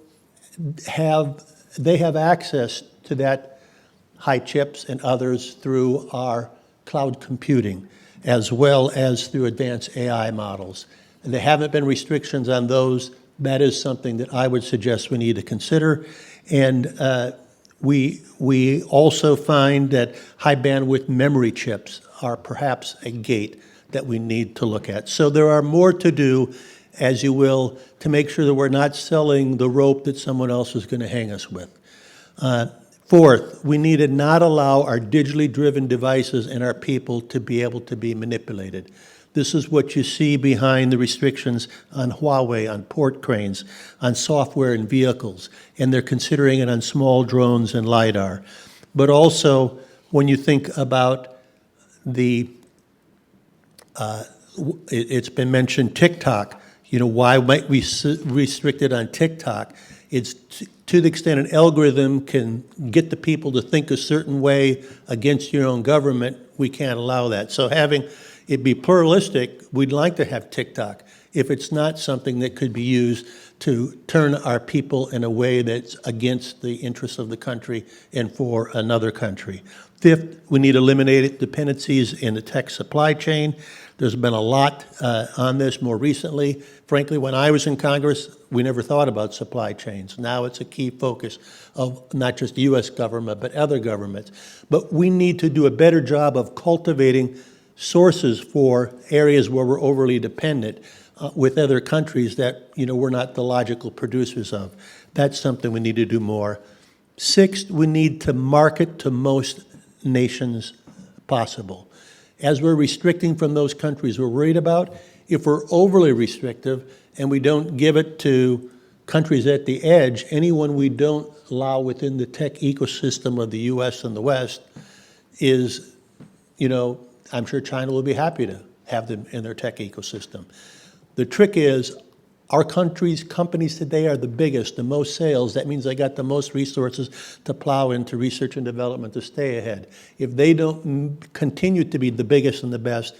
Speaker 7: they have access to that high chips and others through our cloud computing, as well as through advanced AI models. And there haven't been restrictions on those. That is something that I would suggest we need to consider. And we also find that high bandwidth memory chips are perhaps a gate that we need to look at. So there are more to do, as you will, to make sure that we're not selling the rope that someone else is going to hang us with. Fourth, we need to not allow our digitally driven devices and our people to be able to be manipulated. This is what you see behind the restrictions on Huawei, on port cranes, on software in vehicles, and they're considering it on small drones and LiDAR. But also, when you think about it's been mentioned TikTok, why might we restrict it on TikTok? It's to the extent an algorithm can get the people to think a certain way against your own government, we can't allow that. So having it be pluralistic, we'd like to have TikTok if it's not something that could be used to turn our people in a way that's against the interests of the country and for another country. Fifth, we need eliminated dependencies in the tech supply chain. There's been a lot on this more recently. Frankly, when I was in Congress, we never thought about supply chains. Now it's a key focus of not just the U.S. government, but other governments. But we need to do a better job of cultivating sources for areas where we're overly dependent with other countries that we're not the logical producers of. That's something we need to do more. Sixth, we need to market to most nations possible. As we're restricting from those countries we're worried about, if we're overly restrictive and we don't give it to countries at the edge, anyone we don't allow within the tech ecosystem of the U.S. and the West is, I'm sure China will be happy to have them in their tech ecosystem. The trick is our country's companies today are the biggest, the most sales. That means they got the most resources to plow into research and development to stay ahead. If they don't continue to be the biggest and the best,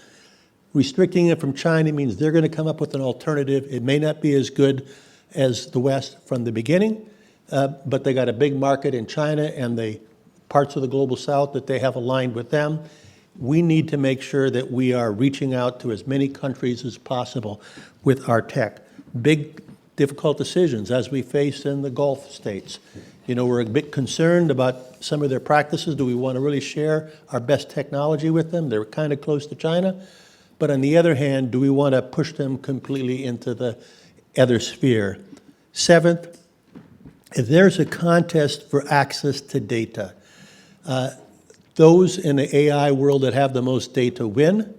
Speaker 7: restricting it from China means they're going to come up with an alternative. It may not be as good as the West from the beginning, but they got a big market in China and the parts of the global South that they have aligned with them. We need to make sure that we are reaching out to as many countries as possible with our tech. Big, difficult decisions as we face in the Gulf states. We're a bit concerned about some of their practices. Do we want to really share our best technology with them? They're kind of close to China. But on the other hand, do we want to push them completely into the other sphere? Seventh, if there's a contest for access to data, those in the AI world that have the most data win.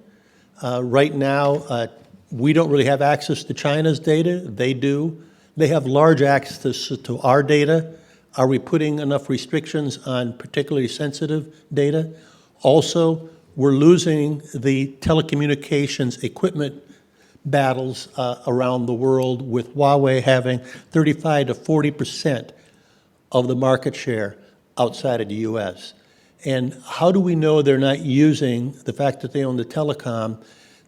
Speaker 7: Right now, we don't really have access to China's data. They do. They have large access to our data. Are we putting enough restrictions on particularly sensitive data? Also, we're losing the telecommunications equipment battles around the world, with Huawei having 35 to 40% of the market share outside of the US. And how do we know they're not using the fact that they own the telecom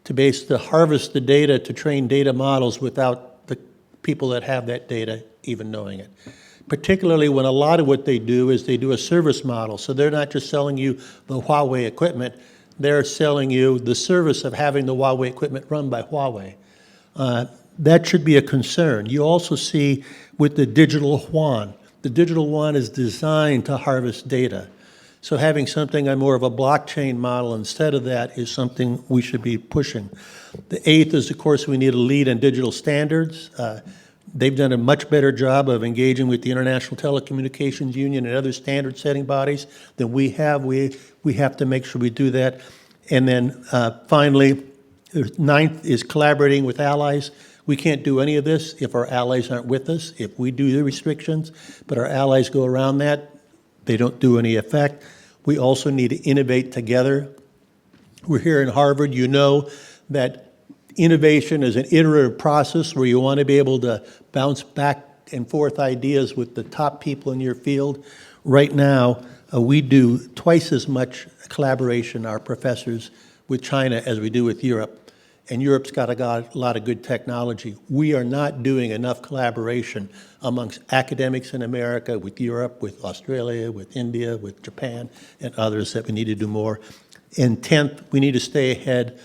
Speaker 7: to harvest the data to train data models without the people that have that data even knowing it? Particularly when a lot of what they do is they do a service model. So they're not just selling you the Huawei equipment, they're selling you the service of having the Huawei equipment run by Huawei. That should be a concern. You also see with the digital yuan. The digital yuan is designed to harvest data. So having something on more of a blockchain model instead of that is something we should be pushing. The eighth is, of course, we need a lead in digital standards. They've done a much better job of engaging with the International Telecommunications Union and other standard-setting bodies than we have. We have to make sure we do that. And then finally, ninth is collaborating with allies. We can't do any of this if our allies aren't with us, if we do the restrictions, but our allies go around that, they don't do any effect. We also need to innovate together. We're here in Harvard. You know that innovation is an iterative process where you want to be able to bounce back and forth ideas with the top people in your field. Right now, we do twice as much collaboration, our professors, with China as we do with Europe. And Europe's got a lot of good technology. We are not doing enough collaboration amongst academics in America, with Europe, with Australia, with India, with Japan, and others that we need to do more. And 10th, we need to stay ahead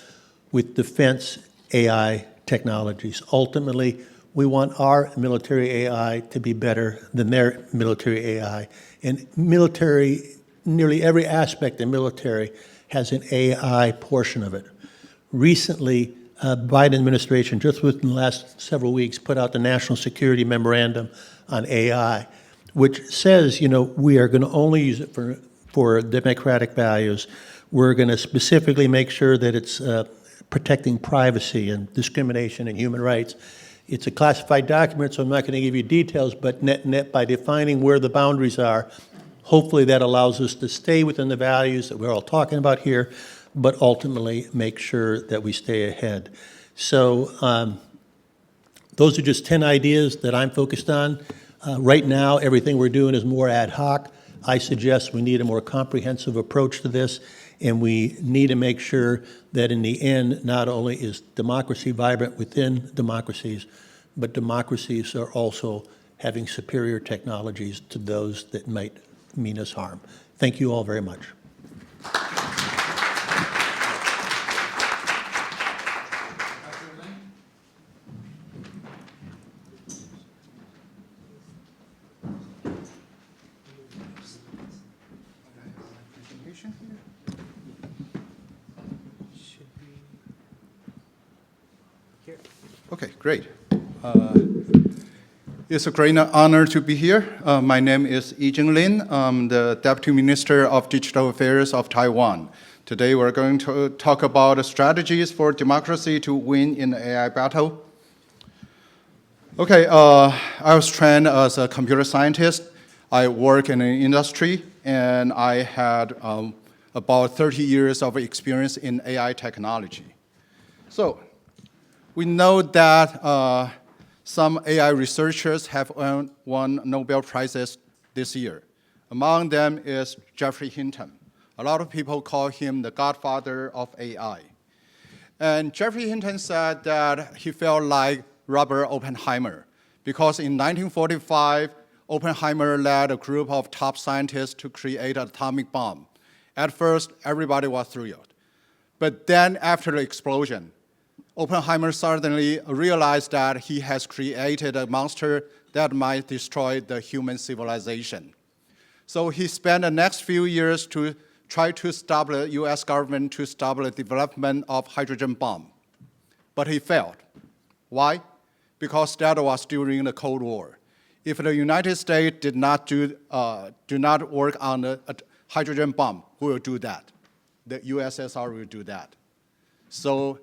Speaker 7: with defense AI technologies. Ultimately, we want our military AI to be better than their military AI. And nearly every aspect of military has an AI portion of it. Recently, Biden administration, just within the last several weeks, put out the National Security Memorandum on AI, which says, we are going to only use it for democratic values. We're going to specifically make sure that it's protecting privacy and discrimination and human rights. It's a classified document, so I'm not going to give you details, but net, by defining where the boundaries are, hopefully that allows us to stay within the values that we're all talking about here, but ultimately make sure that we stay ahead. So those are just 10 ideas that I'm focused on. Right now, everything we're doing is more ad hoc. I suggest we need a more comprehensive approach to this, and we need to make sure that in the end, not only is democracy vibrant within democracies, but democracies are also having superior technologies to those that might mean us harm. Thank you all very much.
Speaker 10: Okay, great. It's a great honor to be here. My name is Yijing Lin. I'm the Deputy Minister of Digital Affairs of Taiwan. Today we're going to talk about strategies for democracy to win in the AI battle. Okay, I was trained as a computer scientist. I work in an industry, and I had about 30 years of experience in AI technology. So we know that some AI researchers have won Nobel Prizes this year. Among them is Geoffrey Hinton. A lot of people call him the godfather of AI. And Geoffrey Hinton said that he felt like Robert Oppenheimer, because in 1945, Oppenheimer led a group of top scientists to create an atomic bomb. At first, everybody was thrilled. But then after the explosion, Oppenheimer suddenly realized that he has created a monster that might destroy the human civilization. So he spent the next few years to try to stop the US government to stop the development of hydrogen bomb. But he failed. Why? Because that was during the Cold War. If the United States did not work on a hydrogen bomb, who will do that? The USSR will do that. So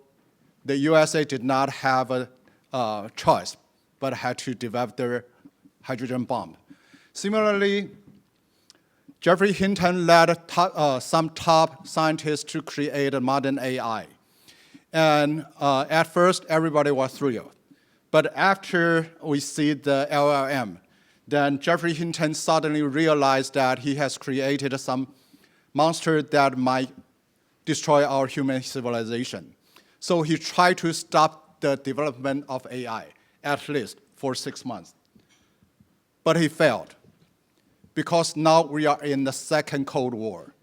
Speaker 10: the USA did not have a choice, but had to develop their hydrogen bomb. Similarly, Geoffrey Hinton led some top scientists to create a modern AI. And at first, everybody was thrilled. But after we see the LLM, then Geoffrey Hinton suddenly realized that he has created some monster that might destroy our human civilization. So he tried to stop the development of AI, at least for 6 months. But he failed, because now we are in the second Cold War.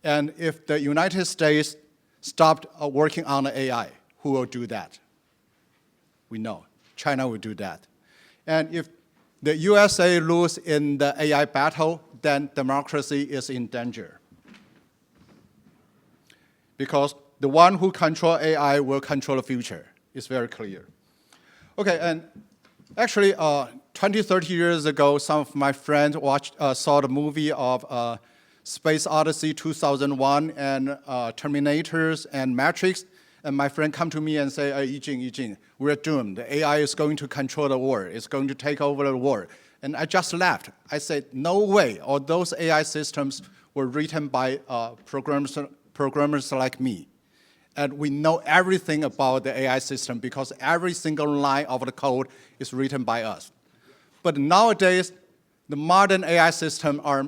Speaker 10: And if the United States stopped working on the AI, who will do that? We know. China will do that. And if the USA lose in the AI battle, then democracy is in danger. Because the one who controls AI will control the future. It's very clear. Okay, and actually, 20, 30 years ago, some of my friends saw the movie of Space Odyssey 2001 and Terminators and Matrix. And my friend come to me and say, Yijing, we're doomed. The AI is going to control the world. It's going to take over the world. And I just laughed. I said, no way. All those AI systems were written by programmers like me. And we know everything about the AI system because every single line of the code is written by us. But nowadays, the modern AI systems are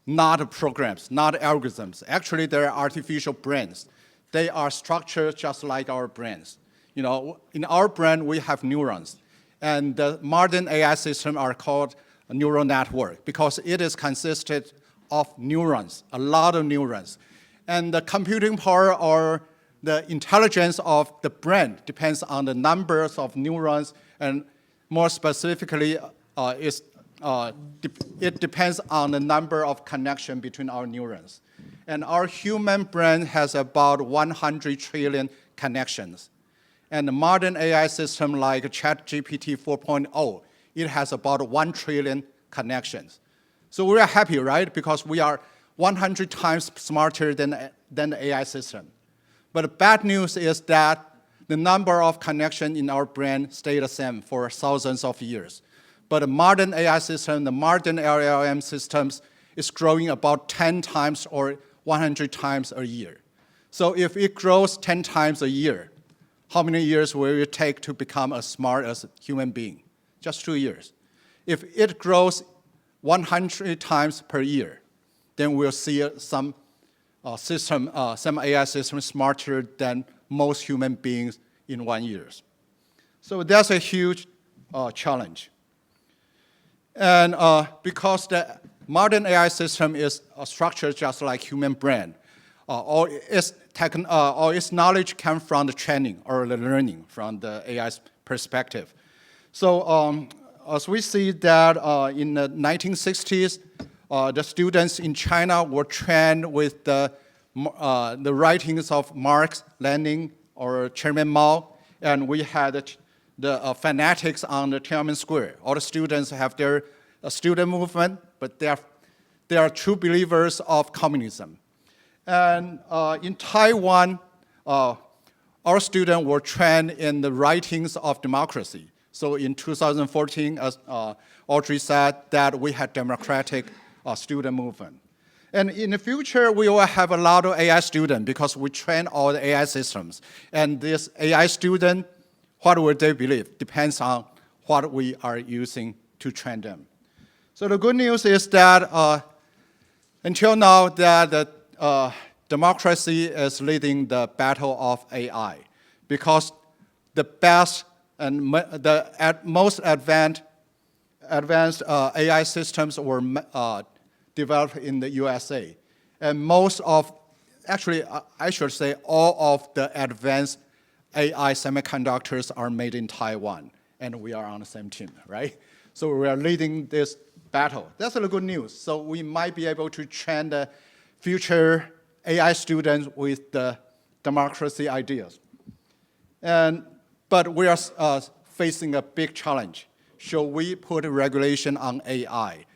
Speaker 10: not programs, not algorithms. Actually, they're artificial brains. They are structured just like our brains. You know, in our brain, we have neurons. And the modern AI systems are called a neural network because it is consisted of neurons, a lot of neurons. And the computing power or the intelligence of the brain depends on the numbers of neurons, and more specifically, it depends on the number of connections between our neurons. And our human brain has about 100 trillion connections. And the modern AI system like ChatGPT 4.0, it has about 1 trillion connections. So we are happy, right? Because we are 100 times smarter than the AI system. But the bad news is that the number of connections in our brain stay the same for thousands of years. But the modern AI system, the modern LLM systems, is growing about 10 times or 100 times a year. So if it grows 10 times a year, how many years will it take to become as smart as a human being? Just 2 years. If it grows 100 times per year, then we'll see some AI system smarter than most human beings in 1 year. So that's a huge challenge. And because the modern AI system is structured just like human brain, all its knowledge comes from the training or the learning from the AI's perspective. So as we see that in the 1960s, the students in China were trained with the writings of Marx, Lenin, or Chairman Mao, and we had the fanatics on the Tiananmen Square. All the students have their student movement, but they are true believers of communism. And in Taiwan, our students were trained in the writings of democracy. So in 2014, as Audrey said, that we had democratic student movement. And in the future, we will have a lot of AI students because we train all the AI systems. And this AI student, what will they believe? Depends on what we are using to train them. So the good news is that until now, that democracy is leading the battle of AI because the best and most advanced AI systems were developed in the USA. And most of, actually, I should say all of the advanced AI semiconductors are made in Taiwan, and we are on the same team, right? So we are leading this battle. That's the good news. So we might be able to train the future AI students with the democracy ideas. But we are facing a big challenge. Should we put a regulation on AI?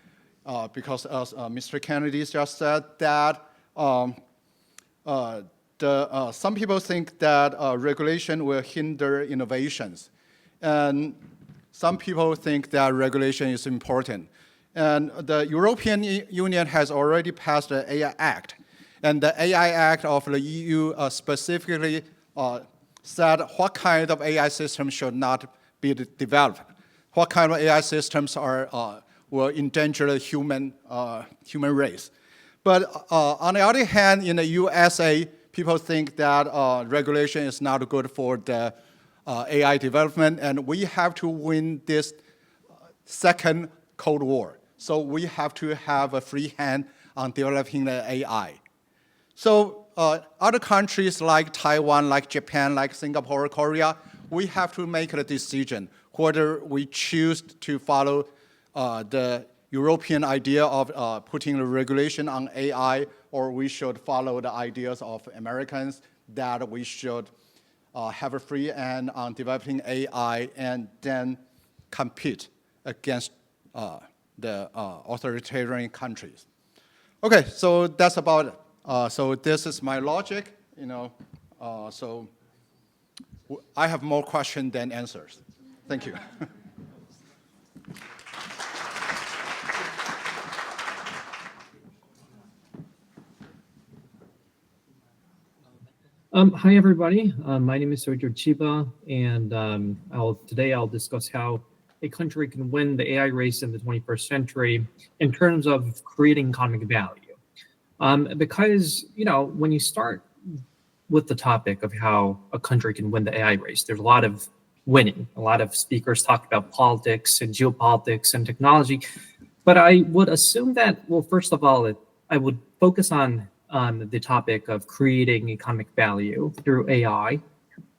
Speaker 10: Because as Mr. Kennedy just said, that some people think that regulation will hinder innovations. And some people think that regulation is important. And the European Union has already passed the AI Act. And the AI Act of the EU specifically said what kind of AI system should not be developed, what kind of AI systems will endanger the human race. But on the other hand, in the USA, people think that regulation is not good for the AI development, and we have to win this second Cold War. So we have to have a free hand on developing the AI. So other countries like Taiwan, like Japan, like Singapore, Korea, we have to make a decision whether we choose to follow the European idea of putting a regulation on AI, or we should follow the ideas of Americans that we should have a free hand on developing AI and then compete against the authoritarian countries. Okay, so that's about it. So this is my logic, so I have more questions than answers. Thank you.
Speaker 11: Hi, everybody. My name is Sergio Chiba, and today I'll discuss how a country can win the AI race in the 21st century in terms of creating economic value. Because, when you start with the topic of how a country can win the AI race, there's a lot of winning. A lot of speakers talk about politics and geopolitics and technology. But I would assume that, well, first of all, I would focus on the topic of creating economic value through AI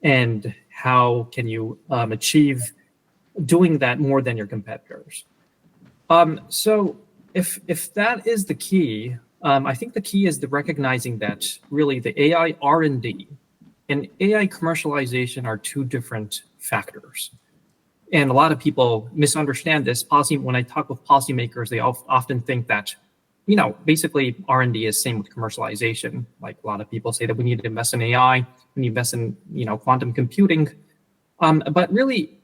Speaker 11: and how can you achieve doing that more than your competitors. So if that is the key, I think the key is the recognizing that really the AI R&D and AI commercialization are two different factors. And a lot of people misunderstand this. When I talk with policymakers, they often think that basically R&D is same with commercialization. Like a lot of people say that we need to invest in AI, we need to invest in, quantum computing. But really,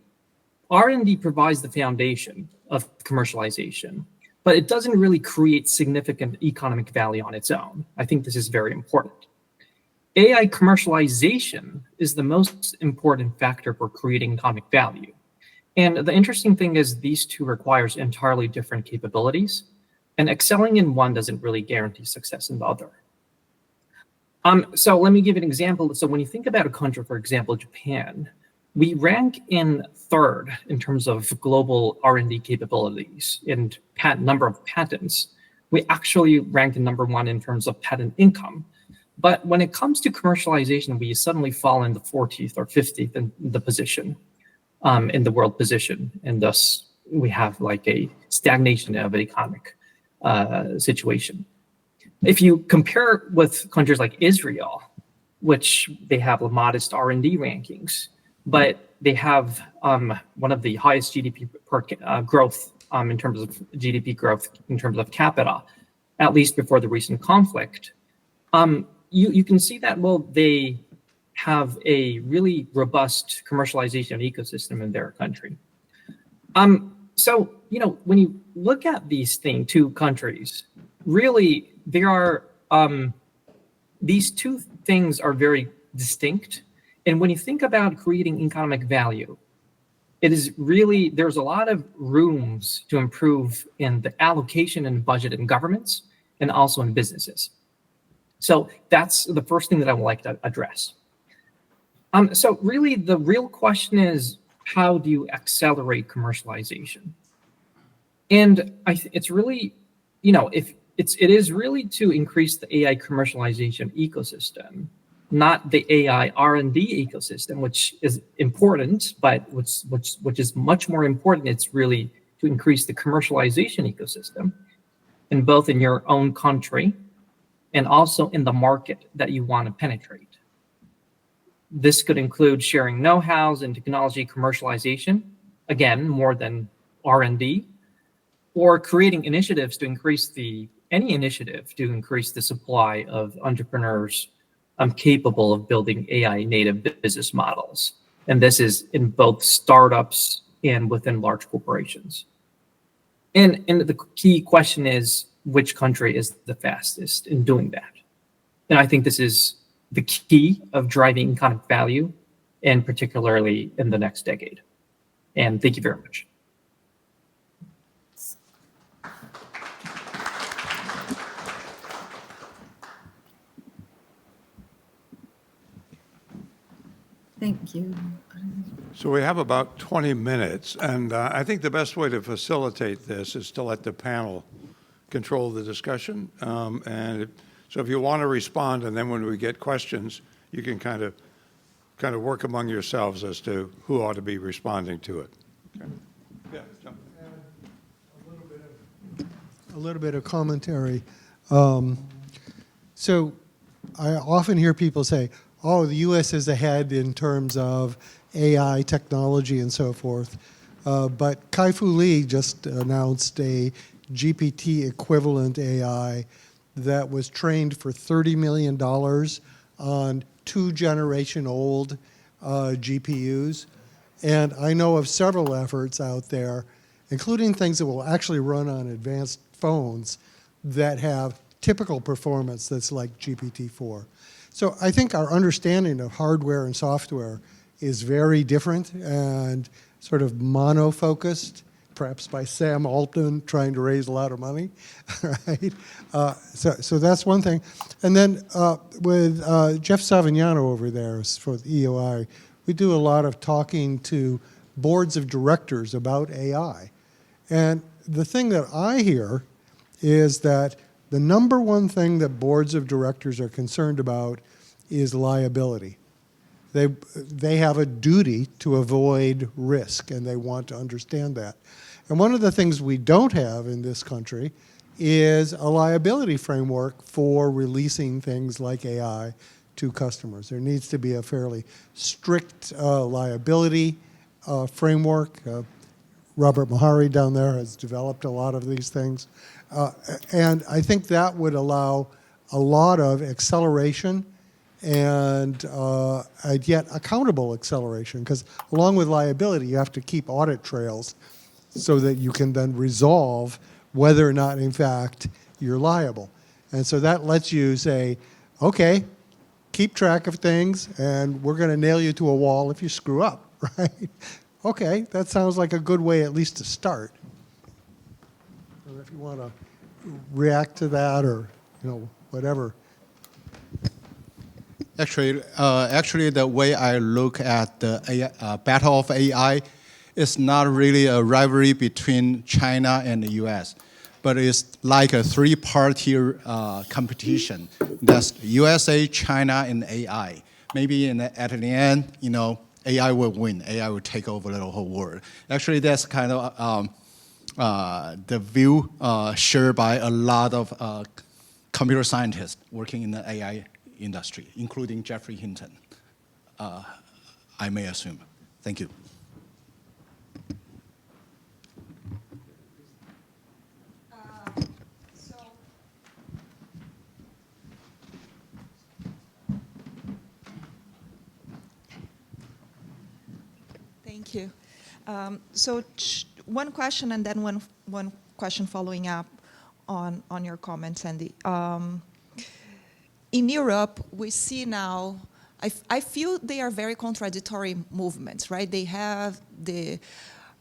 Speaker 11: R&D provides the foundation of commercialization, but it doesn't really create significant economic value on its own. I think this is very important. AI commercialization is the most important factor for creating economic value. And the interesting thing is these two requires entirely different capabilities. And excelling in one doesn't really guarantee success in the other. So let me give an example. So when you think about a country, for example, Japan, we rank in third in terms of global R&D capabilities and number of patents. We actually rank in number one in terms of patent income. But when it comes to commercialization, we suddenly fall in the 40th or 50th in the position, in the world position. And thus, we have like a stagnation of economic situation. If you compare with countries like Israel, which they have modest R&D rankings, but they have one of the highest GDP per growth in terms of GDP growth in terms of capita, at least before the recent conflict. You can see that, well, they have a really robust commercialization ecosystem in their country. So, when you look at these two countries, really there are, these two things are very distinct. And when you think about creating economic value, it is really, there's a lot of rooms to improve in the allocation and budget in governments and also in businesses. So that's the first thing that I would like to address. So really the real question is, how do you accelerate commercialization? And it's really, it is really to increase the AI commercialization ecosystem, not the AI R&D ecosystem, which is important, but which is much more important. It's really to increase the commercialization ecosystem, in both in your own country and also in the market that you want to penetrate. This could include sharing know-hows and technology commercialization, again, more than R&D, or creating initiatives to increase any initiative to increase the supply of entrepreneurs capable of building AI native business models. And this is in both startups and within large corporations. And the key question is, which country is the fastest in doing that? And I think this is the key of driving economic value. and particularly in the next decade. And thank you very much.
Speaker 12: Thank you.
Speaker 5: So we have about 20 minutes, and I think the best way to facilitate this is to let the panel control the discussion. So if you want to respond, and then when we get questions, you can kind of work among yourselves as to who ought to be responding to it. Okay. Yeah, John.
Speaker 22: A little bit of commentary. So I often hear people say, oh, the U.S. is ahead in terms of AI technology and so forth. But Kai-Fu Lee just announced a GPT equivalent AI that was trained for $30 million on 2-generation-old GPUs. And I know of several efforts out there, including things that will actually run on advanced phones that have typical performance that's like GPT-4. So I think our understanding of hardware and software is very different and sort of mono-focused, perhaps by Sam Altman trying to raise a lot of money, right? So that's one thing. And then with Jeff Savignano over there for the EOI, we do a lot of talking to boards of directors about AI. And the thing that I hear is that the number one thing that boards of directors are concerned about is liability. They have a duty to avoid risk, and they want to understand that. And one of the things we don't have in this country is a liability framework for releasing things like AI to customers. There needs to be a fairly strict liability framework. Robert Mahari down there has developed a lot of these things. And I think that would allow a lot of acceleration and yet accountable acceleration, because along with liability, you have to keep audit trails so that you can then resolve whether or not, in fact, you're liable. And so that lets you say, okay, keep track of things, and we're going to nail you to a wall if you screw up, right? Okay, that sounds like a good way at least to start. I don't know if you want to react to that or, whatever.
Speaker 10: Actually, the way I look at the AI, battle of AI is not really a rivalry between China and the US, but it's like a three-party competition. That's USA, China, and AI. Maybe at the end, AI will win. AI will take over the whole world. Actually, that's kind of the view shared by a lot of computer scientists working in the AI industry, including Jeffrey Hinton, I may assume. Thank you.
Speaker 13: Thank you. So one question and then one question following up on your comments, Andy. In Europe, we see now, I feel they are very contradictory movements, right? They have the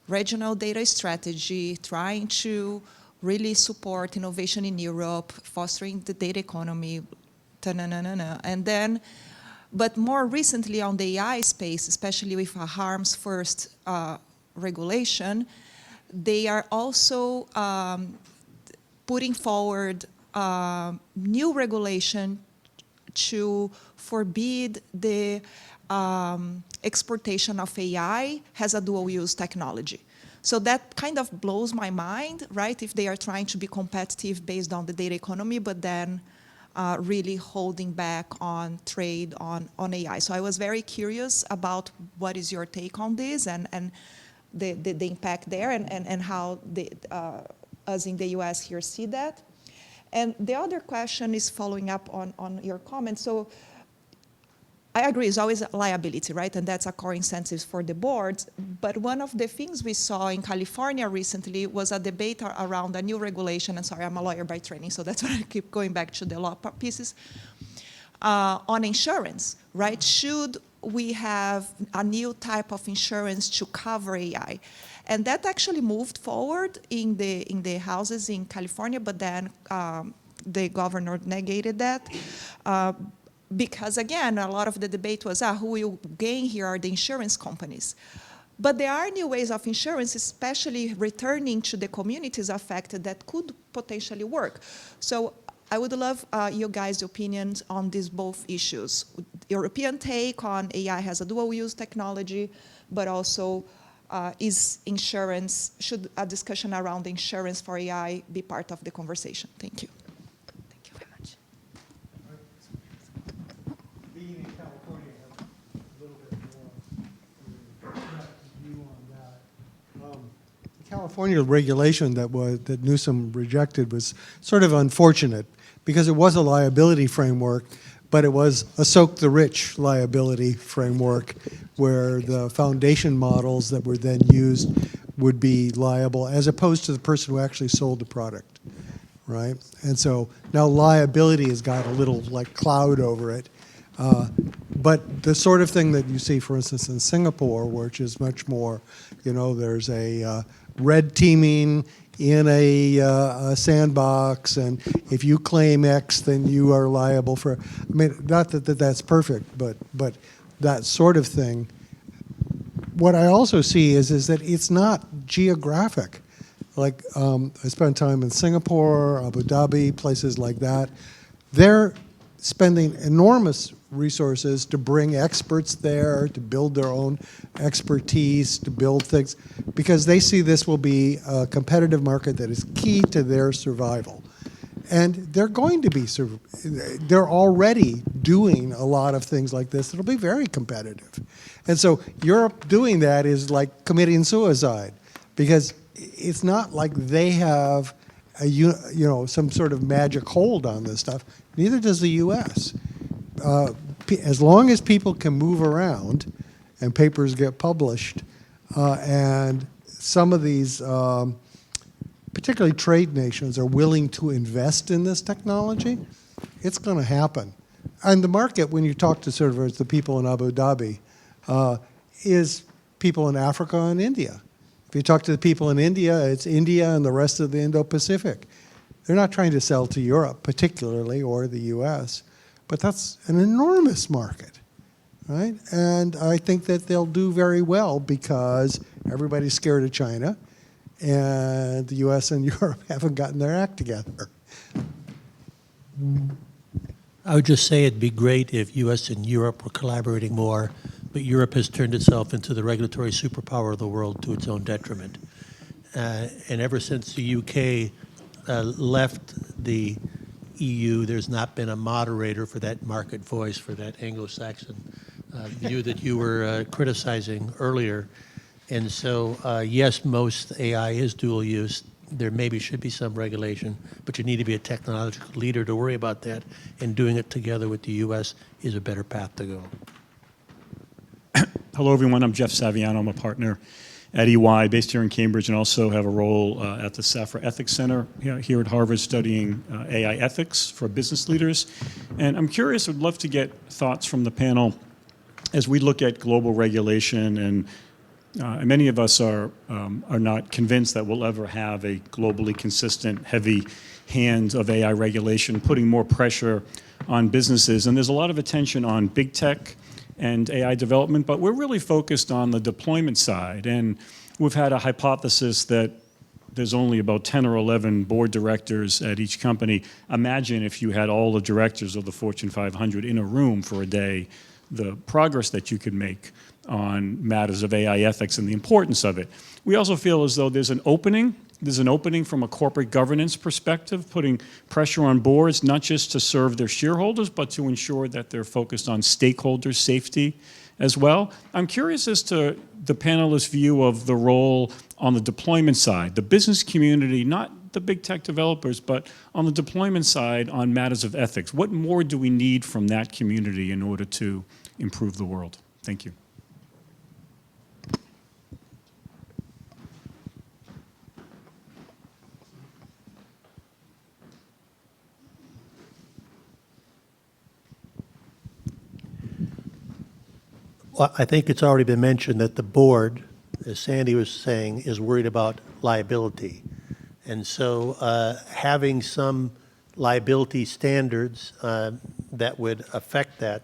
Speaker 13: regional data strategy trying to really support innovation in Europe, fostering the data economy, and then, but more recently on the AI space, especially with a harms first regulation, they are also putting forward new regulation to forbid the exportation of AI as a dual-use technology. So that kind of blows my mind, right? If they are trying to be competitive based on the data economy, but then really holding back on trade on AI. So I was very curious about what is your take on this and the impact there and how us in the US here see that. And the other question is following up on your comments. So I agree, it's always liability, right? And that's a core incentive for the boards. But one of the things we saw in California recently was a debate around a new regulation. And sorry, I'm a lawyer by training, so that's why I keep going back to the law pieces. On insurance, right? Should we have a new type of insurance to cover AI. And that actually moved forward in the houses in California, but then the governor negated that. Because again, a lot of the debate was, who will gain here are the insurance companies. But there are new ways of insurance, especially returning to the communities affected, that could potentially work. So I would love you guys' opinions on these both issues. European take on AI has a dual-use technology, but also should a discussion around insurance for AI be part of the conversation? Thank you. Thank you very much.
Speaker 22: Being in California, I have a little bit more view on that. California regulation that Newsom rejected was sort of unfortunate because it was a liability framework, but it was a soak the rich liability framework where the foundation models that were then used would be liable as opposed to the person who actually sold the product, right? And so now liability has got a little like cloud over it. But the sort of thing that you see, for instance, in Singapore, which is much more, there's a red teaming in a sandbox, and if you claim X, then you are liable for, not that that's perfect, but that sort of thing. What I also see is that it's not geographic. Like, I spent time in Singapore, Abu Dhabi, places like that. They're spending enormous resources to bring experts there, to build their own expertise, to build things, because they see this will be a competitive market that is key to their survival. And they're going to be, they're already doing a lot of things like this. It'll be very competitive. And so Europe doing that is like committing suicide, because it's not like they have some sort of magic hold on this stuff. Neither does the U.S. As long as people can move around and papers get published, and some of these, particularly trade nations, are willing to invest in this technology, it's going to happen. And the market, when you talk to sort of the people in Abu Dhabi, is people in Africa and India. If you talk to the people in India, it's India and the rest of the Indo-Pacific. They're not trying to sell to Europe particularly, or the US, but that's an enormous market, right? And I think that they'll do very well because everybody's scared of China, and the US and Europe haven't gotten their act together.
Speaker 7: I would just say it'd be great if US and Europe were collaborating more, but Europe has turned itself into the regulatory superpower of the world to its own detriment. And ever since the UK left the EU, there's not been a moderator for that market voice, for that Anglo-Saxon view that you were criticizing earlier. And so, yes, most AI is dual use. There maybe should be some regulation, but you need to be a technological leader to worry about that, and doing it together with the US is a better path to go.
Speaker 14: Hello, everyone. I'm Jeff Saviano. I'm a partner at EY, based here in Cambridge, and also have a role at the Safra Ethics Center here at Harvard, studying AI ethics for business leaders. And I'm curious, I'd love to get thoughts from the panel as we look at global regulation, and many of us are not convinced that we'll ever have a globally consistent, heavy hand of AI regulation, putting more pressure on businesses. And there's a lot of attention on big tech and AI development, but we're really focused on the deployment side. And we've had a hypothesis that there's only about 10 or 11 board directors at each company. Imagine if you had all the directors of the Fortune 500 in a room for a day, the progress that you could make on matters of AI ethics and the importance of it. We also feel as though there's an opening from a corporate governance perspective, putting pressure on boards, not just to serve their shareholders, but to ensure that they're focused on stakeholder safety as well. I'm curious as to the panelists' view of the role on the deployment side, the business community, not the big tech developers, but on the deployment side on matters of ethics. What more do we need from that community in order to improve the world? Thank you.
Speaker 7: Well, I think it's already been mentioned that the board, as Sandy was saying, is worried about liability. And so having some liability standards that would affect that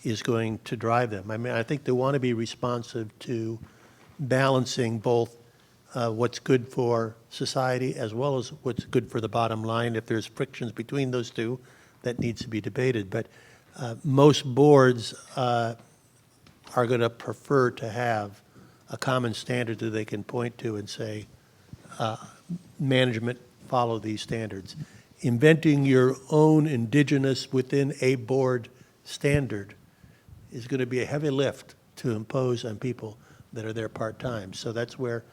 Speaker 7: is going to drive them. I mean, I think they want to be responsive to balancing both what's good for society as well as what's good for the bottom line. If there's frictions between those two, that needs to be debated. But most boards are going to prefer to have a common standard that they can point to and say, management follow these standards. Inventing your own indigenous within a board standard is going to be a heavy lift to impose on people that are there part-time. So that's where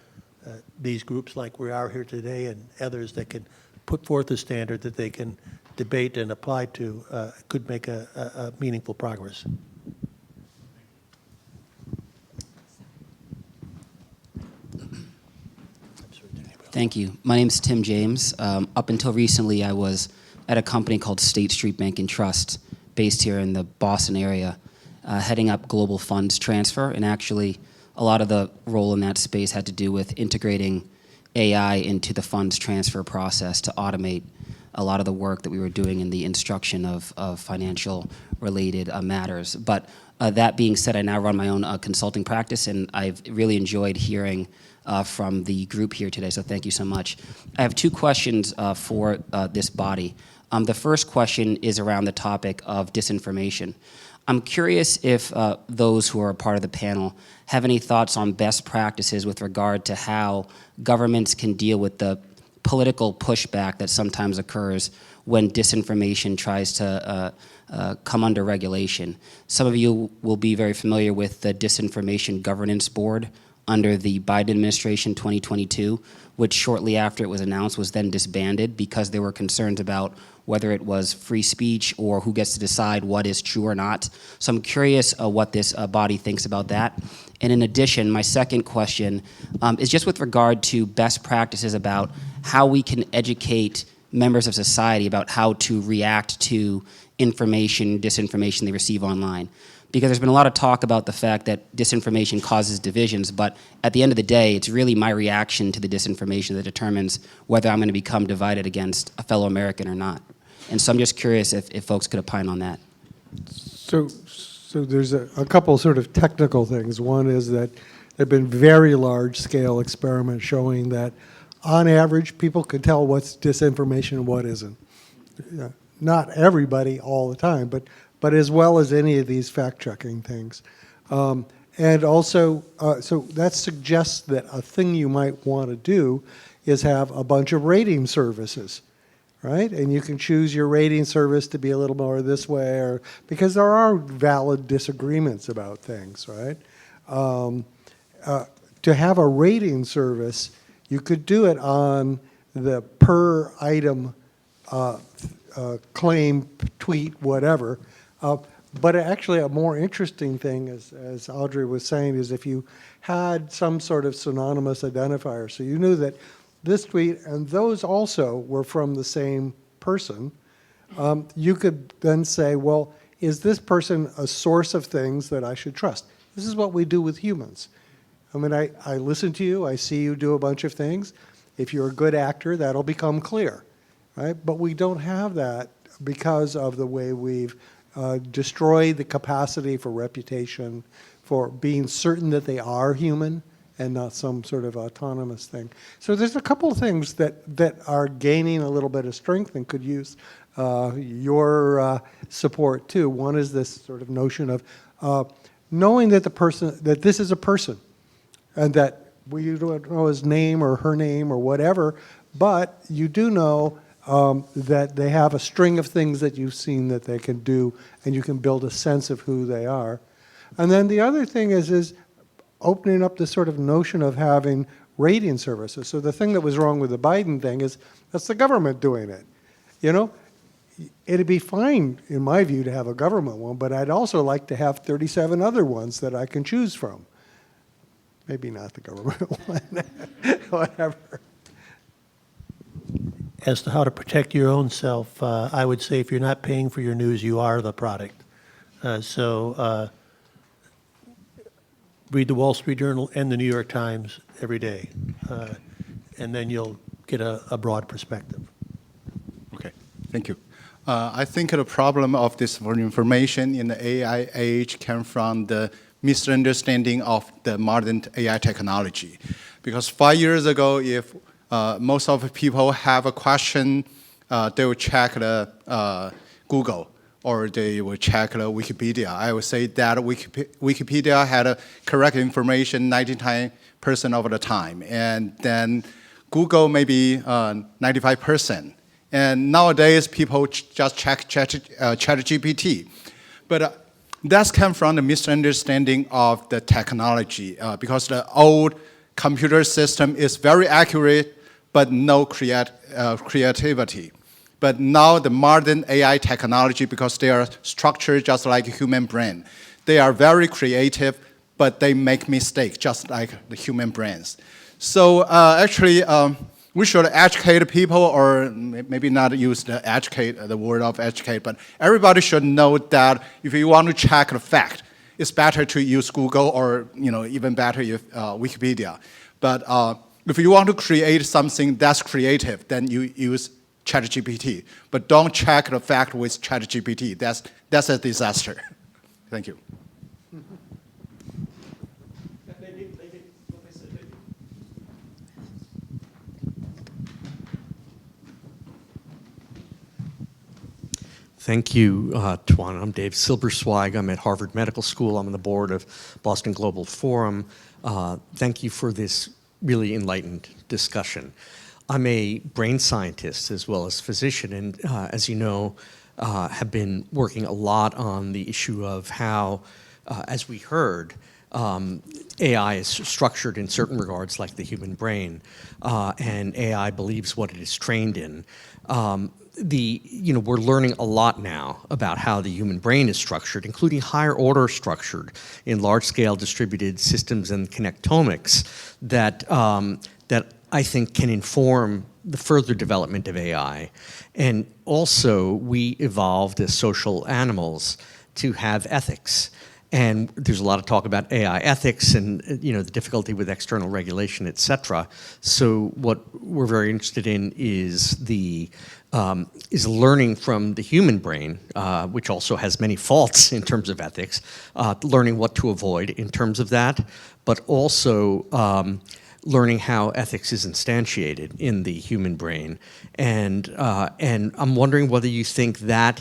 Speaker 7: these groups like we are here today and others that can put forth a standard that they can debate and apply to could make a meaningful progress.
Speaker 15: Thank you. My name is Tim James. Up until recently, I was at a company called State Street Bank and Trust, based here in the Boston area, heading up global funds transfer. And actually, a lot of the role in that space had to do with integrating AI into the funds transfer process to automate a lot of the work that we were doing in the instruction of financial-related matters. But that being said, I now run my own consulting practice, and I've really enjoyed hearing from the group here today, so thank you so much. I have two questions for this body. The first question is around the topic of disinformation. I'm curious if those who are a part of the panel have any thoughts on best practices with regard to how governments can deal with the political pushback that sometimes occurs when disinformation tries to come under regulation. Some of you will be very familiar with the Disinformation Governance Board under the Biden administration 2022, which shortly after it was announced was then disbanded because there were concerns about whether it was free speech or who gets to decide what is true or not. So I'm curious what this body thinks about that. And in addition, my second question is just with regard to best practices about how we can educate members of society about how to react to information, disinformation they receive online. Because there's been a lot of talk about the fact that disinformation causes divisions, but at the end of the day, it's really my reaction to the disinformation that determines whether I'm going to become divided against a fellow American or not. And so I'm just curious if folks could opine on that.
Speaker 6: So there's a couple sort of technical things. One is that there have been very large-scale experiments showing that, on average, people can tell what's disinformation and what isn't. Not everybody all the time, but as well as any of these fact-checking things. And also, so that suggests that a thing you might want to do is have a bunch of rating services, right? And you can choose your rating service to be a little more this way, or because there are valid disagreements about things, right? To have a rating service, you could do it on the per item claim, tweet, whatever. But actually a more interesting thing, as Audrey was saying, is if you had some sort of synonymous identifier, so you knew that this tweet and those also were from the same person, you could then say, well, is this person a source of things that I should trust? This is what we do with humans. I mean, I listen to you, I see you do a bunch of things. If you're a good actor, that'll become clear, right? But we don't have that because of the way we've destroyed the capacity for reputation, for being certain that they are human and not some sort of autonomous thing. So there's a couple of things that are gaining a little bit of strength and could use your support too. One is this sort of notion of knowing that that this is a person, and that we don't know his name or her name or whatever, but you do know that they have a string of things that you've seen that they can do, and you can build a sense of who they are. And then the other thing is opening up this sort of notion of having rating services. So the thing that was wrong with the Biden thing is that's the government doing it. You know, it'd be fine, in my view, to have a government one, but I'd also like to have 37 other ones that I can choose from. Maybe not the government one, whatever.
Speaker 7: As to how to protect your own self, I would say if you're not paying for your news, you are the product. So read the Wall Street Journal and the New York Times every day. And then you'll get a broad perspective.
Speaker 10: Okay, thank you. I think the problem of this information in the AI age came from the misunderstanding of the modern AI technology. Because 5 years ago, if most of the people have a question, they will check the Google or they will check the Wikipedia. I would say that Wikipedia had correct information 99% of the time, and then Google maybe 95%. And nowadays, people just check ChatGPT. But that's come from the misunderstanding of the technology, because the old computer system is very accurate, but no creativity. But now the modern AI technology, because they are structured just like a human brain, they are very creative, but they make mistakes just like the human brains. So actually, we should educate people, or maybe not use the word of educate, but everybody should know that if you want to check the fact, it's better to use Google or even better Wikipedia. But if you want to create something that's creative, then you use ChatGPT. But don't check the fact with ChatGPT. That's a disaster. Thank you.
Speaker 9: Thank you, Tuan. I'm Dave Silbersweig. I'm at Harvard Medical School. I'm on the board of Boston Global Forum. Thank you for this really enlightened discussion. I'm a brain scientist as well as physician, and as you know, have been working a lot on the issue of how, as we heard, AI is structured in certain regards like the human brain, and AI believes what it is trained in. We're learning a lot now about how the human brain is structured, including higher order structured in large-scale distributed systems and connectomics that I think can inform the further development of AI. And also, we evolved as social animals to have ethics. And there's a lot of talk about AI ethics and the difficulty with external regulation, et cetera. So what we're very interested in is learning from the human brain, which also has many faults in terms of ethics, learning what to avoid in terms of that, but also learning how ethics is instantiated in the human brain. And I'm wondering whether you think that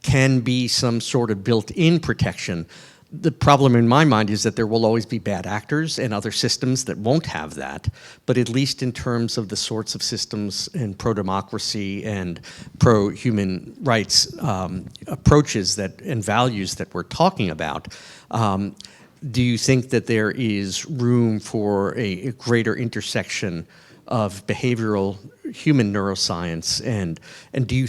Speaker 9: can be some sort of built-in protection. The problem in my mind is that there will always be bad actors and other systems that won't have that, but at least in terms of the sorts of systems and pro-democracy and pro-human rights approaches and values that we're talking about, do you think that there is room for a greater intersection of behavioral human neuroscience, and do you,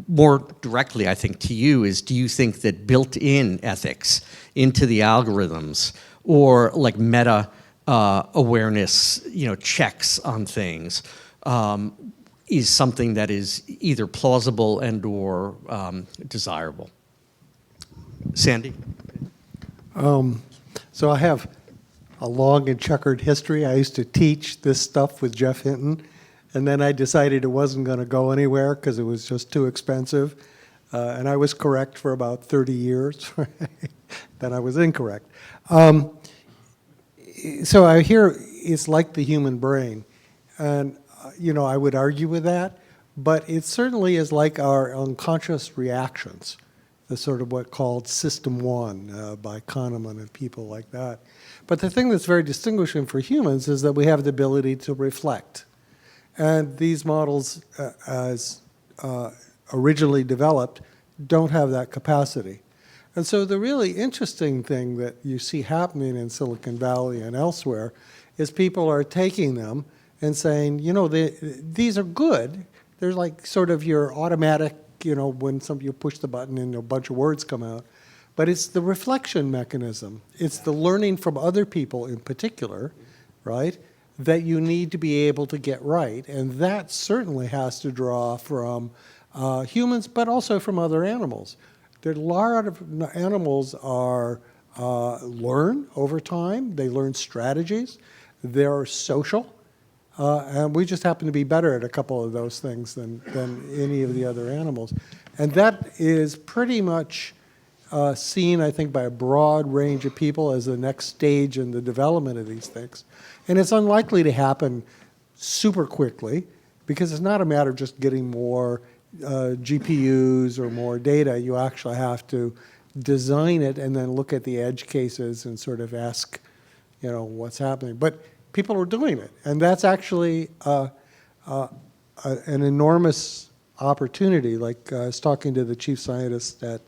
Speaker 9: more directly I think to you, is do you think that built-in ethics into the algorithms or like meta awareness, checks on things is something that is either plausible and or desirable? Sandy?
Speaker 6: So I have a long and checkered history. I used to teach this stuff with Jeff Hinton, and then I decided it wasn't going to go anywhere because it was just too expensive. And I was correct for about 30 years. Then I was incorrect. So I hear it's like the human brain. And, I would argue with that. But it certainly is like our unconscious reactions, the sort of what called System 1 by Kahneman and people like that. But the thing that's very distinguishing for humans is that we have the ability to reflect. And these models, as originally developed, don't have that capacity. And so the really interesting thing that you see happening in Silicon Valley and elsewhere is people are taking them and saying, these are good. They're like sort of your automatic, when you push the button and a bunch of words come out. But it's the reflection mechanism. It's the learning from other people in particular, right, that you need to be able to get right. And that certainly has to draw from humans, but also from other animals. There are a lot of animals are learn over time. They learn strategies. They're social. And we just happen to be better at a couple of those things than any of the other animals. And that is pretty much seen, I think, by a broad range of people as the next stage in the development of these things. And it's unlikely to happen super quickly because it's not a matter of just getting more GPUs or more data. You actually have to design it and then look at the edge cases and sort of ask, what's happening. But people are doing it, and that's actually an enormous opportunity. Like I was talking to the chief scientist at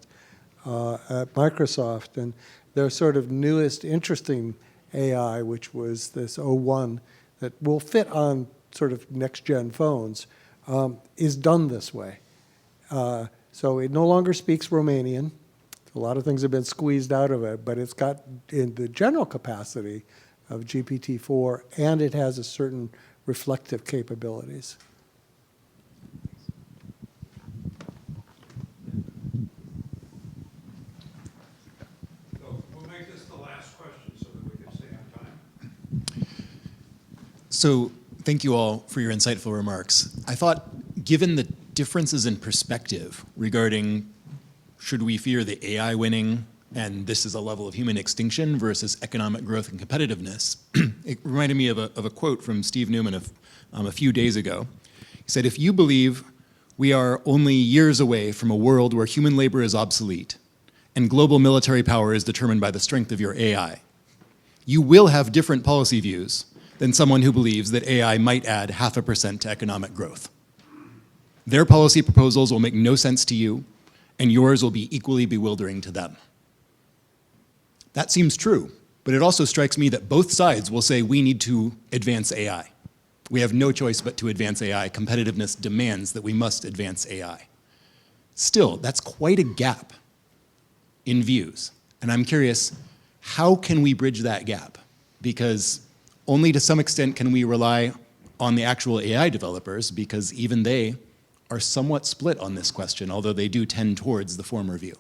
Speaker 6: Microsoft, and their sort of newest interesting AI, which was this O1 that will fit on sort of next-gen phones, is done this way. So it no longer speaks Romanian. A lot of things have been squeezed out of it, but it's got in the general capacity of GPT-4, and it has a certain reflective capabilities.
Speaker 5: So we'll make this the last question so that we can stay on time.
Speaker 1: So thank you all for your insightful remarks. I thought, given the differences in perspective regarding should we fear the AI winning and this is a level of human extinction versus economic growth and competitiveness, it reminded me of a quote from Steve Newman a few days ago. He said, if you believe we are only years away from a world where human labor is obsolete and global military power is determined by the strength of your AI, you will have different policy views than someone who believes that AI might add 0.5% to economic growth. Their policy proposals will make no sense to you, and yours will be equally bewildering to them. That seems true, but it also strikes me that both sides will say we need to advance AI. We have no choice but to advance AI. Competitiveness demands that we must advance AI. Still, that's quite a gap in views. And I'm curious, how can we bridge that gap? Because only to some extent can we rely on the actual AI developers, because even they are somewhat split on this question, although they do tend towards the former view.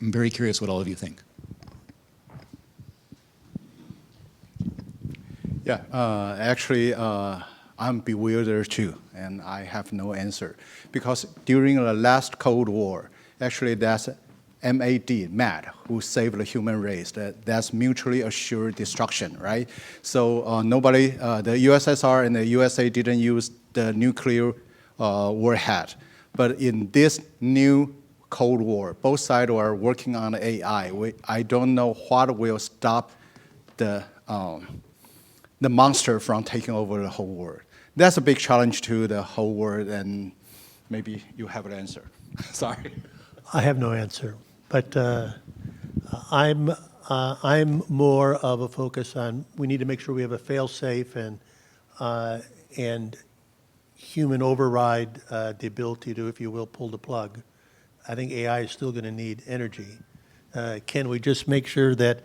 Speaker 1: I'm very curious what all of you think.
Speaker 10: Yeah, actually, I'm bewildered too, and I have no answer. Because during the last Cold War, actually that's MAD, who saved the human race. That's mutually assured destruction, right? So nobody, the USSR and the USA didn't use the nuclear warhead. But in this new Cold War, both sides are working on AI. I don't know what will stop the monster from taking over the whole world. That's a big challenge to the whole world, and maybe you have an answer. Sorry.
Speaker 7: I have no answer, but I'm more of a focus on we need to make sure we have a fail-safe and human override the ability to, if you will, pull the plug. I think AI is still going to need energy. Can we just make sure that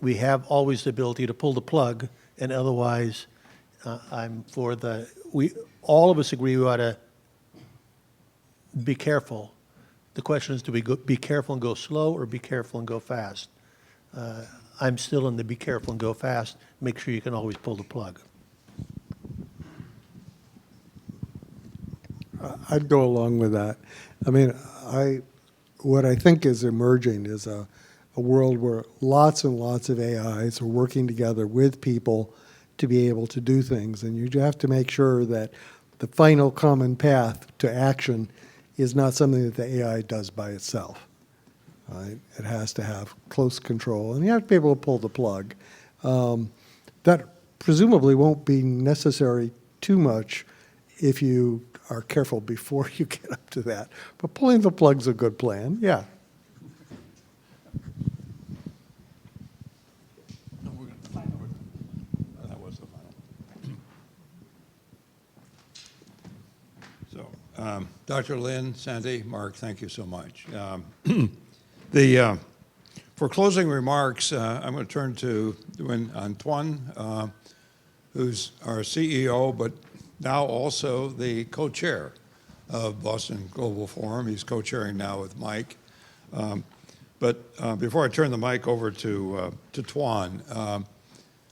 Speaker 7: we have always the ability to pull the plug, and otherwise I'm for all of us agree we ought to be careful. The question is, do we be careful and go slow or be careful and go fast? I'm still in the be careful and go fast. Make sure you can always pull the plug.
Speaker 6: I'd go along with that. I mean, what I think is emerging is a world where lots and lots of AIs are working together with people to be able to do things. And you have to make sure that the final common path to action is not something that the AI does by itself. Right? It has to have close control, and you have to be able to pull the plug. That presumably won't be necessary too much if you are careful before you get up to that. But pulling the plug's a good plan, yeah.
Speaker 5: That was the final. So, Dr. Lin, Sandy, Mark, thank you so much. For closing remarks, I'm going to turn to Antoine, who's our CEO, but now also the co-chair of Boston Global Forum. He's co-chairing now with Mike. But before I turn the mic over to Tuan, I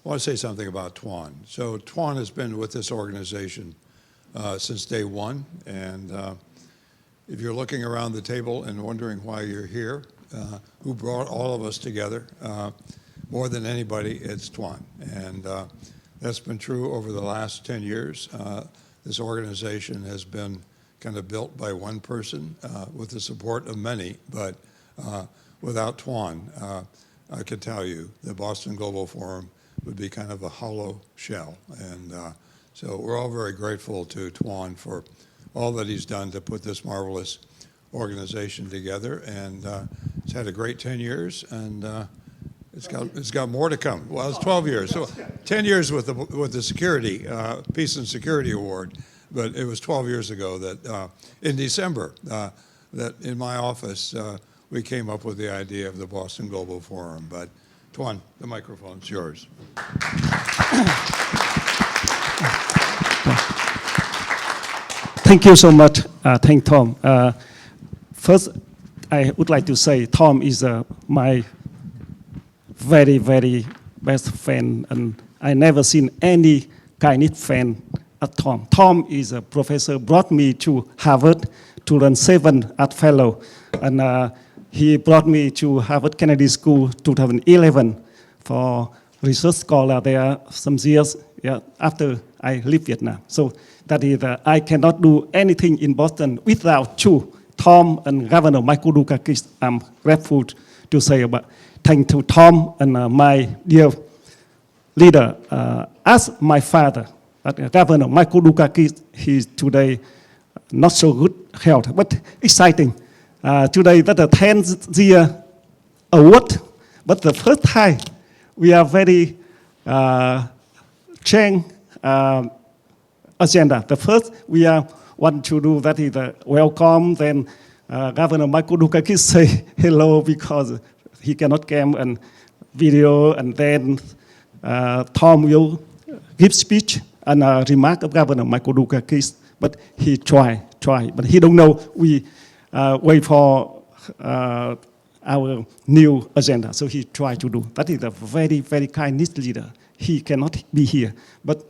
Speaker 5: want to say something about Tuan. So Tuan has been with this organization since day one, and if you're looking around the table and wondering why you're here, who brought all of us together, more than anybody, it's Tuan. And that's been true over the last 10 years. This organization has been kind of built by one person with the support of many, but without Tuan, I can tell you the Boston Global Forum would be kind of a hollow shell. And so we're all very grateful to Tuan for all that he's done to put this marvelous organization together. And it's had a great 10 years, and it's got more to come. Well, it's 12 years. So 10 years with the security, Peace and Security Award. But it was 12 years ago that in December that in my office we came up with the idea of the Boston Global Forum. But Tuan, the microphone's yours.
Speaker 16: Thank you so much. Thank Tom. First, I would like to say Tom is my very, very best friend, and I never seen any kind of friend at Tom. Tom is a professor, brought me to Harvard to run 7 art fellow, and he brought me to Harvard Kennedy School 2011 for research scholar there some years after I left Vietnam. So that is, I cannot do anything in Boston without you, Tom and Governor Michael Dukakis. I'm grateful to say about thank to Tom and my dear leader. As my father, Governor Michael Dukakis, he's today not so good health, but exciting. Today that's the 10th year award, but the first time we are very change agenda. The first we are want to do that is welcome. Then Governor Michael Dukakis say hello because he cannot come and video, and then Tom will give speech and remark of Governor Michael Dukakis, but he try, but he don't know we wait for our new agenda, so he try to do. That is a very, very kindest leader. He cannot be here, but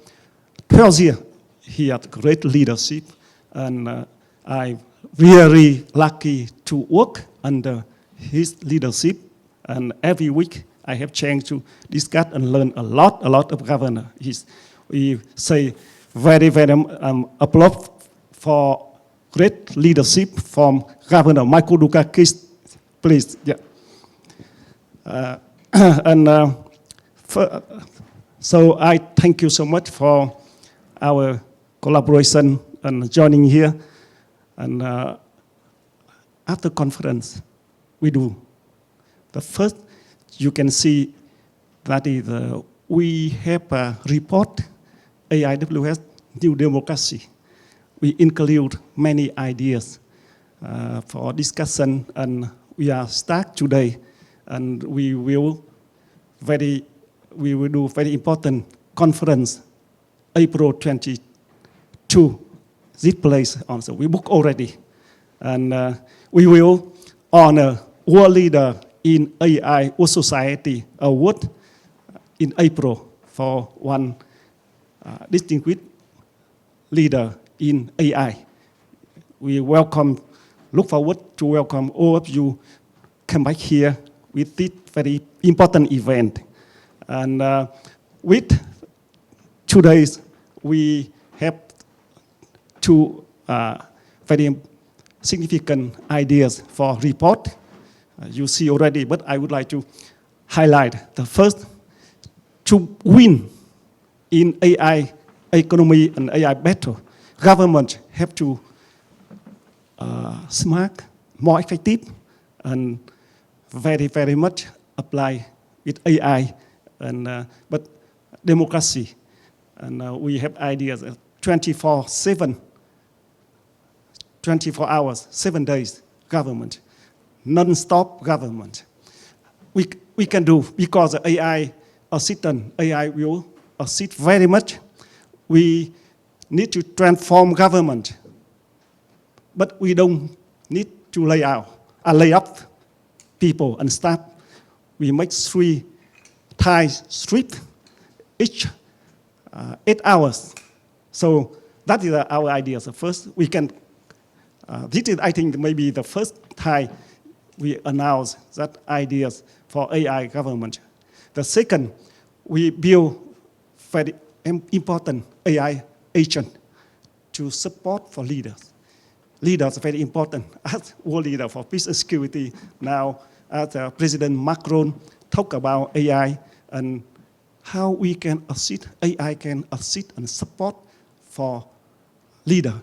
Speaker 16: 12 years he had great leadership, and I'm really lucky to work under his leadership. And every week I have chance to discuss and learn a lot of governor. We say very, very applaud for great leadership from Governor Michael Dukakis, please. Yeah. So I thank you so much for our collaboration and joining here. And after conference, we do. The first, you can see that is we have a report, AIWS, New Democracy. We include many ideas for discussion, and we are start today, and we will do very important conference, April 22. This place also we book already, and we will honor world leader in AI or society award in April for one distinguished leader in AI. We look forward to welcome all of you come back here with this very important event. And with today's, we have 2 very significant ideas for report. You see already, but I would like to highlight the first. To win in AI economy and AI battle, government have to smart, more effective, and very, very much apply with AI, and but democracy. And we have ideas 24/7, 24 hours, 7 days government, non-stop government. We can do, because AI assistant, AI will assist very much. We need to transform government, but we don't need to lay off people and staff. We make 3 Thai strips, each 8 hours. So that is our idea. So first, we can, this is, I think, maybe the first time we announce that ideas for AI government. The second, we build very important AI agent to support for leaders. Leaders are very important. As world leader for peace and security, now as President Macron talk about AI and how we can assist, AI can assist and support for leader.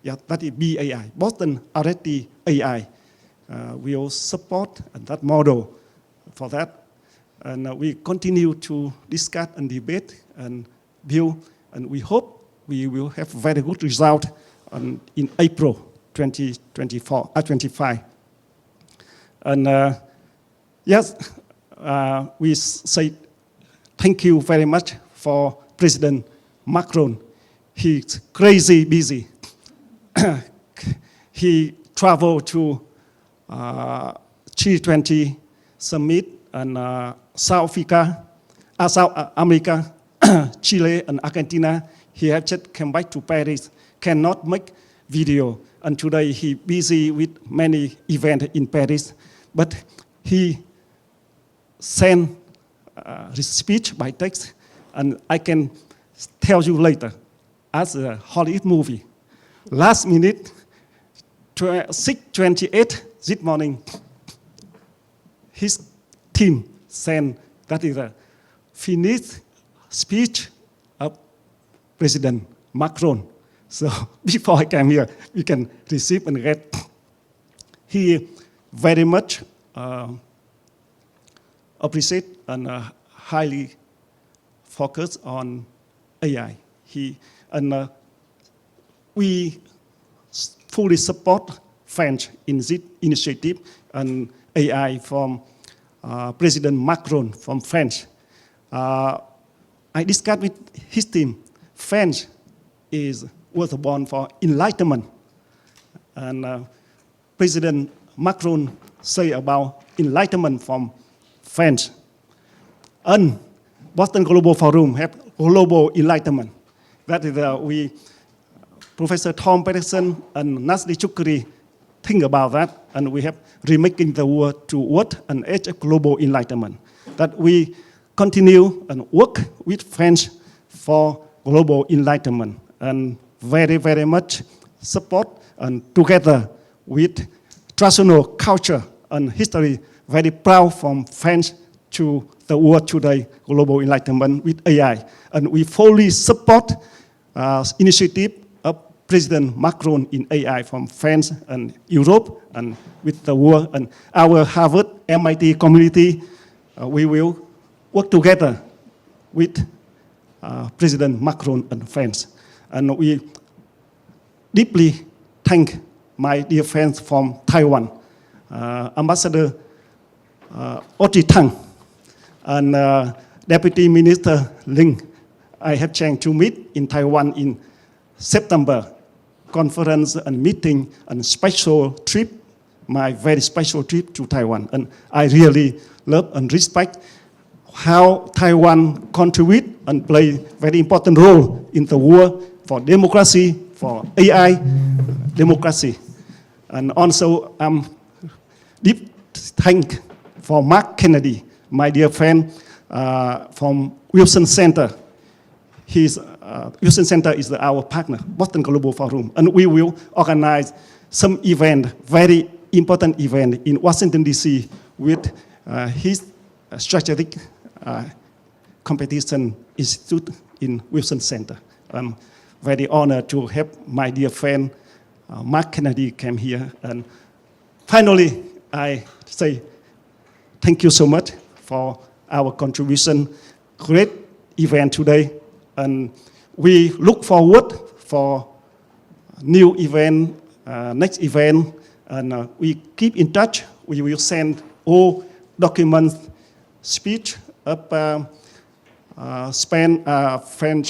Speaker 16: Yeah, that is BAI. Boston already AI will support that model for that. And we continue to discuss and debate and build, and we hope we will have very good result in April 2025. And yes, we say thank you very much for President Macron. He's crazy busy. He traveled to G20 summit and South America, Chile and Argentina. He had just come back to Paris, cannot make video. And today he busy with many events in Paris. But he sent his speech by text, and I can tell you later, as a Hollywood movie. Last minute, 6:28 this morning, his team sent that is a finished speech of President Macron. So before I came here, we can receive and read. He very much appreciate and highly focus on AI. We fully support France in this initiative and AI from President Macron from France. I discussed with his team. France was born for enlightenment, and President Macron say about enlightenment from France. And Boston Global Forum have global enlightenment. That is Professor Tom Peterson and Nasli Chukri think about that, and we have remaking the world toward an age of global enlightenment. That we continue and work with France for global enlightenment, and very, very much support and together with traditional culture and history, very proud from France to the world today, global enlightenment with AI. And we fully support initiative of President Macron in AI from France and Europe and with the world. And our Harvard, MIT community, we will work together with President Macron and France. And we deeply thank my dear friends from Taiwan, Ambassador Oti Tang and Deputy Minister Ling. I have chance to meet in Taiwan in September, conference and meeting and special trip, my very special trip to Taiwan. And I really love and respect how Taiwan contribute and play very important role in the world for democracy, for AI democracy. And also I'm deep thank for Mark Kennedy, my dear friend from Wilson Center. Wilson Center is our partner, Boston Global Forum, and we will organize some event, very important event in Washington, D.C. with his strategic competition institute in Wilson Center. I'm very honored to have my dear friend Mark Kennedy came here. And finally, I say thank you so much for our contribution. Great event today. And we look forward for new event, next event, and we keep in touch. We will send all documents, speech of French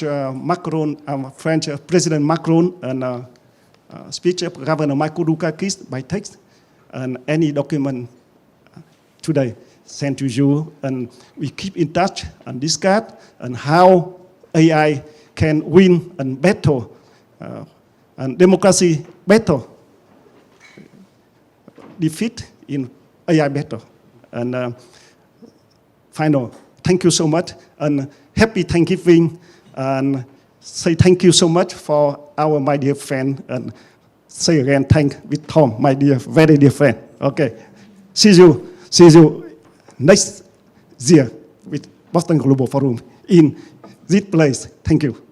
Speaker 16: French President Macron, and speech of Governor Michael Dukakis by text, and any document today sent to you, and we keep in touch and discuss and how AI can win and battle and democracy battle, defeat in AI battle. And final, thank you so much, and happy Thanksgiving, and say thank you so much for our my dear friend, and say again thank with Tom, my dear, very dear friend. Okay, see you next year with Boston Global Forum in this place. Thank you.